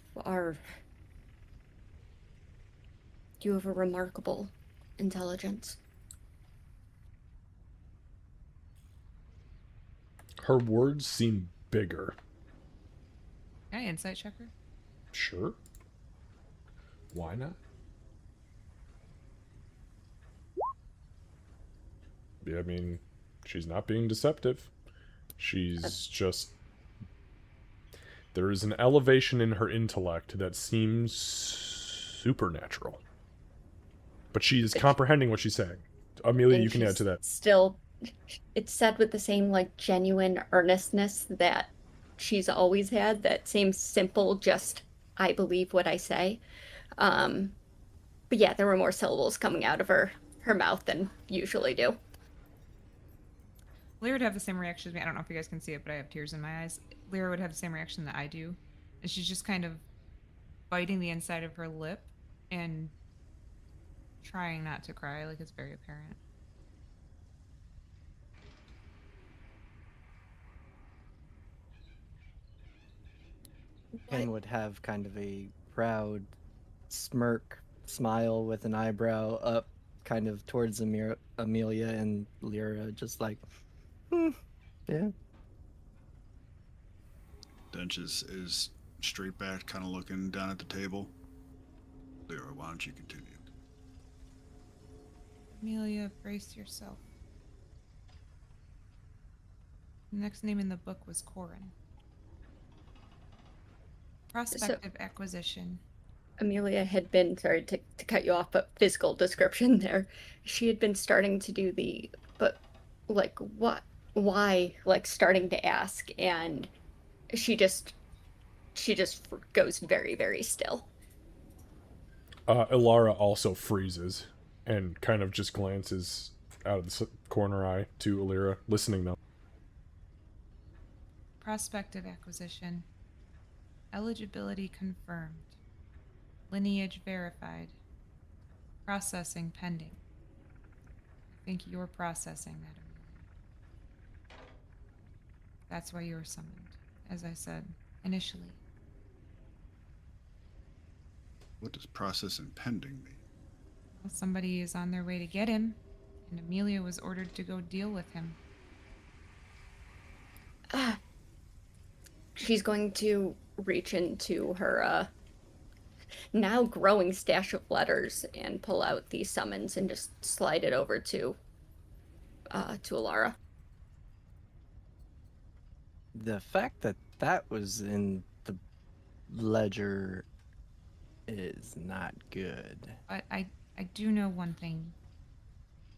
have a remarkable intelligence. Her words seem bigger. Can I insight check her? Sure. Why not? Yeah, I mean, she's not being deceptive. She's just... There is an elevation in her intellect that seems supernatural. But she is comprehending what she's saying. Amelia, And you can add she's to that. Still, it's said with the same like genuine earnestness that she's always had. That same simple, just I believe what I say. But yeah, there were more syllables coming out of her mouth than usually do. Lyra would have the same reaction as me. I don't know if you guys can see it, but I have tears in my eyes. Lyra would have the same reaction that I do. And she's just kind of biting the inside of her lip and trying not to cry, like it's very apparent. What? Ken would have kind of a proud smirk, smile with an eyebrow up, kind of towards Amelia, and Lyra just like, hmm, yeah. Dench is straight back, kind of looking down at the table. Lyra, why don't you continue? Amelia, brace yourself. The next name in the book was Corin. Prospective acquisition. Amelia had been, sorry to cut you off, but physical description there. She had been starting to do but like, what, why, like starting to ask, and she just, goes very, very still. Ilara also freezes and kind of just glances out of the corner eye to Alira, listening though. Prospective acquisition. Eligibility confirmed. Lineage verified. Processing pending. I think you're processing that, Amelia. That's why you were summoned, as I said initially. What does process and pending mean? Well, somebody is on their way to get him, and Amelia was ordered to go deal with him. She's going to reach into her now growing stash of letters and pull out the summons and just slide it over to Alara. The fact that that was in the ledger is not good. But I do know one thing.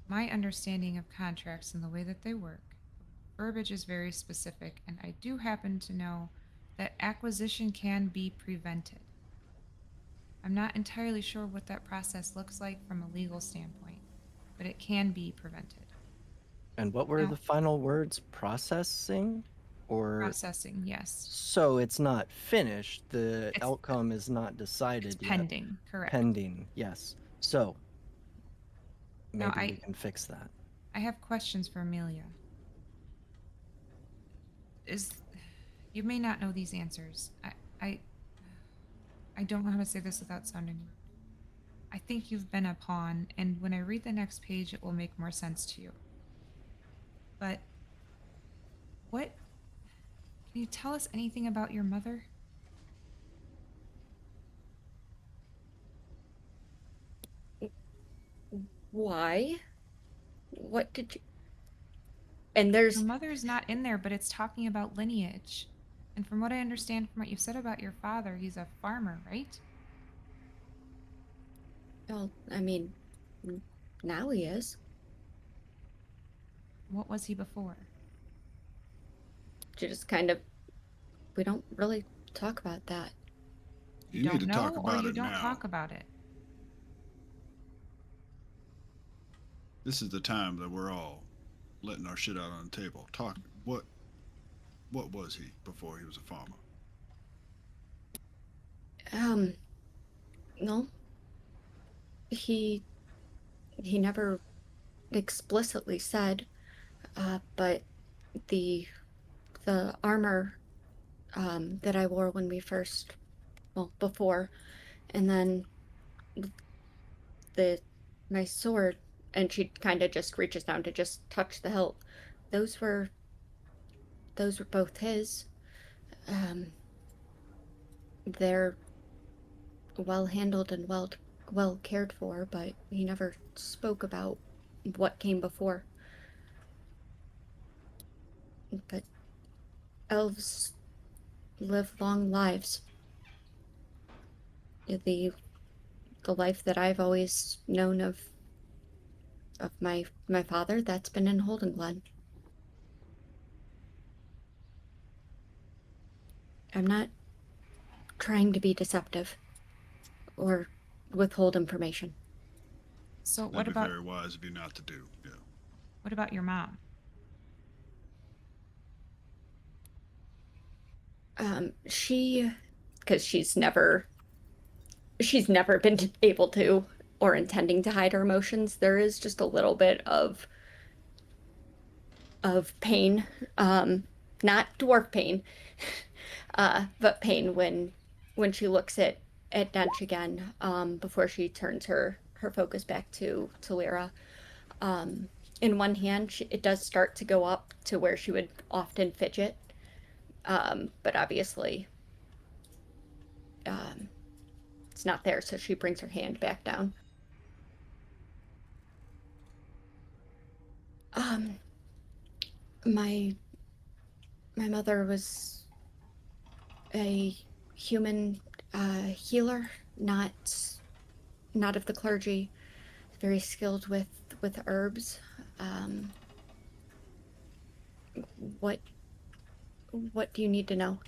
My understanding of contracts and the way that they work, verbiage is very specific, and I do happen to know that acquisition can be prevented. I'm not entirely sure what that process looks like from a legal standpoint, but it can be prevented. And what were Now- the final words? Processing? Or Processing, yes. so it's not finished. The It's- outcome is not decided It's yet. pending, correct. Pending, yes. So Now, maybe we can fix that. I have questions for Amelia. You may not know these answers. I don't know how to say this without sounding rude. I think you've been a pawn, and when I read the next page, it will make more sense to you. But what? Can you tell us anything about your mother? Why? What did you? And there's Your mother's not in there, but it's talking about lineage. And from what I understand from what you said about your father, he's a farmer, right? well, I mean, now he is. What was he before? She just kind of. We don't really talk about that. You don't need to know, talk or about you it don't now. talk about it. This is the time that we're all letting our shit out on the table. Talk. What was he before he was a farmer? No. He never explicitly said, but the armor that I wore when we first, well, before, and then the my sword, and she kind of just reaches down to just touch the hilt. Those were both his. They're well handled and well cared for, but he never spoke about what came before. But elves live long lives. The life that I've always known of my father, that's been in Holden Glen. I'm not trying to be deceptive or withhold information. So That'd be very wise of you not to do. Yeah. what about your mom? She, because she's never been able to or intending to hide her emotions. There is just a little bit of pain, not dwarf pain, but pain when she looks at Dench again, before she turns her focus back to Lyra. Um, in one hand, it does start to go up to where she would often fidget, but obviously, um, it's not there, so she brings her hand back down. Um, my my mother was a human healer, not of the clergy. Very skilled with herbs. Um, what what do you need to know?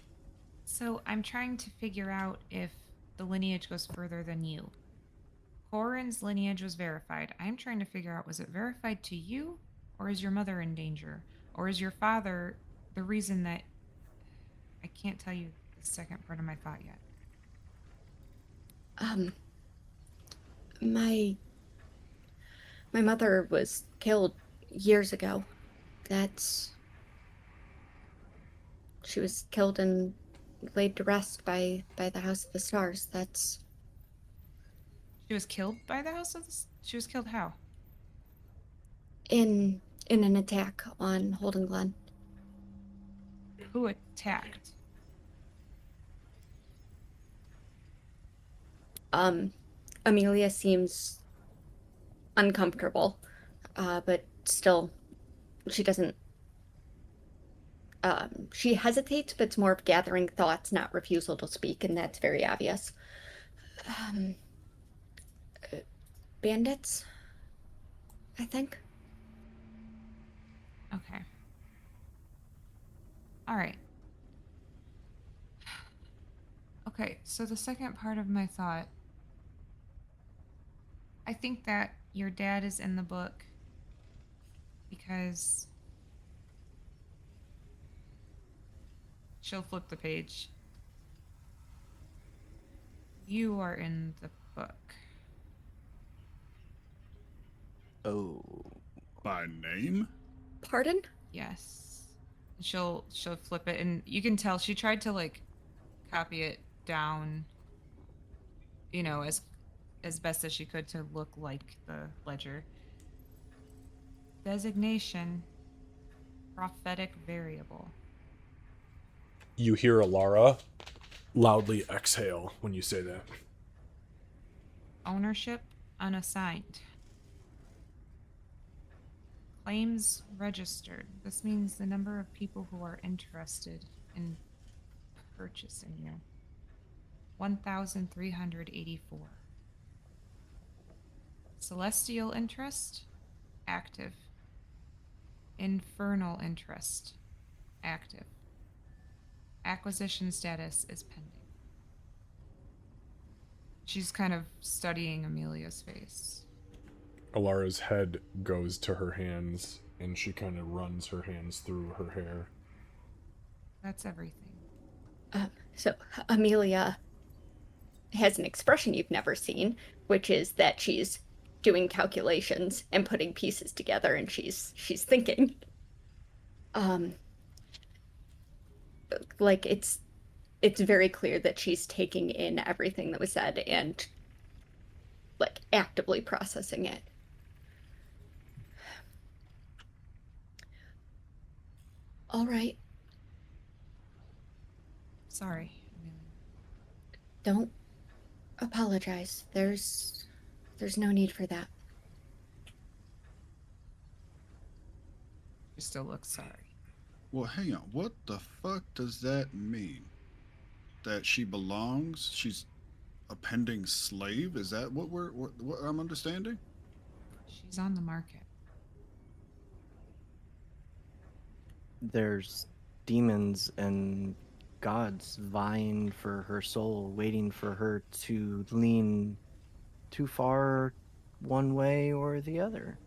So I'm trying to figure out if the lineage goes further than you. Corin's lineage was verified. I'm trying to figure out, was it verified to you, or is your mother in danger? Or is your father the reason that I can't tell you the second part of my thought yet? Um, my my mother was killed years ago. That's She was killed and laid to rest by the House of the Stars. That's She was killed by the House of the... She was killed how? in an attack on Holden Glen. Who attacked? Um, Amelia seems uncomfortable, but still, she doesn't. She hesitates, but it's more of gathering thoughts, not refusal to speak, and that's very obvious. Um, Bandits, I think. Okay. All right. Okay, so the second part of my thought, I think that your dad is in the book because she'll flip the page. You are in the book. Oh. By name? Pardon? Yes. She'll flip it, and you can tell she tried to like copy it down, as best as she could to look like the ledger. Designation, prophetic variable. You hear Alara loudly exhale when you say that. Ownership, unassigned. Claims registered. This means the number of people who are interested in purchasing you. 1,384. Celestial interest, active. Infernal interest, active. Acquisition status is pending. She's kind of studying Amelia's face. Alara's head goes to her hands, and she kind of runs her hands through her hair. That's everything. So Amelia has an expression you've never seen, which is that she's doing calculations and putting pieces together, and she's thinking. Like it's very clear that she's taking in everything that was said and like actively processing it. All right, Sorry, Amelia. don't apologize. There's no need for that. She still looks sorry. Well, hang on. What the fuck does that mean? That she belongs? She's a pending slave? Is that what I'm understanding? She's on the market. There's demons and gods vying for her soul, waiting for her to lean too far one way or the other.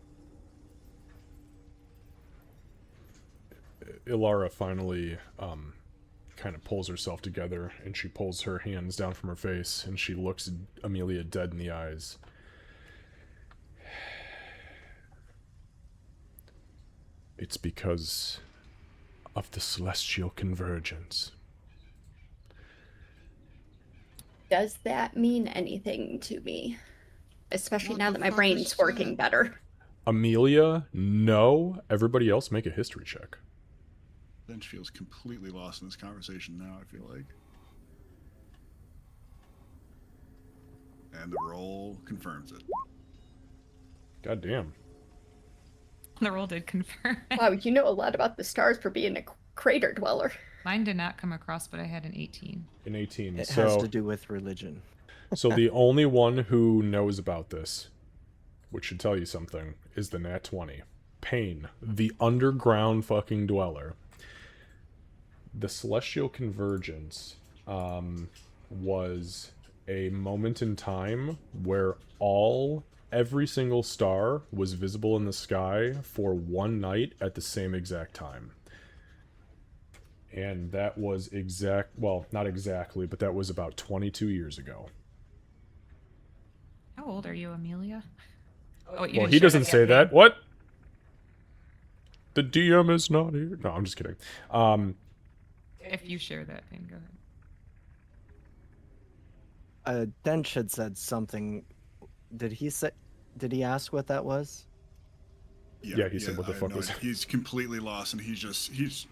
Ilara finally kind kind of pulls herself together, and she pulls her hands down from her face, and she looks Amelia dead in the eyes. It's because of the celestial convergence. Does that mean anything to me? Especially What now the that my fuck brain's is working that? better. Amelia, no. Everybody else make a history check. Bench feels completely lost in this conversation now, I feel like. And the roll confirms it. God damn. The roll did confirm. Wow, you know a lot about the stars for being a crater dweller. Mine did not come across, but I had an 18. An 18. It so, has to do with religion. so the only one who knows about this, which should tell you something, is the Nat 20. Pain, the underground fucking dweller. The celestial convergence was a moment in time where every single star was visible in the sky for one night at the same exact time. And that was not exactly, but that was about 22 years ago. How old are you, Amelia? Oh, Well, he doesn't say that. What? The DM is not here. No, I'm just kidding. If you share that, then go ahead. Dench had said something. Did he ask what that was? Yeah, he said what the I have fuck no was idea. He's completely lost, and he's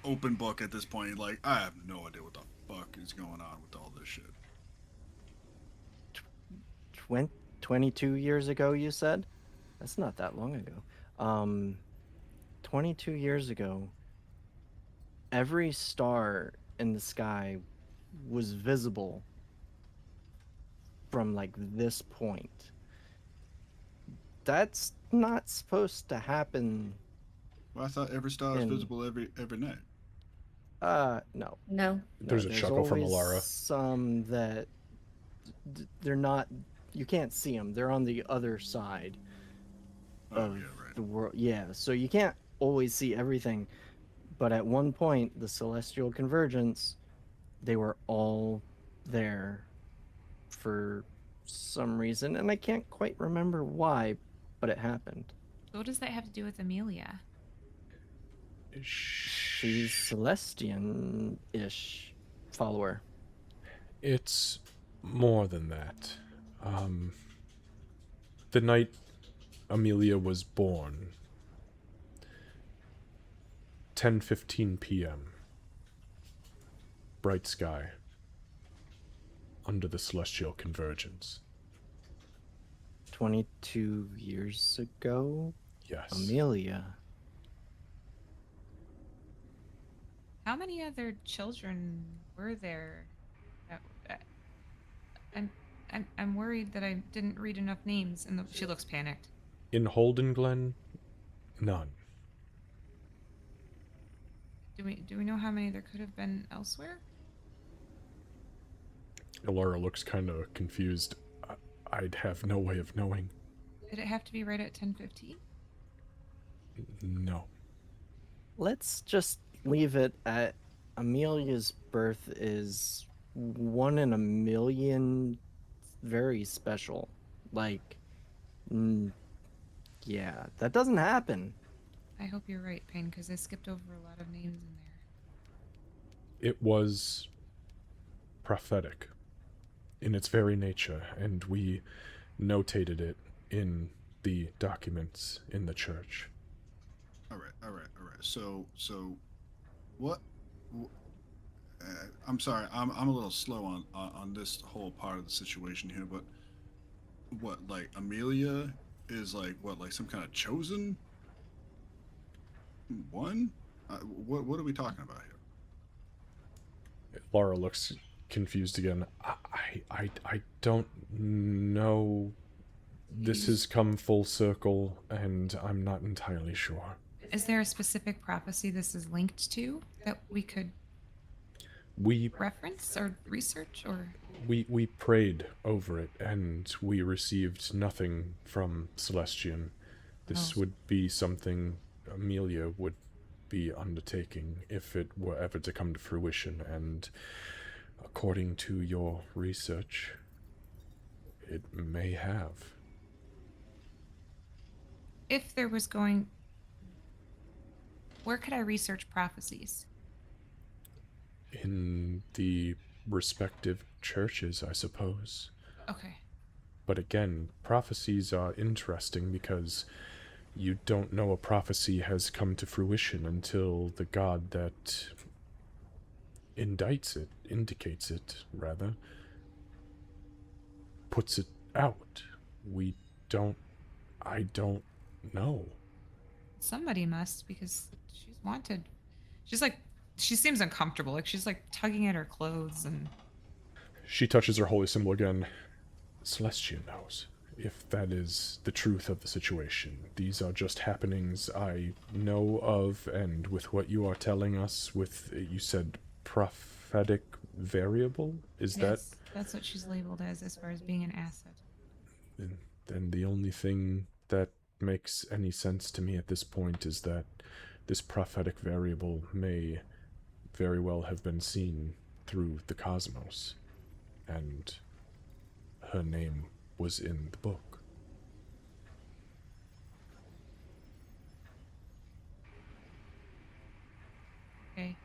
open book at this point. Like, I have no idea what the fuck is going on with all this shit. 22 years ago, you said? That's not that long ago. 22 years ago, every star in the sky was visible from like this point. That's not supposed to happen. Well, I thought every star is visible every night. No. No. There's a chuckle from always Alara. some that they're not. You can't see them. They're on the other side of the world. Yeah, so you can't always see everything. But at one point, the celestial convergence, they were all there for some reason, and I can't quite remember why, but it happened. What does that have to do with Amelia? She's Celestian-ish follower. It's more than that. The night Amelia was born, 10:15 p.m. Bright sky. Under the celestial convergence. 22 years ago? Yes. Amelia. How many other children were there? I'm worried that I didn't read enough names, and she looks panicked. In Holden Glen, none. Do we know how many there could have been elsewhere? Alara looks kind of confused. I'd have no way of knowing. Did it have to be right at 10:15? No. Let's just leave it at Amelia's birth is 1 in a million, very special. Like, yeah, that doesn't happen. I hope you're right, Payne, because I skipped over a lot of names in there. It was prophetic in its very nature, and we notated it in the documents in the church. All right. So, what? I'm sorry. I'm a little slow on this whole part of the situation here, but what? Like Amelia is like what? Like some kind of chosen one? What are we talking about here? Laura looks confused again. I don't know. This has come full circle, and I'm not entirely sure. Is there a specific prophecy this is linked to that we could We reference or research, or? we prayed over it, and we received nothing from Celestian. This Oh. would be something Amelia would be undertaking if it were ever to come to fruition, and according to your research, it may have. If there was going. Where could I research prophecies? In the respective churches, I suppose. Okay. But again, prophecies are interesting because you don't know a prophecy has come to fruition until the god that indicates it, rather, puts it out. I don't know. Somebody must, because she's wanted. She's like, she seems uncomfortable. Like she's like tugging at her clothes and. She touches her holy symbol again. Celestia knows, if that is the truth of the situation. These are just happenings I know of, and with what you are telling us, with, you said, prophetic variable? Is Yes, that's what she's labeled as far as being an asset. then the only thing that makes any sense to me at this point is that this prophetic variable may very well have been seen through the cosmos, and her name was in the book. Okay.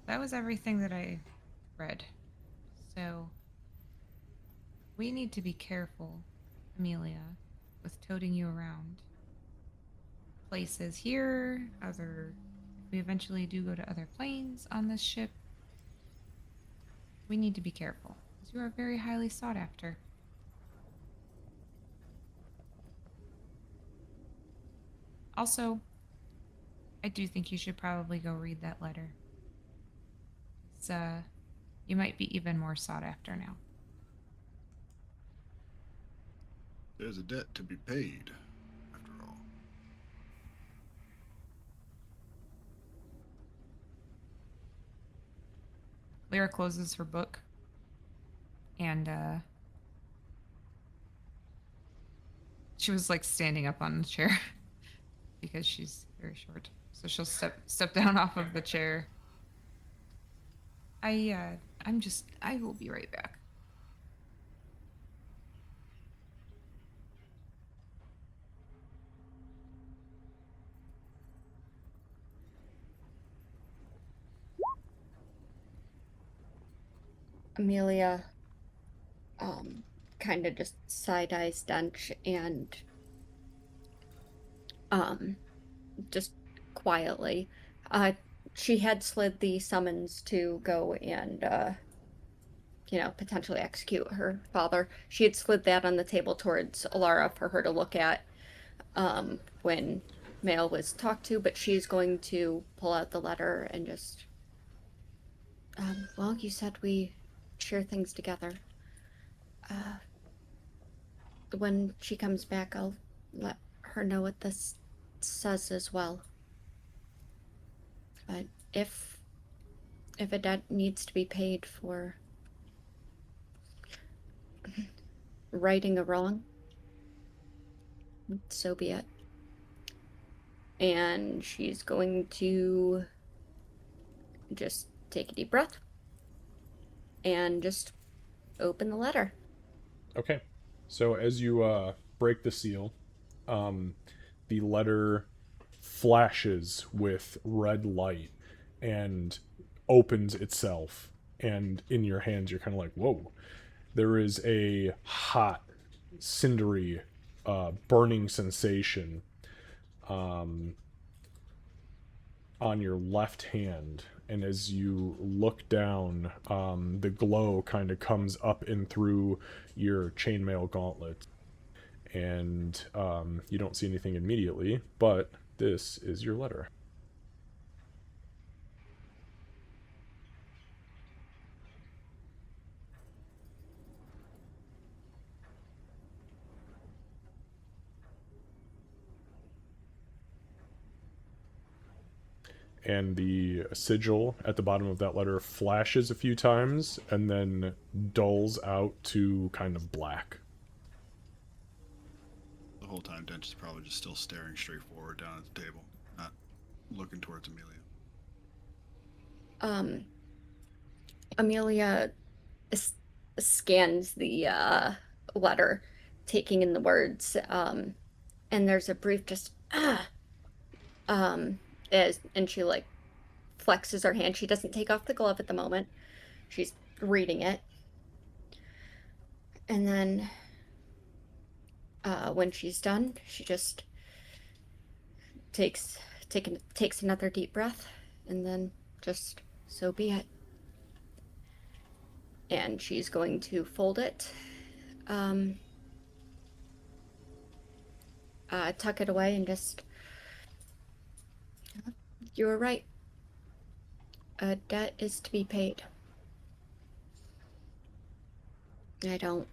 That was everything that I read. So we need to be careful, Amelia, with toting you around places here, if we eventually do go to other planes on this ship. We need to be careful, because you are very highly sought after. Also, I do think you should probably go read that letter. It's, you might be even more sought after now. There's a debt to be paid, after all. Lyra closes her book and she was like standing up on the chair because she's very short. So she'll step down off of the chair. I will be right back. Amelia kind of just side-eyes Dench and just quietly she had slid the summons to go and potentially execute her father. She had slid that on the table towards Alara for her to look at when Mail was talked to, but she's going to pull out the letter and just well, you said we share things together. When she comes back, I'll let her know what this says as well. But if a debt needs to be paid for righting a wrong, so be it. And she's going to just take a deep breath and just open the letter. Okay. So as you break the seal, the letter flashes with red light and opens itself, and in your hands you're kind of like, whoa. There is a hot, cindery, burning sensation on your left hand, and as you look down, the glow kind of comes up and through your chainmail gauntlet, and you don't see anything immediately, but this is your letter. And the sigil at the bottom of that letter flashes a few times and then dulls out to kind of black. The whole time, Dench is probably just still staring straight forward down at the table, not looking towards Amelia. Amelia s- scans the letter, taking in the words, and there's a brief just um and she like flexes her hand. She doesn't take off the glove at the moment. She's reading it. And then when she's done, she just takes another deep breath, and then just so be it. And she's going to fold it, tuck it away, and just, you were right. A debt is to be paid. I don't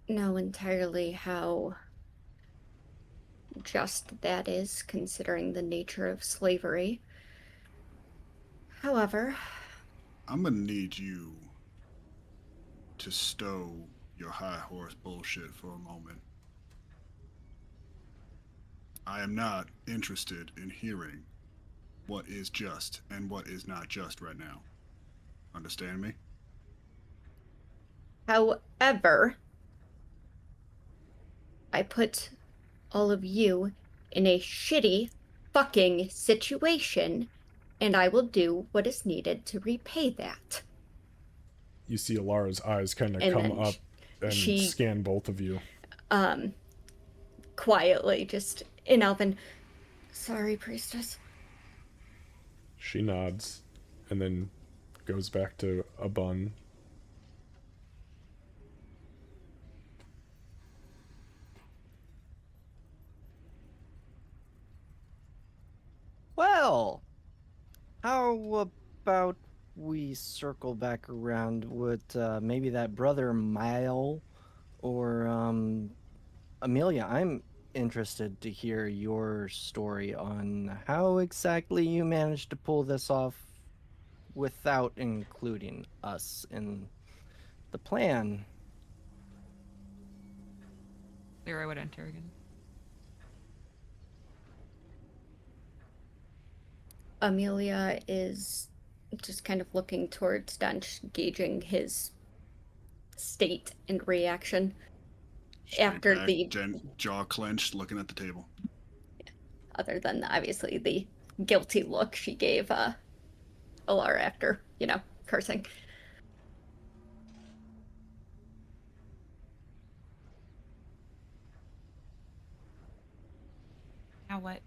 know entirely how just that is, considering the nature of slavery. However, I'm gonna need you to stow your high horse bullshit for a moment. I am not interested in hearing what is just and what is not just right now. Understand me? however, I put all of you in a shitty fucking situation, and I will do what is needed to repay that. You see Alara's eyes kind of And come then up and she scan both of you. quietly, just in Elven, sorry, priestess. She nods and then goes back to a bun. Well, how about we circle back around with maybe that brother Mile or Amelia? I'm interested to hear your story on how exactly you managed to pull this off without including us in the plan. Lyra would enter again. Amelia is just kind of looking towards Dunch, gauging his state and reaction Straight after back, the, jaw clenched, looking at the table. other than obviously the guilty look she gave Alara after, cursing. Now what?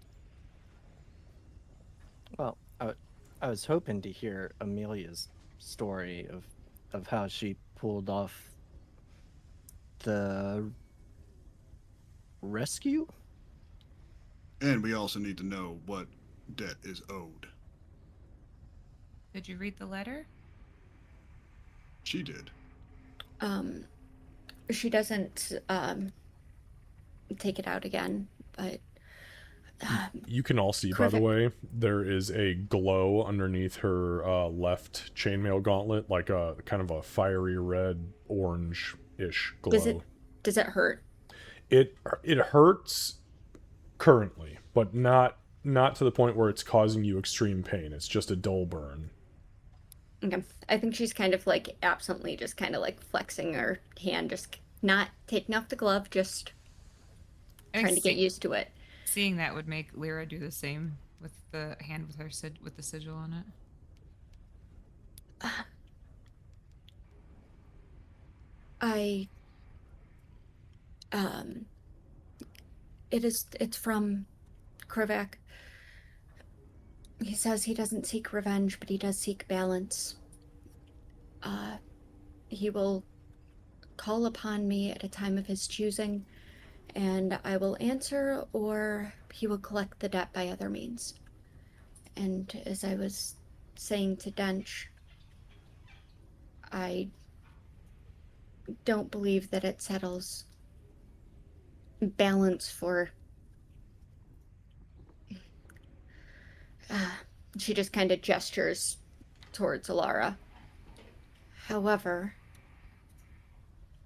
Well, I was hoping to hear Amelia's story of how she pulled off the rescue. And we also need to know what debt is owed. Did you read the letter? She did. She doesn't take it out again, but You can all see, by the Crivet. way, there is a glow underneath her left chainmail gauntlet, like a kind of a fiery red orange-ish glow. Does it hurt? It hurts currently, but not to the point where it's causing you extreme pain. It's just a dull burn. Okay. I think she's kind of like absently just kind of like flexing her hand, just not taking off the glove, just I think trying to get used to it. Seeing that would make Lyra do the same with the hand with her with the sigil on it. I it's from Krivak. He says he doesn't seek revenge, but he does seek balance. He will call upon me at a time of his choosing, and I will answer, or he will collect the debt by other means. And as I was saying to Dench, I don't believe that it settles balance for. She just kind of gestures towards Alara. However,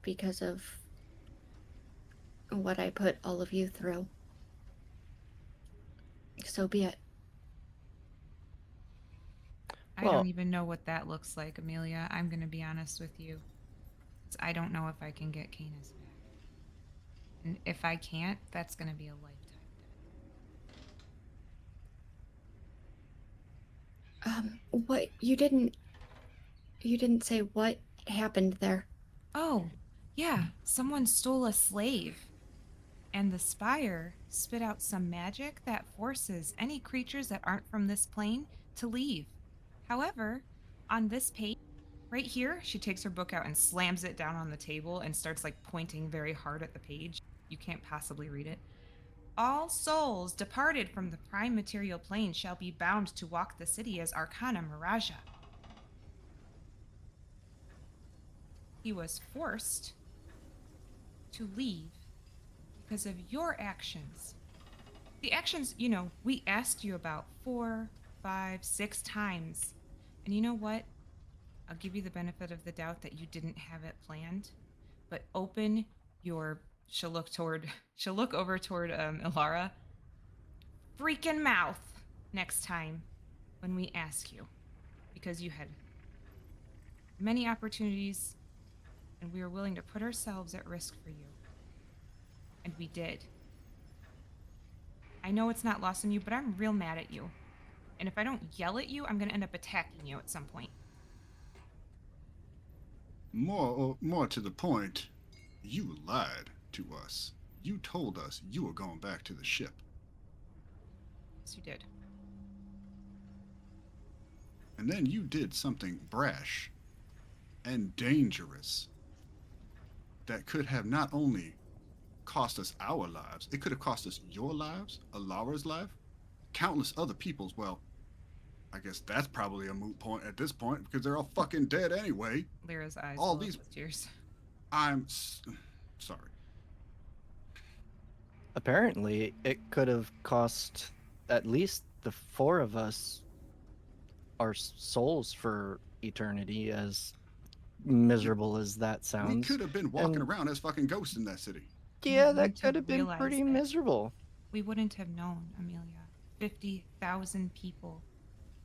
because of what I put all of you through. So be it. I Well, don't even know what that looks like, Amelia. I'm going to be honest with you. 'Cause I don't know if I can get Canis back. And if I can't, that's going to be a lifetime debt. What you didn't say what happened there. Oh, yeah, someone stole a slave. And the spire spit out some magic that forces any creatures that aren't from this plane to leave. However, on this page, right here, she takes her book out and slams it down on the table and starts like pointing very hard at the page. You can't possibly read it. All souls departed from the prime material plane shall be bound to walk the city as Arcana Miraja. He was forced to leave because of your actions. The actions, we asked you about 4, 5, 6 times. And you know what? I'll give you the benefit of the doubt that you didn't have it planned. But open your she'll look over toward Ilara. Freaking mouth next time when we ask you. Because you had many opportunities and we were willing to put ourselves at risk for you. And we did. I know it's not lost on you, but I'm real mad at you. And if I don't yell at you, I'm going to end up attacking you at some point. More to the point, you lied to us. You told us you were going back to the ship. Yes, you did. And then you did something brash and dangerous that could have not only cost us our lives, it could have cost us your lives, Alara's life, countless other people's. Well, I guess that's probably a moot point at this point because they're all fucking dead anyway. Lyra's eyes All filled these- with tears. Sorry. apparently, it could have cost at least the four of us our souls for eternity, as miserable as that We sounds. could have been walking And around as fucking ghosts in that city. yeah, wouldn't that could have been realized pretty it. miserable. We wouldn't have known, Amelia. 50,000 people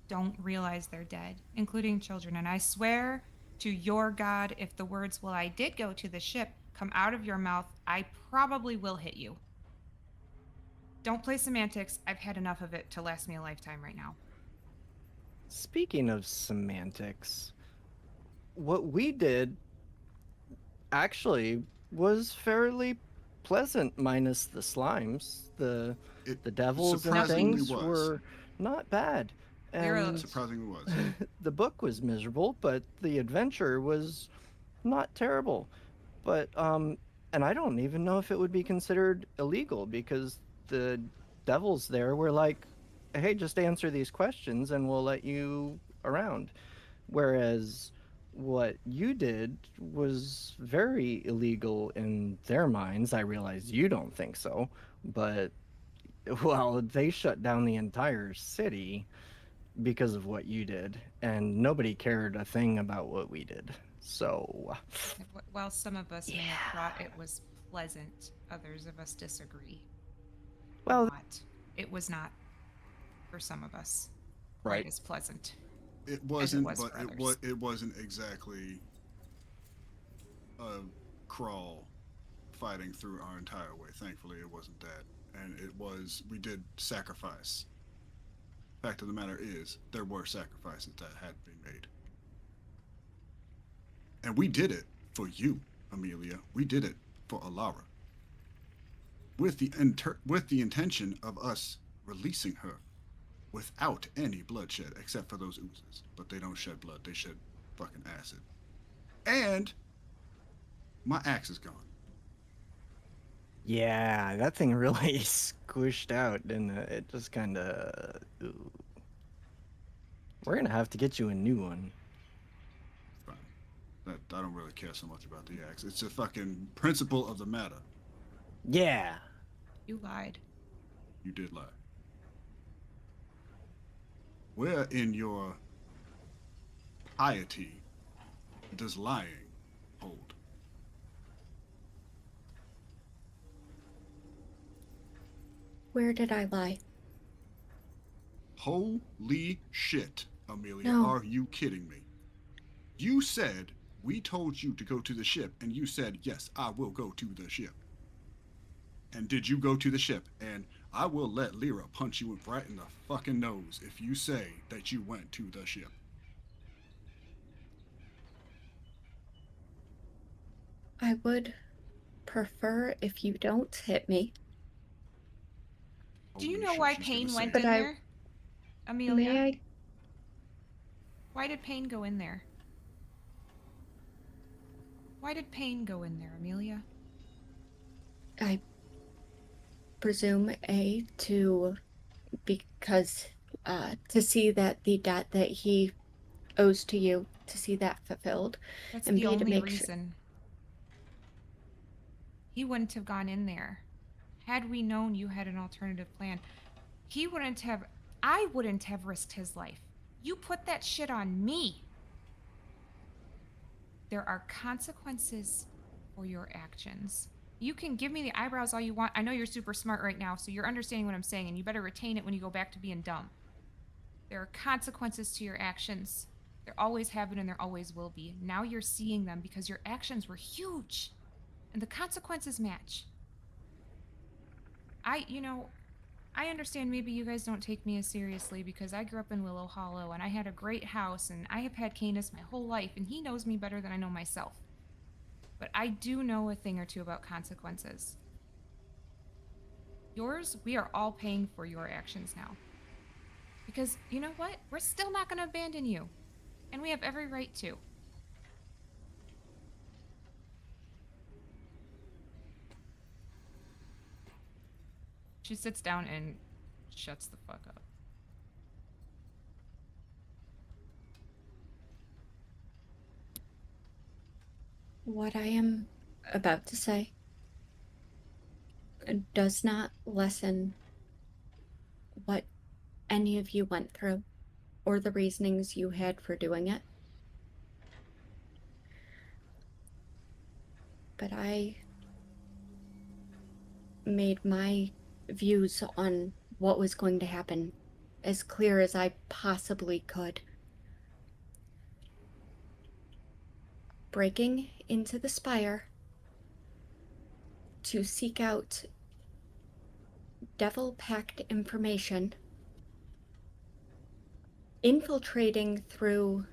don't realize they're dead, including children. And I swear to your God, if the words, well, I did go to the ship, come out of your mouth, I probably will hit you. Don't play semantics. I've had enough of it to last me a lifetime right now. Speaking of semantics, what we did actually was fairly pleasant, minus the slimes. It The devils and surprisingly things was. were not bad. Lyra- And Surprisingly was. the book was miserable, but the adventure was not terrible. But and I don't even know if it would be considered illegal because the devils there were like, "Hey, just answer these questions and we'll let you around." Whereas what you did was very illegal in their minds. I realize you don't think so, but well, they shut down the entire city because of what you did, and nobody cared a thing about what we did. So, While some of us may have thought it was pleasant, others of us disagree. well, It was not for some of us right. quite as pleasant. It wasn't, was but for others. it wasn't exactly a crawl fighting through our entire way. Thankfully, it wasn't that, and we did sacrifice. Fact of the matter is, there were sacrifices that had to be made, and we did it for you, Amelia. We did it for Alara, with the intention of us releasing her without any bloodshed, except for those oozes. But they don't shed blood; they shed fucking acid. And my axe is gone. Yeah, that thing really squished out, didn't it? It just kind of. We're gonna have to get you a new one. Fine. I don't really care so much about the axe. It's a fucking principle of the matter. Yeah. You lied. You did lie. Where in your piety does lying hold? Where did I lie? Holy shit, Amelia. No. Are you kidding me? You said we told you to go to the ship, and you said, yes, I will go to the ship. And did you go to the ship? And I will let Lyra punch you right in the fucking nose if you say that you went to the ship. I would prefer if you don't hit me. Do you Holy know shit, why she's Pain gonna went say But in it. there? Amelia? May I? Why did Pain go in there? Why did Pain go in there, Amelia? I presume because to see that the debt that he owes to you, to see that fulfilled, That's and the B, to only make sure. reason. He wouldn't have gone in there. Had we known you had an alternative plan, he wouldn't have. I wouldn't have risked his life. You put that shit on me. There are consequences for your actions. You can give me the eyebrows all you want. I know you're super smart right now, so you're understanding what I'm saying, and you better retain it when you go back to being dumb. There are consequences to your actions. There always have been and there always will be. Now you're seeing them because your actions were huge, and the consequences match. I understand maybe you guys don't take me as seriously because I grew up in Willow Hollow and I had a great house and I have had Canis my whole life and he knows me better than I know myself. But I do know a thing or two about consequences. Yours, we are all paying for your actions now. Because you know what? We're still not going to abandon you. And we have every right to. She sits down and shuts the fuck up. What I am about to say does not lessen what any of you went through or the reasonings you had for doing it. But I made my views on what was going to happen as clear as I possibly could. Breaking into the spire to seek out devil-packed information, infiltrating through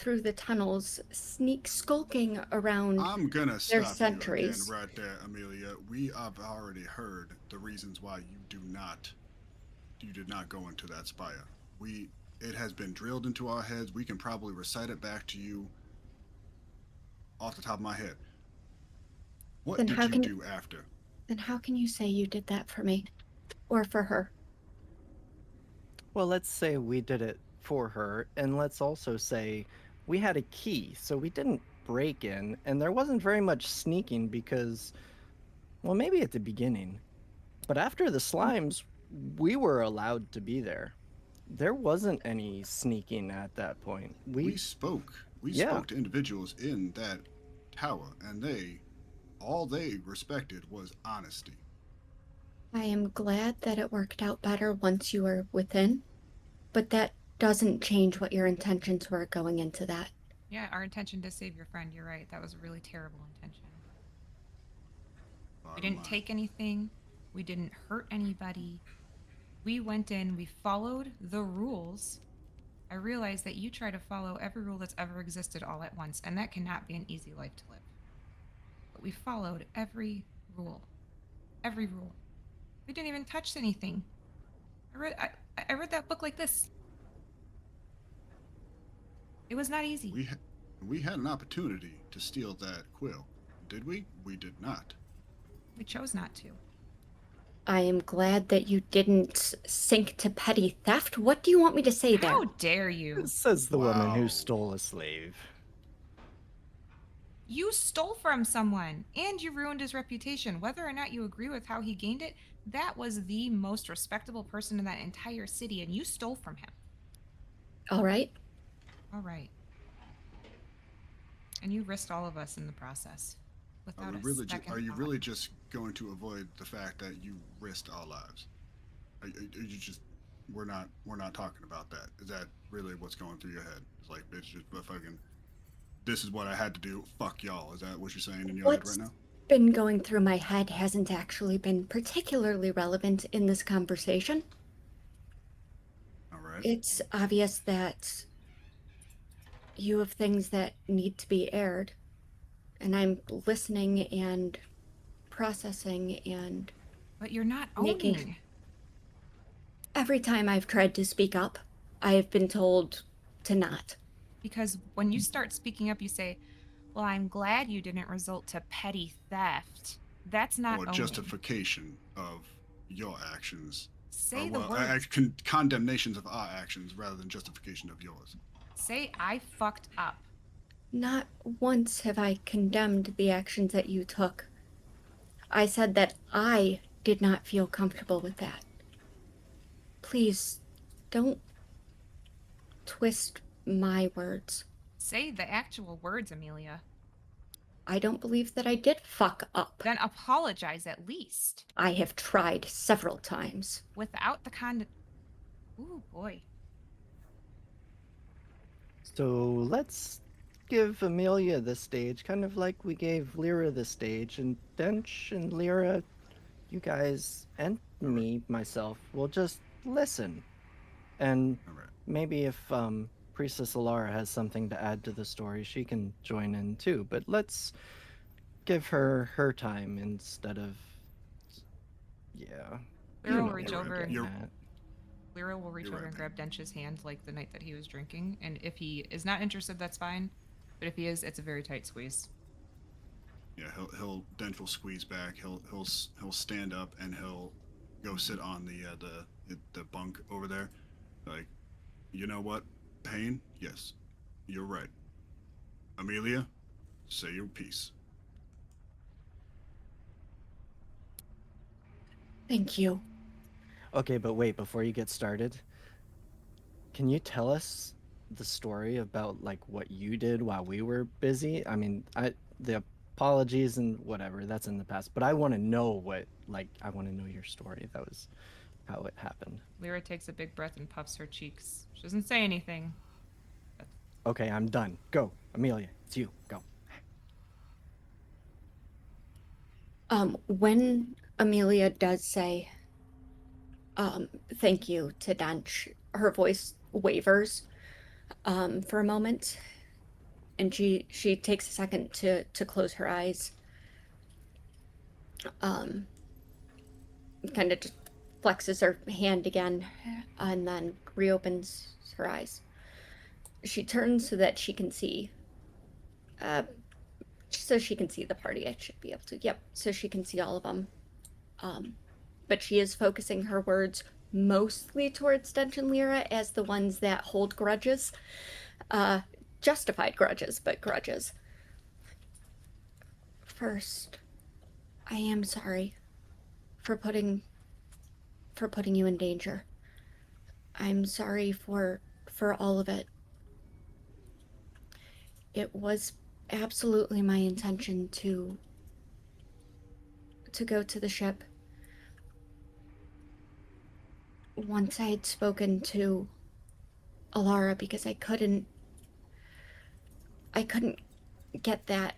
the tunnels, skulking around I'm gonna their stop you again sentries. right there, Amelia. We have already heard the reasons why you did not go into that spire. It has been drilled into our heads. We can probably recite it back to you off the top of my head. What Then did how you can do after? then how can you say you did that for me or for her? Well, let's say we did it for her, and let's also say we had a key, so we didn't break in, and there wasn't very much sneaking because, well, maybe at the beginning. But after the slimes, we were allowed to be there. There wasn't any sneaking at that point. We spoke. We Yeah. spoke to individuals in that tower, and all they respected was honesty. I am glad that it worked out better once you were within, but that doesn't change what your intentions were going into that. Yeah, our intention to save your friend. You're right. That was a really terrible intention. We Bottom didn't line. take anything. We didn't hurt anybody. We went in, we followed the rules. I realize that you try to follow every rule that's ever existed all at once, and that cannot be an easy life to live. But we followed every rule. Every rule. We didn't even touch anything. I read that book like this. It was not easy. We had an opportunity to steal that quill. Did we? We did not. We chose not to. I am glad that you didn't sink to petty theft. What do you want me to say there? How dare you? Says the woman Wow. who stole a slave. You stole from someone and you ruined his reputation. Whether or not you agree with how he gained it, that was the most respectable person in that entire city, and you stole from him. All right. All right. And you risked all of us in the process. without a second are you thought. really just going to avoid the fact that you risked our lives? Are you just we're not talking about that? Is that really what's going through your head? It's like, bitch, just fucking. This is what I had to do. Fuck y'all. Is that what you're saying in your head What's right now? been going through my head hasn't actually been particularly relevant in this conversation. All right. It's obvious that you have things that need to be aired, and I'm listening and processing and But you're not making. owning. Every time I've tried to speak up, I have been told to not. Because when you start speaking up, you say, well, I'm glad you didn't result to petty theft. That's not Or owning. justification of your actions. Say Or, the well, words. condemnations of our actions rather than justification of yours. Say, I fucked up. Not once have I condemned the actions that you took. I said that I did not feel comfortable with that. Please, don't twist my words. Say the actual words, Amelia. I don't believe that I did fuck up. Then apologize at least. I have tried several times. Without the kind of. Ooh, boy. So let's give Amelia the stage, kind of like we gave Lyra the stage, and Dench and Lyra, you guys and me, myself, will just listen. And All right. maybe if Priestess Alara has something to add to the story, she can join in too. But let's give her her time instead of, yeah. Lyra You will know reach what I'm over getting You're- at. Lyra will reach You're over right, and man. grab Dench's hand like the night that he was drinking. And if he is not interested, that's fine. But if he is, it's a very tight squeeze. Yeah, he'll Dench will squeeze back. He'll stand up and he'll go sit on the bunk over there. Like, you know what? Pain? Yes, you're right. Amelia, say your piece. Thank you. Okay, but wait, before you get started, can you tell us the story about like what you did while we were busy? I mean, the apologies and whatever, that's in the past, but I want to know what like I want to know your story. That was how it happened. Lyra takes a big breath and puffs her cheeks. She doesn't say anything. Okay, I'm done. Go. Amelia, it's you. Go. When Amelia does say, thank you to Dench, her voice wavers, for a moment, and she takes a second to close her eyes. Kind of just flexes her hand again, and then reopens her eyes. She turns so that she can see, so she can see the party. I should be able to. Yep. So she can see all of them. But she is focusing her words mostly towards Dench and Lyra as the ones that hold grudges. Justified grudges, but grudges. First, I am sorry for putting you in danger. I'm sorry for all of it. It was absolutely my intention to go to the ship. Once I had spoken to Alara because I couldn't get that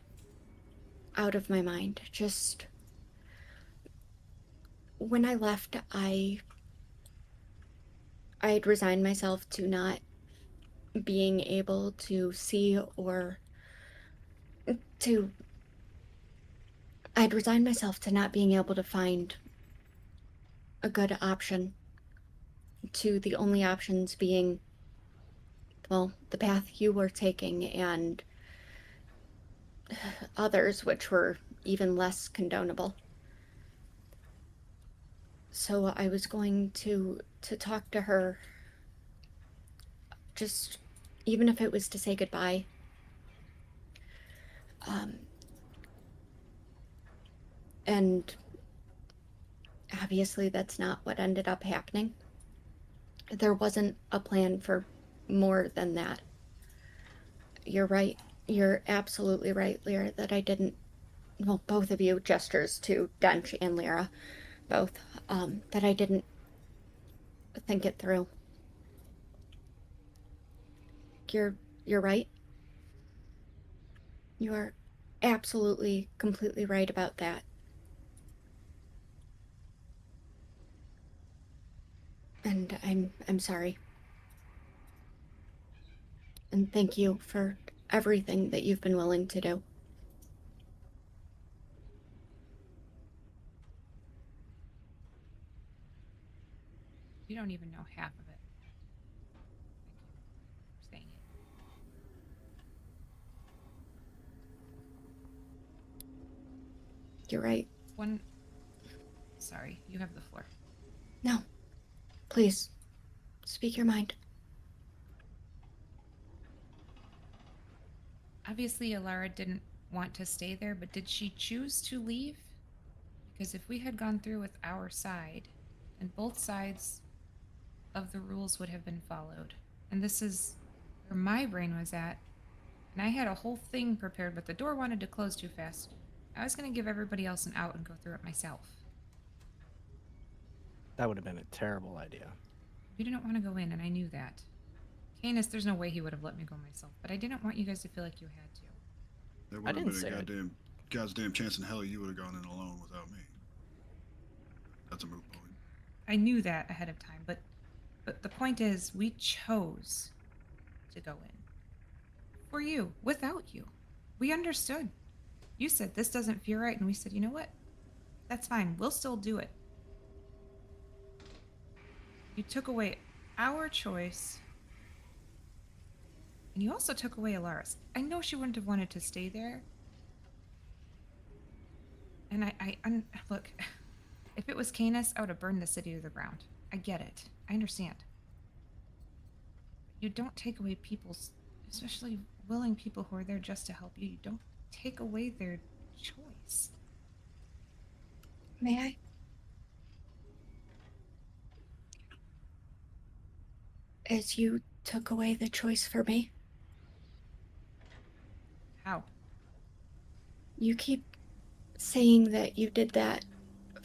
out of my mind. Just when I left, I had resigned myself to not being able to see or to I'd resigned myself to not being able to find a good option, to the only options being, well, the path you were taking and others which were even less condonable. So I was going to talk to her, just even if it was to say goodbye. And obviously that's not what ended up happening. There wasn't a plan for more than that. You're right. You're absolutely right, Lyra, that I didn't well, both of you, gestures to Dench and Lyra, both, that I didn't think it through. You're right. You are absolutely, completely right about that. And I'm sorry. And thank you for everything that you've been willing to do. You don't even know half of it. Thank you for saying it. You're right. One. Sorry, you have the floor. No, please, speak your mind. Obviously, Alara didn't want to stay there, but did she choose to leave? Because if we had gone through with our side, then both sides of the rules would have been followed. And this is where my brain was at. And I had a whole thing prepared, but the door wanted to close too fast. I was going to give everybody else an out and go through it myself. That would have been a terrible idea. You didn't want to go in, and I knew that. Canis, there's no way he would have let me go myself, but I didn't want you guys to feel like you had to. There I would have didn't been say a it. goddamn chance in hell you would have gone in alone without me. That's a moot point. I knew that ahead of time, but the point is, we chose to go in. For you, without you. We understood. You said this doesn't feel right, and we said, you know what? That's fine. We'll still do it. You took away our choice. And you also took away Alara's. I know she wouldn't have wanted to stay there. And look, if it was Canis, I would have burned the city to the ground. I get it. I understand. But you don't take away people's, especially willing people who are there just to help you. You don't take away their choice. May I? As you took away the choice for me. How? You keep saying that you did that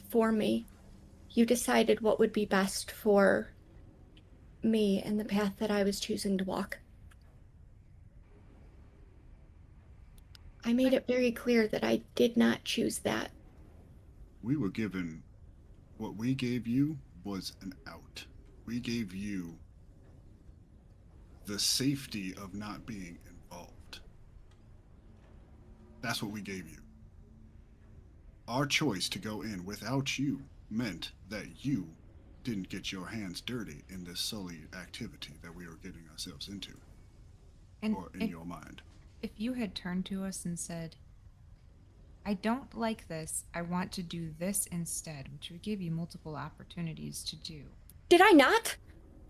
for me. You decided what would be best for me and the path that I was choosing to walk. I made it very clear that I did not choose that. We were given what we gave you was an out. We gave you the safety of not being involved. That's what we gave you. Our choice to go in without you meant that you didn't get your hands dirty in this sully activity that we were getting ourselves into, And or in your mind. if you had turned to us and said, I don't like this, I want to do this instead, which we gave you multiple opportunities to do. Did I not?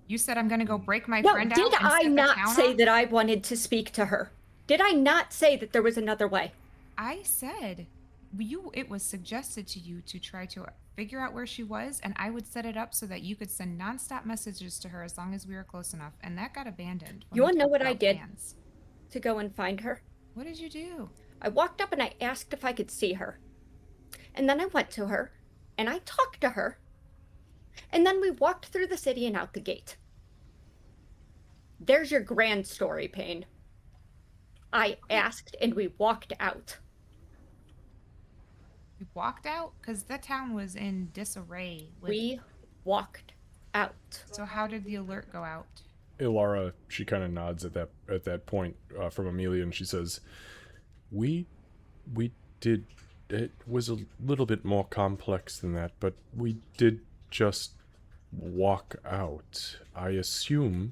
You said I'm gonna go break my No, friend out did and I set the not town say off? that I wanted to speak to her? Did I not say that there was another way? I said it was suggested to you to try to figure out where she was, and I would set it up so that you could send nonstop messages to her as long as we were close enough, and that got abandoned. You wanna know talked what I about did? plans. To go and find her. What did you do? I walked up and I asked if I could see her. And then I went to her and I talked to her. And then we walked through the city and out the gate. There's your grand story, Payne. I asked and we walked out. You walked out? Because the town was in disarray. We walked out. So how did the alert go out? Ilara, she kind of nods at that point from Amelia, and she says, "We did. It was a little bit more complex than that, but we did just walk out. I assume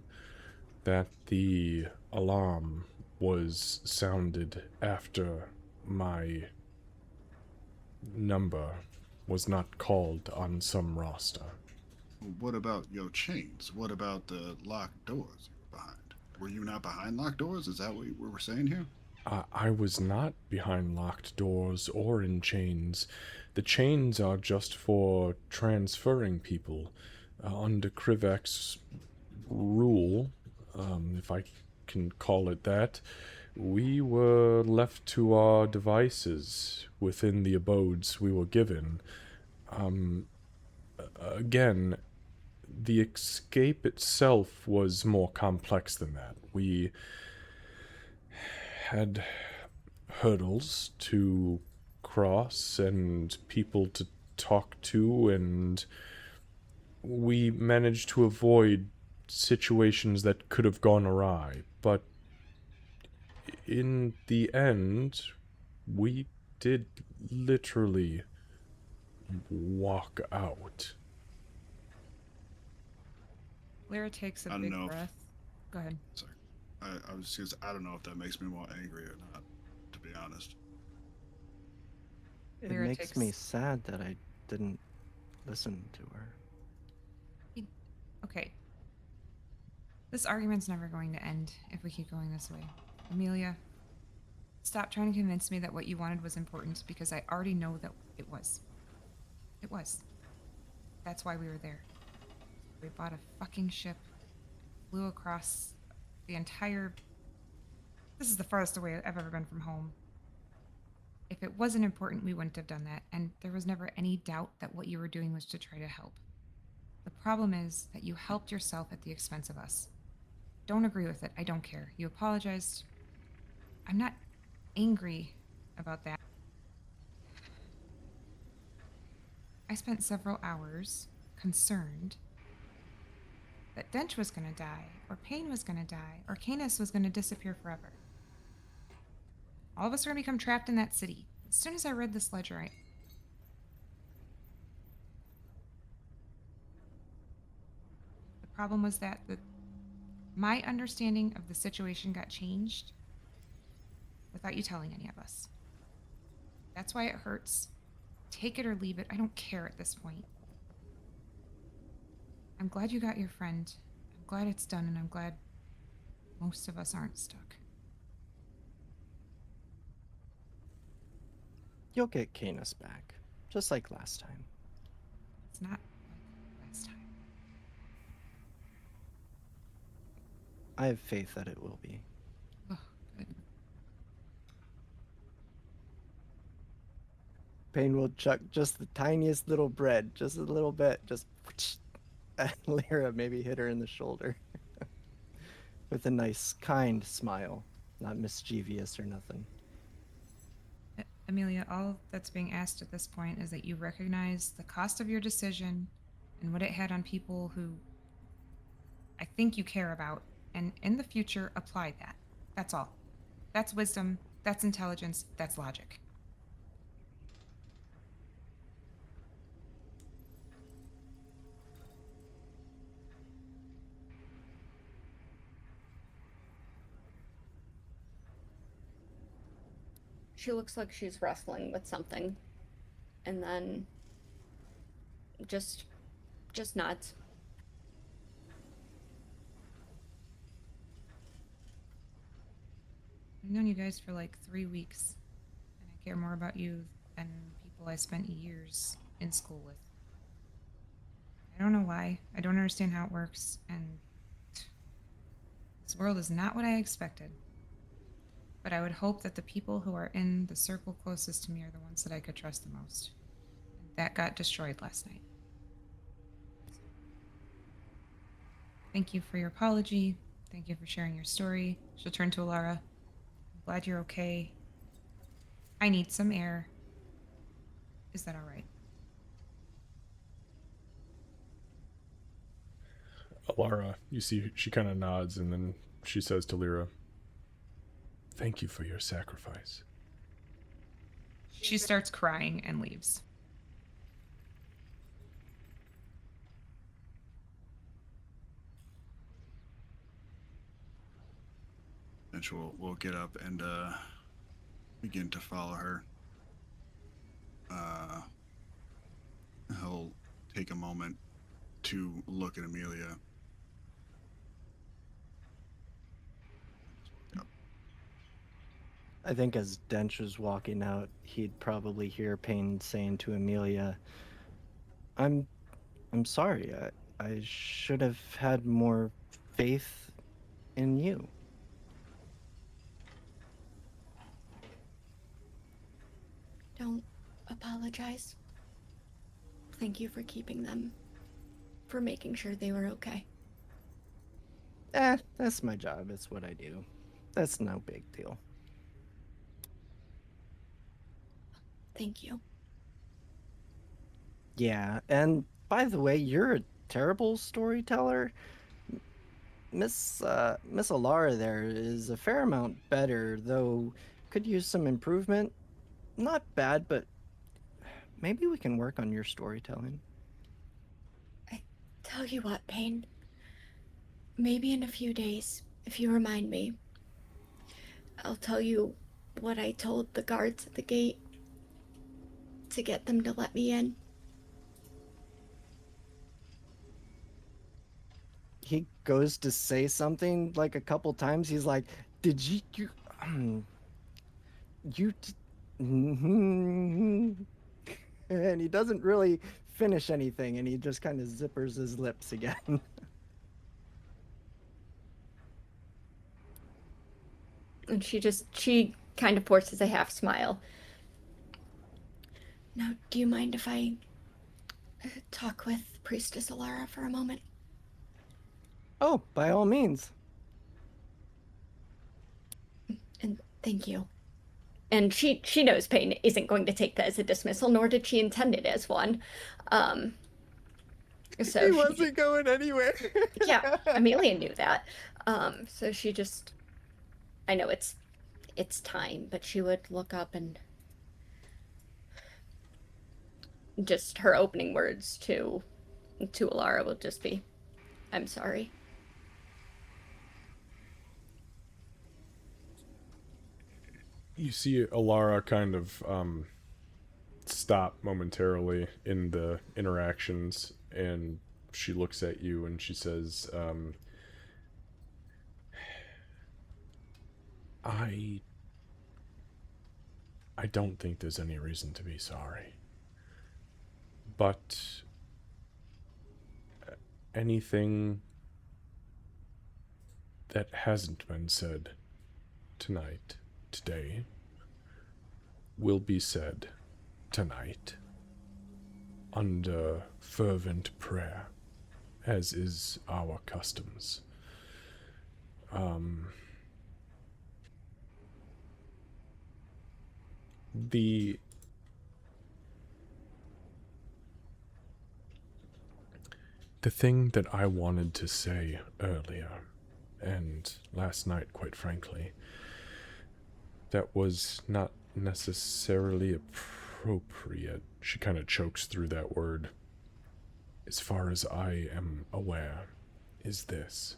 that the alarm was sounded after my number was not called on some roster." What about your chains? What about the locked doors you were behind? Were you not behind locked doors? Is that what we were saying here? I was not behind locked doors or in chains. The chains are just for transferring people. Under Krivek's rule, if I can call it that, We were left to our devices within the abodes we were given. Again, the escape itself was more complex than that. We had hurdles to cross and people to talk to, and we managed to avoid situations that could have gone awry. But in the end, we did literally walk out. Lyra takes a I don't big know if- breath. Go ahead. Sorry. I was just, I don't know if that makes me more angry or not, to be honest. It Lyra makes me takes- sad that I didn't listen to her. Okay. This argument's never going to end if we keep going this way. Amelia, stop trying to convince me that what you wanted was important because I already know that it was. It was. That's why we were there. We bought a fucking ship, flew across the entire. This is the farthest away I've ever been from home. If it wasn't important, we wouldn't have done that, and there was never any doubt that what you were doing was to try to help. The problem is that you helped yourself at the expense of us. Don't agree with it. I don't care. You apologized. I'm not angry about that. I spent several hours concerned that Dench was going to die, or Payne was going to die, or Canis was going to disappear forever. All of us are going to become trapped in that city. As soon as I read this ledger, the problem was that my understanding of the situation got changed without you telling any of us. That's why it hurts. Take it or leave it. I don't care at this point. I'm glad you got your friend. I'm glad it's done, and I'm glad most of us aren't stuck. You'll get Canis back, just like last time. It's not like last time. I have faith that it will be. Oh, good. Payne will chuck just the tiniest little bread, just a little bit, just and Lyra maybe hit her in the shoulder with a nice, kind smile, not mischievous or nothing. Amelia, all that's being asked at this point is that you recognize the cost of your decision and what it had on people who I think you care about, and in the future, apply that. That's all. That's wisdom, that's intelligence, that's logic. She looks like she's wrestling with something, and then just nods. I've known you guys for like 3 weeks, and I care more about you than people I spent years in school with. I don't know why. I don't understand how it works, and this world is not what I expected. But I would hope that the people who are in the circle closest to me are the ones that I could trust the most. And that got destroyed last night. Thank you for your apology. Thank you for sharing your story. She'll turn to Alara. I'm glad you're okay. I need some air. Is that all right? Alara, you see, she kind of nods and then she says to Lyra, "Thank you for your sacrifice." She starts crying and leaves. And we'll get up and begin to follow her. He'll take a moment to look at Amelia. I think as Dench was walking out, he'd probably hear Payne saying to Amelia, I'm sorry. I should have had more faith in you." Don't apologize. Thank you for keeping them, for making sure they were okay. That's my job. It's what I do. That's no big deal. Thank you. Yeah, and by the way, you're a terrible storyteller. Miss Alara there is a fair amount better, though could use some improvement. Not bad, but maybe we can work on your storytelling. I tell you what, Payne. Maybe in a few days, if you remind me, I'll tell you what I told the guards at the gate to get them to let me in. He goes to say something like a couple times. He's like, "Did you and he doesn't really finish anything, and he just kind of zippers his lips again. And she kind of forces a half smile. Now, do you mind if I talk with Priestess Alara for a moment? Oh, by all means. And thank you. And she knows Payne isn't going to take that as a dismissal, nor did she intend it as one. So He wasn't going anywhere. yeah, Amelia knew that. So she just, I know it's time, but she would look up and just her opening words to Alara will just be, "I'm sorry." You see Alara kind of stop momentarily in the interactions, and she looks at you and she says, I don't think there's any reason to be sorry. But anything that hasn't been said tonight, today, will be said tonight under fervent prayer, as is our customs. The thing that I wanted to say earlier, and last night, quite frankly, that was not necessarily appropriate. She kind of chokes through that word. As far as I am aware, is this.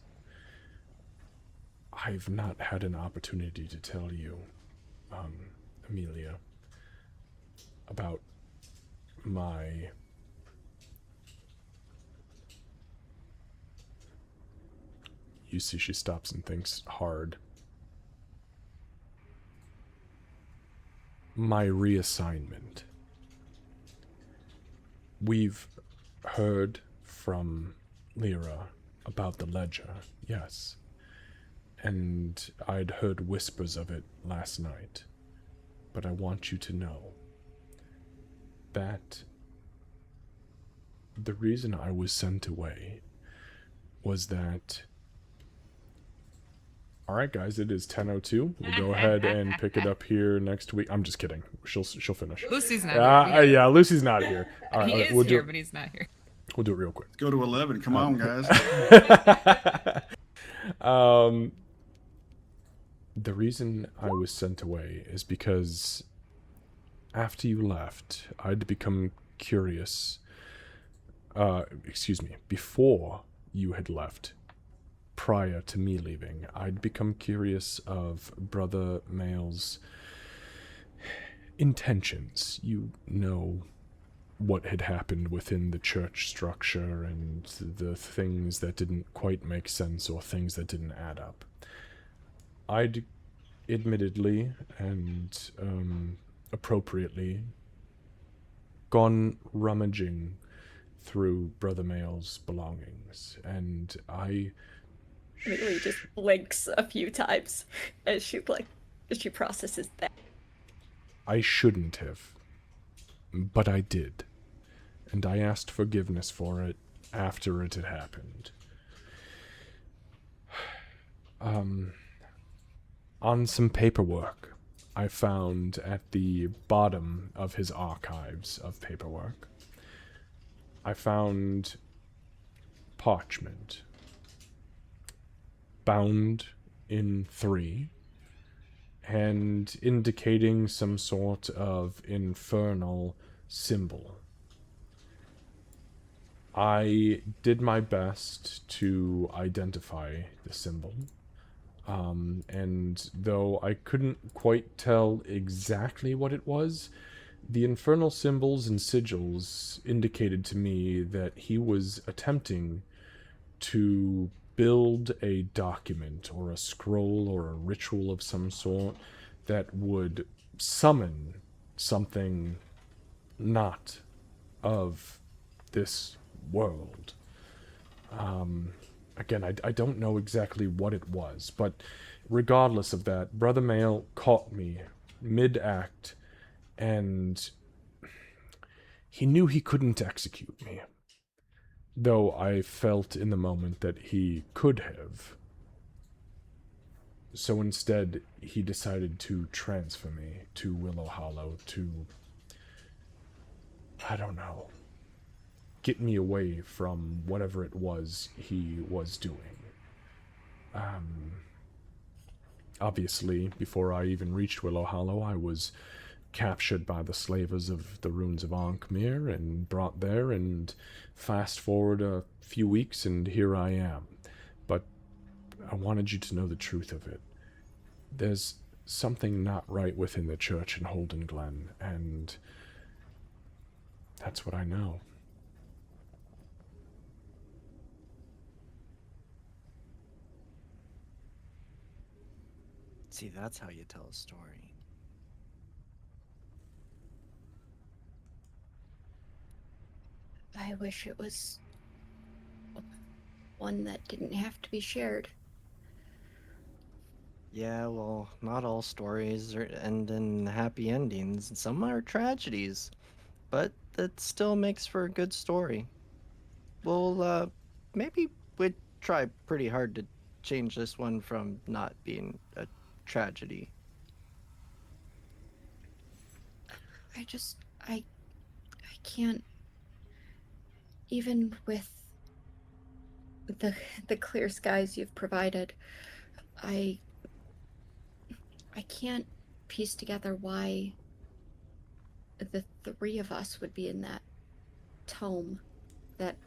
I've not had an opportunity to tell you, Amelia, about my You see she stops and thinks hard. My reassignment. We've heard from Lyra about the ledger, yes. And I'd heard whispers of it last night. But I want you to know that the reason I was sent away was that... Alright guys, it is 10:02. We'll go ahead and pick it up here next week. I'm just kidding. She'll finish. Lucy's not here. Yeah, Lucy's not here. All right, He is we'll here, do, but he's not here. We'll do it real quick. Let's go to 11. Come on, guys. The reason I was sent away is because after you left, I'd become curious. Before you had left, prior to me leaving, I'd become curious of Brother Mail's intentions. You know what had happened within the church structure and the things that didn't quite make sense or things that didn't add up. I'd admittedly and appropriately gone rummaging through Brother Mail's belongings, and I Amelia just blinks a few times as she processes that. shouldn't have. But I did, and I asked forgiveness for it after it had happened. On some paperwork I found at the bottom of his archives of paperwork, I found parchment bound in 3 and indicating some sort of infernal symbol. I did my best to identify the symbol, and though I couldn't quite tell exactly what it was, the infernal symbols and sigils indicated to me that he was attempting to build a document or a scroll or a ritual of some sort that would summon something not of this world. Again, I don't know exactly what it was, but regardless of that, Brother Mail caught me mid-act, and he knew he couldn't execute me, though I felt in the moment that he could have. So instead, he decided to transfer me to Willow Hollow to, I don't know, get me away from whatever it was he was doing. Obviously, before I even reached Willow Hollow, I was captured by the slavers of the ruins of Ankmir and brought there, and fast forward a few weeks and here I am. But I wanted you to know the truth of it. There's something not right within the church in Holden Glen, and that's what I know. See, that's how you tell a story. I wish it was one that didn't have to be shared. Yeah, well, not all stories end in happy endings. Some are tragedies, but that still makes for a good story. Well, maybe we'd try pretty hard to change this one from not being a tragedy. I just, I can't, even with the clear skies you've provided, I can't piece together why the 3 of us would be in that tome, that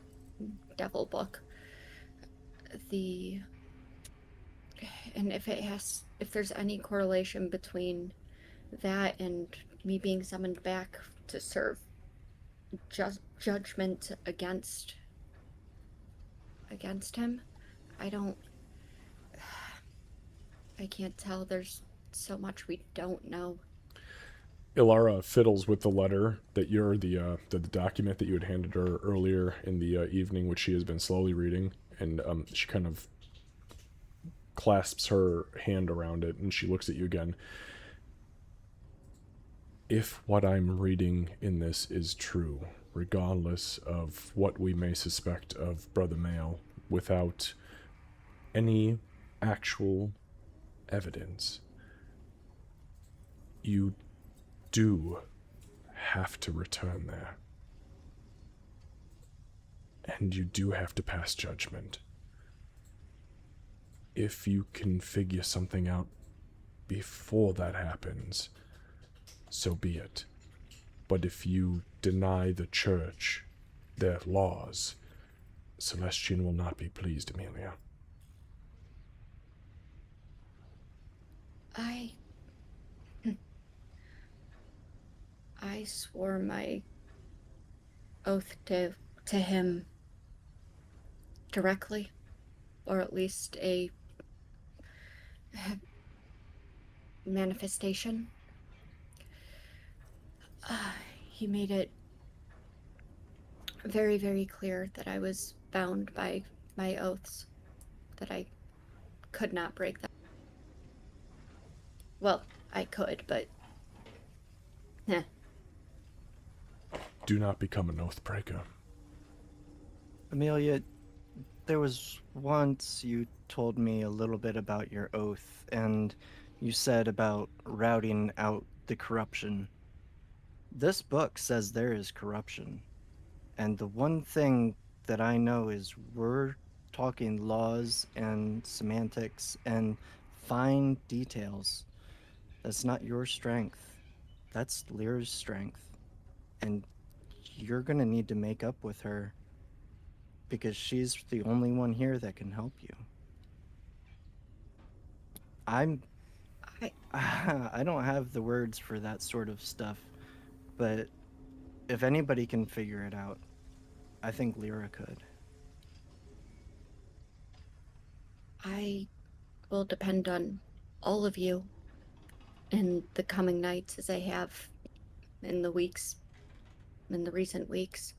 devil book. And if there's any correlation between that and me being summoned back to serve judgment against him, I can't tell. There's so much we don't know. Ilara fiddles with the letter that you're the document that you had handed her earlier in the evening, which she has been slowly reading, and she kind of clasps her hand around it, and she looks at you again. If what I'm reading in this is true, regardless of what we may suspect of Brother Mail, without any actual evidence, you do have to return there. And you do have to pass judgment. If you can figure something out before that happens, so be it. But if you deny the church their laws, Celestian will not be pleased, Amelia. I swore my oath to him directly, or at least a manifestation. He made it very, very clear that I was bound by my oaths, that I could not break them. Well, I could, but Do not become an oathbreaker. Amelia, there was once you told me a little bit about your oath, and you said about routing out the corruption. This book says there is corruption. And the one thing that I know is we're talking laws and semantics and fine details. That's not your strength. That's Lyra's strength. And you're going to need to make up with her because she's the only one here that can help you. I'm I I don't have the words for that sort of stuff, but if anybody can figure it out, I think Lyra could. I will depend on all of you in the coming nights as I have in the recent weeks.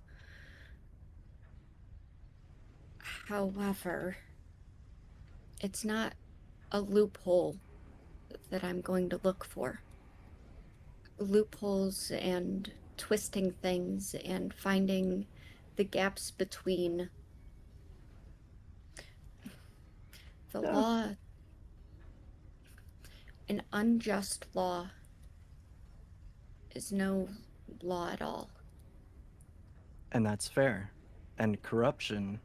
However, it's not a loophole that I'm going to look for. Loopholes and twisting things and finding the gaps between the Yeah. law. An unjust law is no law at all. And that's fair. And corruption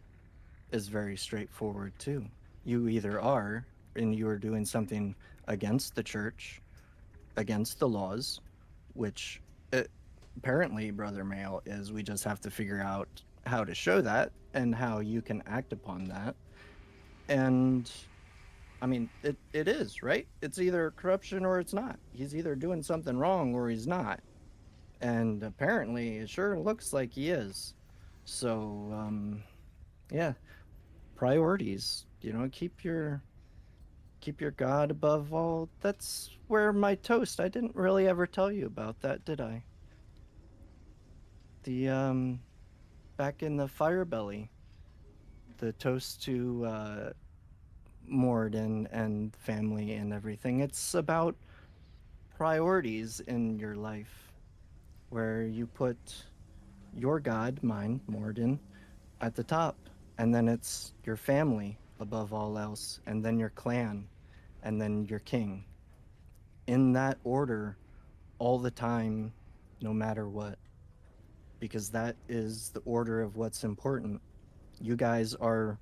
is very straightforward too. You either are, and you are doing something against the church, against the laws, which apparently, Brother Mail, is we just have to figure out how to show that and how you can act upon that. And I mean, it is, right? It's either corruption or it's not. He's either doing something wrong or he's not. And apparently, it sure looks like he is. So, yeah, priorities. Keep your God above all. That's where my toast. I didn't really ever tell you about that, did I? The back in the fire belly, the toast to Mord and family and everything. It's about priorities in your life, where you put your God, mine, Morden, at the top, and then it's your family above all else, and then your clan, and then your king. In that order, all the time, no matter what, because that is the order of what's important. You guys are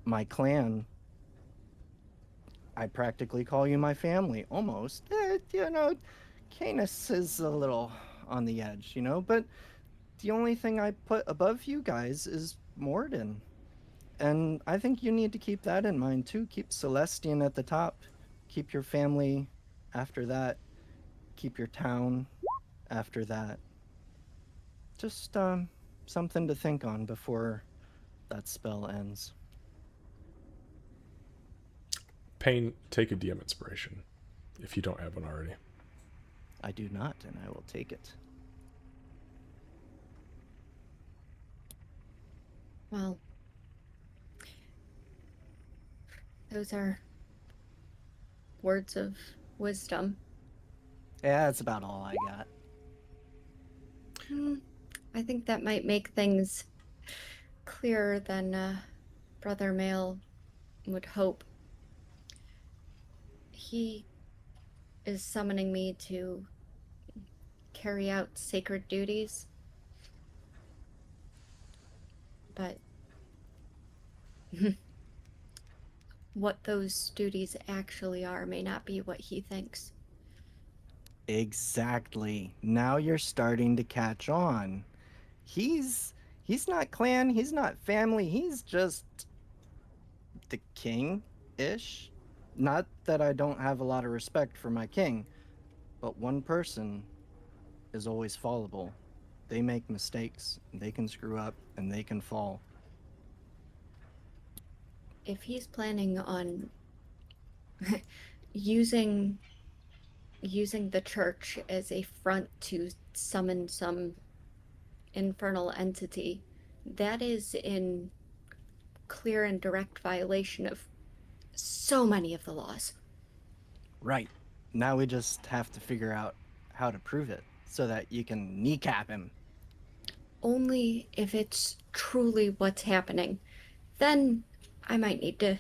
my clan. I practically call you my family, almost. Canis is a little on the edge, but the only thing I put above you guys is Morden. And I think you need to keep that in mind too. Keep Celestian at the top. Keep your family after that. Keep your town after that. Just something to think on before that spell ends. Pain, take a DM inspiration, if you don't have one already. I do not, and I will take it. Well, those are words of wisdom. Yeah, that's about all I got. I think that might make things clearer than Brother Mail would hope. He is summoning me to carry out sacred duties, but what those duties actually are may not be what he thinks. Exactly. Now you're starting to catch on. He's he's not clan, he's not family, he's just the king-ish. Not that I don't have a lot of respect for my king, but one person is always fallible. They make mistakes, they can screw up, and they can fall. If he's planning on using the church as a front to summon some infernal entity, that is in clear and direct violation of so many of the laws. Right. Now we just have to figure out how to prove it. so that you can kneecap him. Only if it's truly what's happening. Then I might need to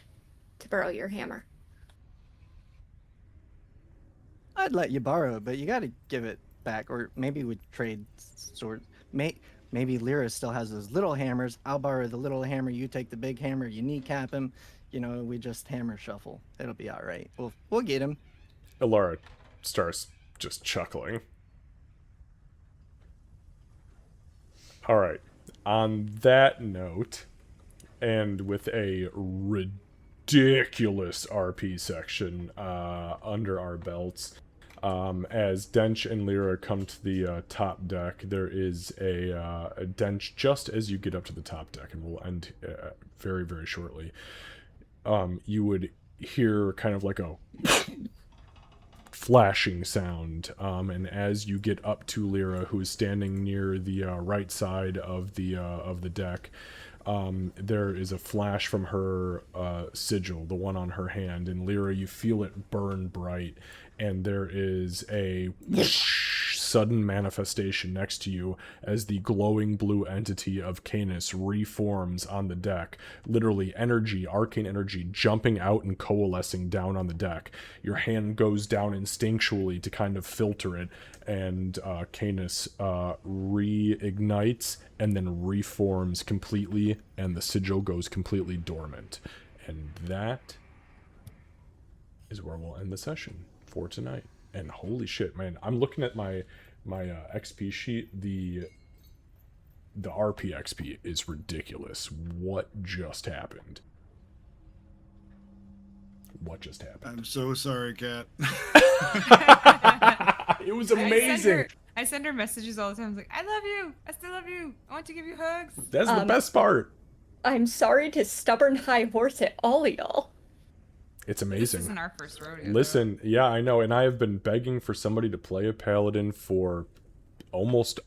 borrow your hammer. I'd let you borrow it, but you got to give it back, or maybe we trade swords. Maybe Lyra still has those little hammers. I'll borrow the little hammer. You take the big hammer. You kneecap him. You know, we just hammer shuffle. It'll be all right. We'll get him. Alara starts just chuckling. All right. On that note, and with a ridiculous RP section under our belts, as Dench and Lyra come to the top deck, there is a Dench just as you get up to the top deck, and we'll end very, very shortly. You would hear kind of like a flashing sound, and as you get up to Lyra, who is standing near the right side of the deck, there is a flash from her sigil, the one on her hand, and Lyra, you feel it burn bright, and there is a sudden manifestation next to you as the glowing blue entity of Canis reforms on the deck. Literally energy, arcane energy, jumping out and coalescing down on the deck. Your hand goes down instinctually to kind of filter it, and Canis reignites and then reforms completely, and the sigil goes completely dormant. And that is where we'll end the session for tonight. And holy shit, man, I'm looking at my XP sheet. The RP XP is ridiculous. What just happened? What just happened? I'm so sorry, Kat. It was amazing. I send her messages all the time. I was like, I love you. I still love you. I want to give you hugs. That's the best part. I'm sorry to stubborn high horse it all y'all. It's amazing. This isn't our first rodeo. Listen, yeah, I know, and I have been begging for somebody to play a paladin for almost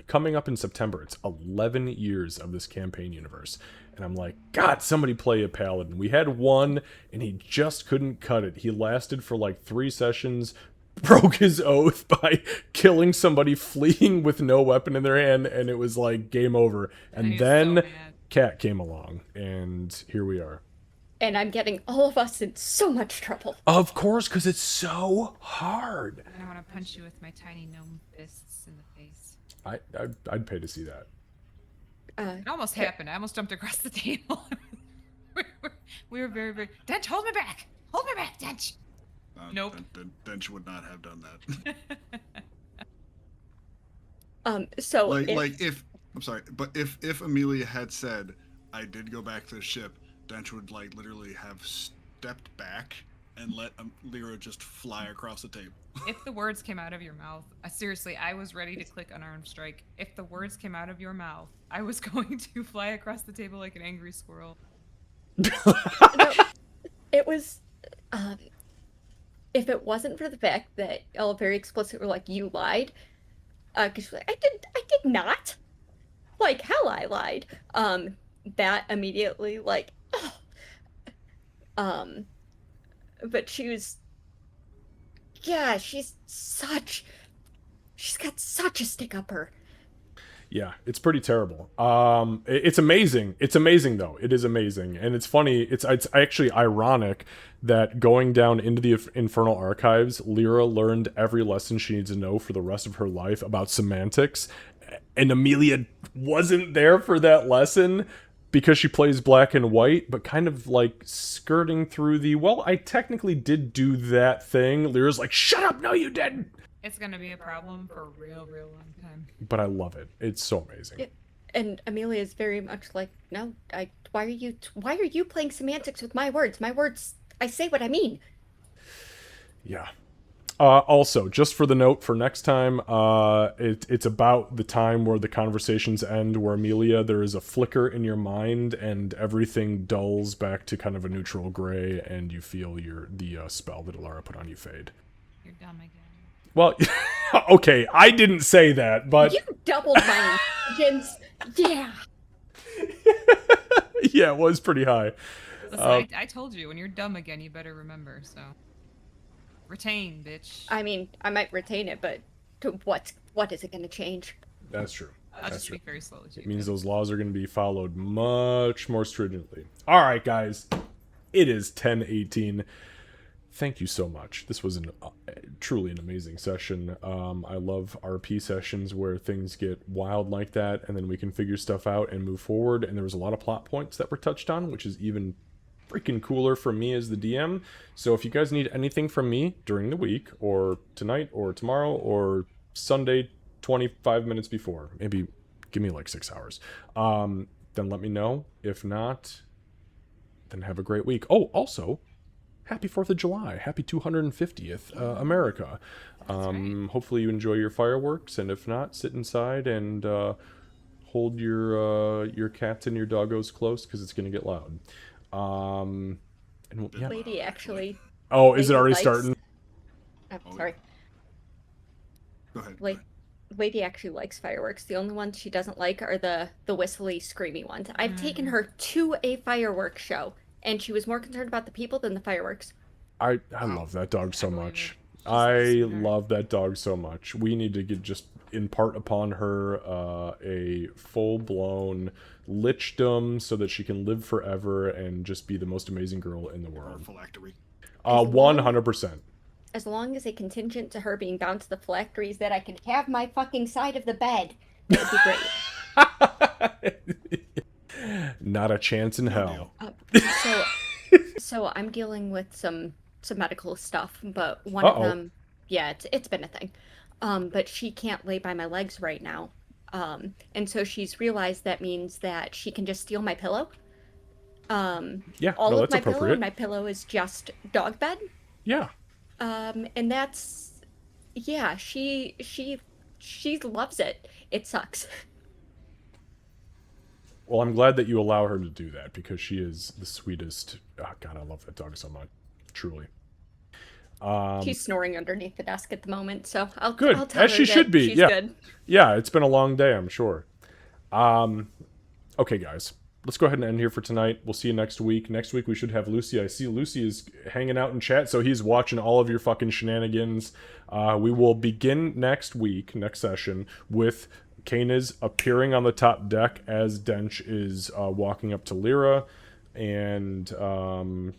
coming up in September. It's 11 years of this campaign universe, and I'm like, God, somebody play a paladin. We had one, and he just couldn't cut it. He lasted for like 3 sessions, broke his oath by killing somebody, fleeing with no weapon in their hand, and it was like game over. And then Cat came along, and here we are. And I'm getting all of us in so much trouble. Of course, because it's so hard. And I want to punch you with my tiny gnome fists in the face. I'd pay to see that. It almost happened. I almost jumped across the table. we were very, very... Dench, hold me back! Hold me back, Dench! Nope. Dench would not have done that. So if I'm sorry, but if Amelia had said, I did go back to the ship, Dench would like literally have stepped back and let Lyra just fly across the table. If the words came out of your mouth, seriously, I was ready to click unarmed strike. If the words came out of your mouth, I was going to fly across the table like an angry squirrel. No, it was, if it wasn't for the fact that y'all very explicitly were like, you lied, because like, I did not. Like, hell, I lied. That immediately, like, but she was, yeah, she's got such a stick up her. Yeah, it's pretty terrible. It's amazing. It's amazing though. It is amazing, and it's funny. It's actually ironic that going down into the Infernal Archives, Lyra learned every lesson she needs to know for the rest of her life about semantics, and Amelia wasn't there for that lesson because she plays black and white, but kind of like skirting through the, well, I technically did do that thing. Lyra's like, shut up, no you didn't. It's gonna be a problem for a real, real long time. But I love it. It's so amazing. And Amelia is very much like, no, why are you playing semantics with my words? My words, I say what I mean. Yeah. Also, just for the note for next time, it's about the time where the conversations end, where Amelia, there is a flicker in your mind and everything dulls back to kind of a neutral gray, and you feel the spell that Alara put on you fade. You're dumb again. Well, okay, I didn't say that, but... You doubled my intelligence. Yeah. Yeah, it was pretty high. Listen, I told you, when you're dumb again, you better remember, so... Retain, bitch. I mean, I might retain it, but what is it going to change? That's true. I'll That's just true. speak very slowly to It you. means those laws are going to be followed much more stringently. All right, guys. It is 10:18. Thank you so much. This was truly an amazing session. I love RP sessions where things get wild like that, and then we can figure stuff out and move forward. And there was a lot of plot points that were touched on, which is even freaking cooler for me as the DM. So if you guys need anything from me during the week, or tonight, or tomorrow, or Sunday, 25 minutes before, maybe give me like 6 hours, then let me know. If not, then have a great week. Oh, also, happy 4th of July. Happy 250th America. Hopefully you enjoy your fireworks, and if not, sit inside and hold your cats and your doggos close, because it's going to get loud. And yeah. Lady actually. Oh, is it Lady already likes- starting? Oh, Oh, sorry. Go ahead. Lady actually likes fireworks. The only ones she doesn't like are the whistly, screamy ones. I've taken her to a fireworks show, and she was more concerned about the people than the fireworks. I love that dog so I believe much. it. She's I a sweetheart. love that dog so much. We need to just impart upon her a full-blown lichdom so that she can live forever and just be the most amazing girl in the world. Phylactery. 100%. As long as a contingent to her being bound to the phylacteries that I can have my fucking side of the bed, that would be great. Not a chance in hell. So I'm dealing with some medical stuff, but one of them, yeah, it's been a thing. But she can't lay by my legs right now. And so she's realized that means that she can just steal my pillow. Yeah, All no, of that's my pillow, appropriate. and my pillow is just dog bed. Yeah. And that's, yeah, she loves it. It sucks. Well, I'm glad that you allow her to do that, because she is the sweetest. Oh, God, I love that dog so much. Truly. She's snoring underneath the desk at the moment, so I'll Good, tell as her she that should be. she's Yeah. good. Yeah, it's been a long day, I'm sure. Okay, guys. Let's go ahead and end here for tonight. We'll see you next week. Next week we should have Lucy. I see Lucy is hanging out in chat, so he's watching all of your fucking shenanigans. We will begin next week, next session, with Kana's appearing on the top deck as Dench is walking up to Lyra. And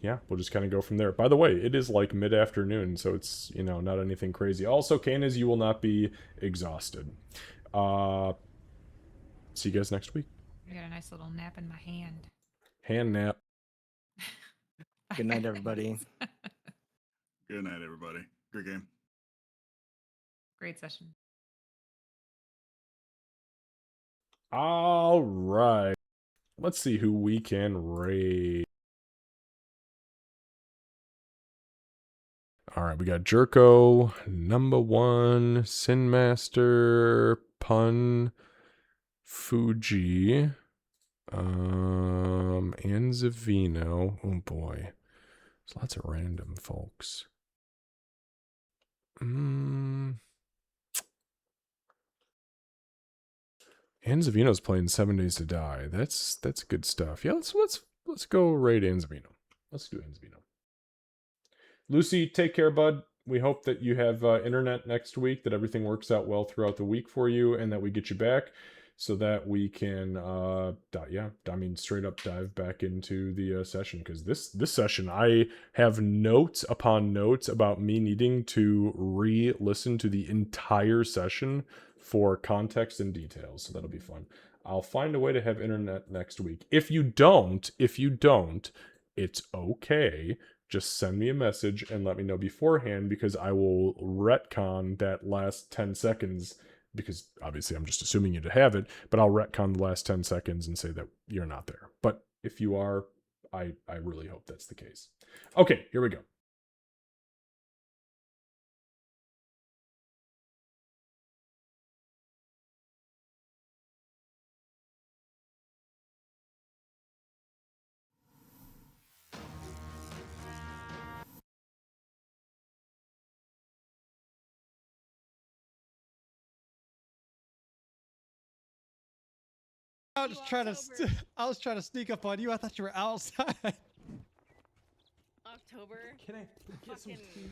yeah, we'll just kind of go from there. By the way, it is like mid-afternoon, so it's, you know, not anything crazy. Also, Kana's, you will not be exhausted. See you guys next week. I got a nice little nap in my hand. Hand nap. Good night, everybody. Good night, everybody. Great game. Great session. All right. Let's see who we can raid. All right, we got Jerko, number one, Sin Master, Pun, Fuji, and Zavino. Oh boy, there's lots of random folks. And Zavino's playing 7 Days to Die. That's good stuff. Yeah, let's go raid Anzavino. Let's do Anzavino. Lucy, take care, bud. We hope that you have internet next week, that everything works out well throughout the week for you, and that we get you back so that we can, straight up dive back into the session. Because this session, I have notes upon notes about me needing to re-listen to the entire session for context and details. So that'll be fun. I'll find a way to have internet next week. If you don't, it's okay. Just send me a message and let me know beforehand, because I will retcon that last 10 seconds, because obviously I'm just assuming you to have it, but I'll retcon the last 10 seconds and say that you're not there. But if you are, I really hope that's the case. Okay, here we go. I was trying to sneak up on you. I thought you were outside. October. Can I get some Fucking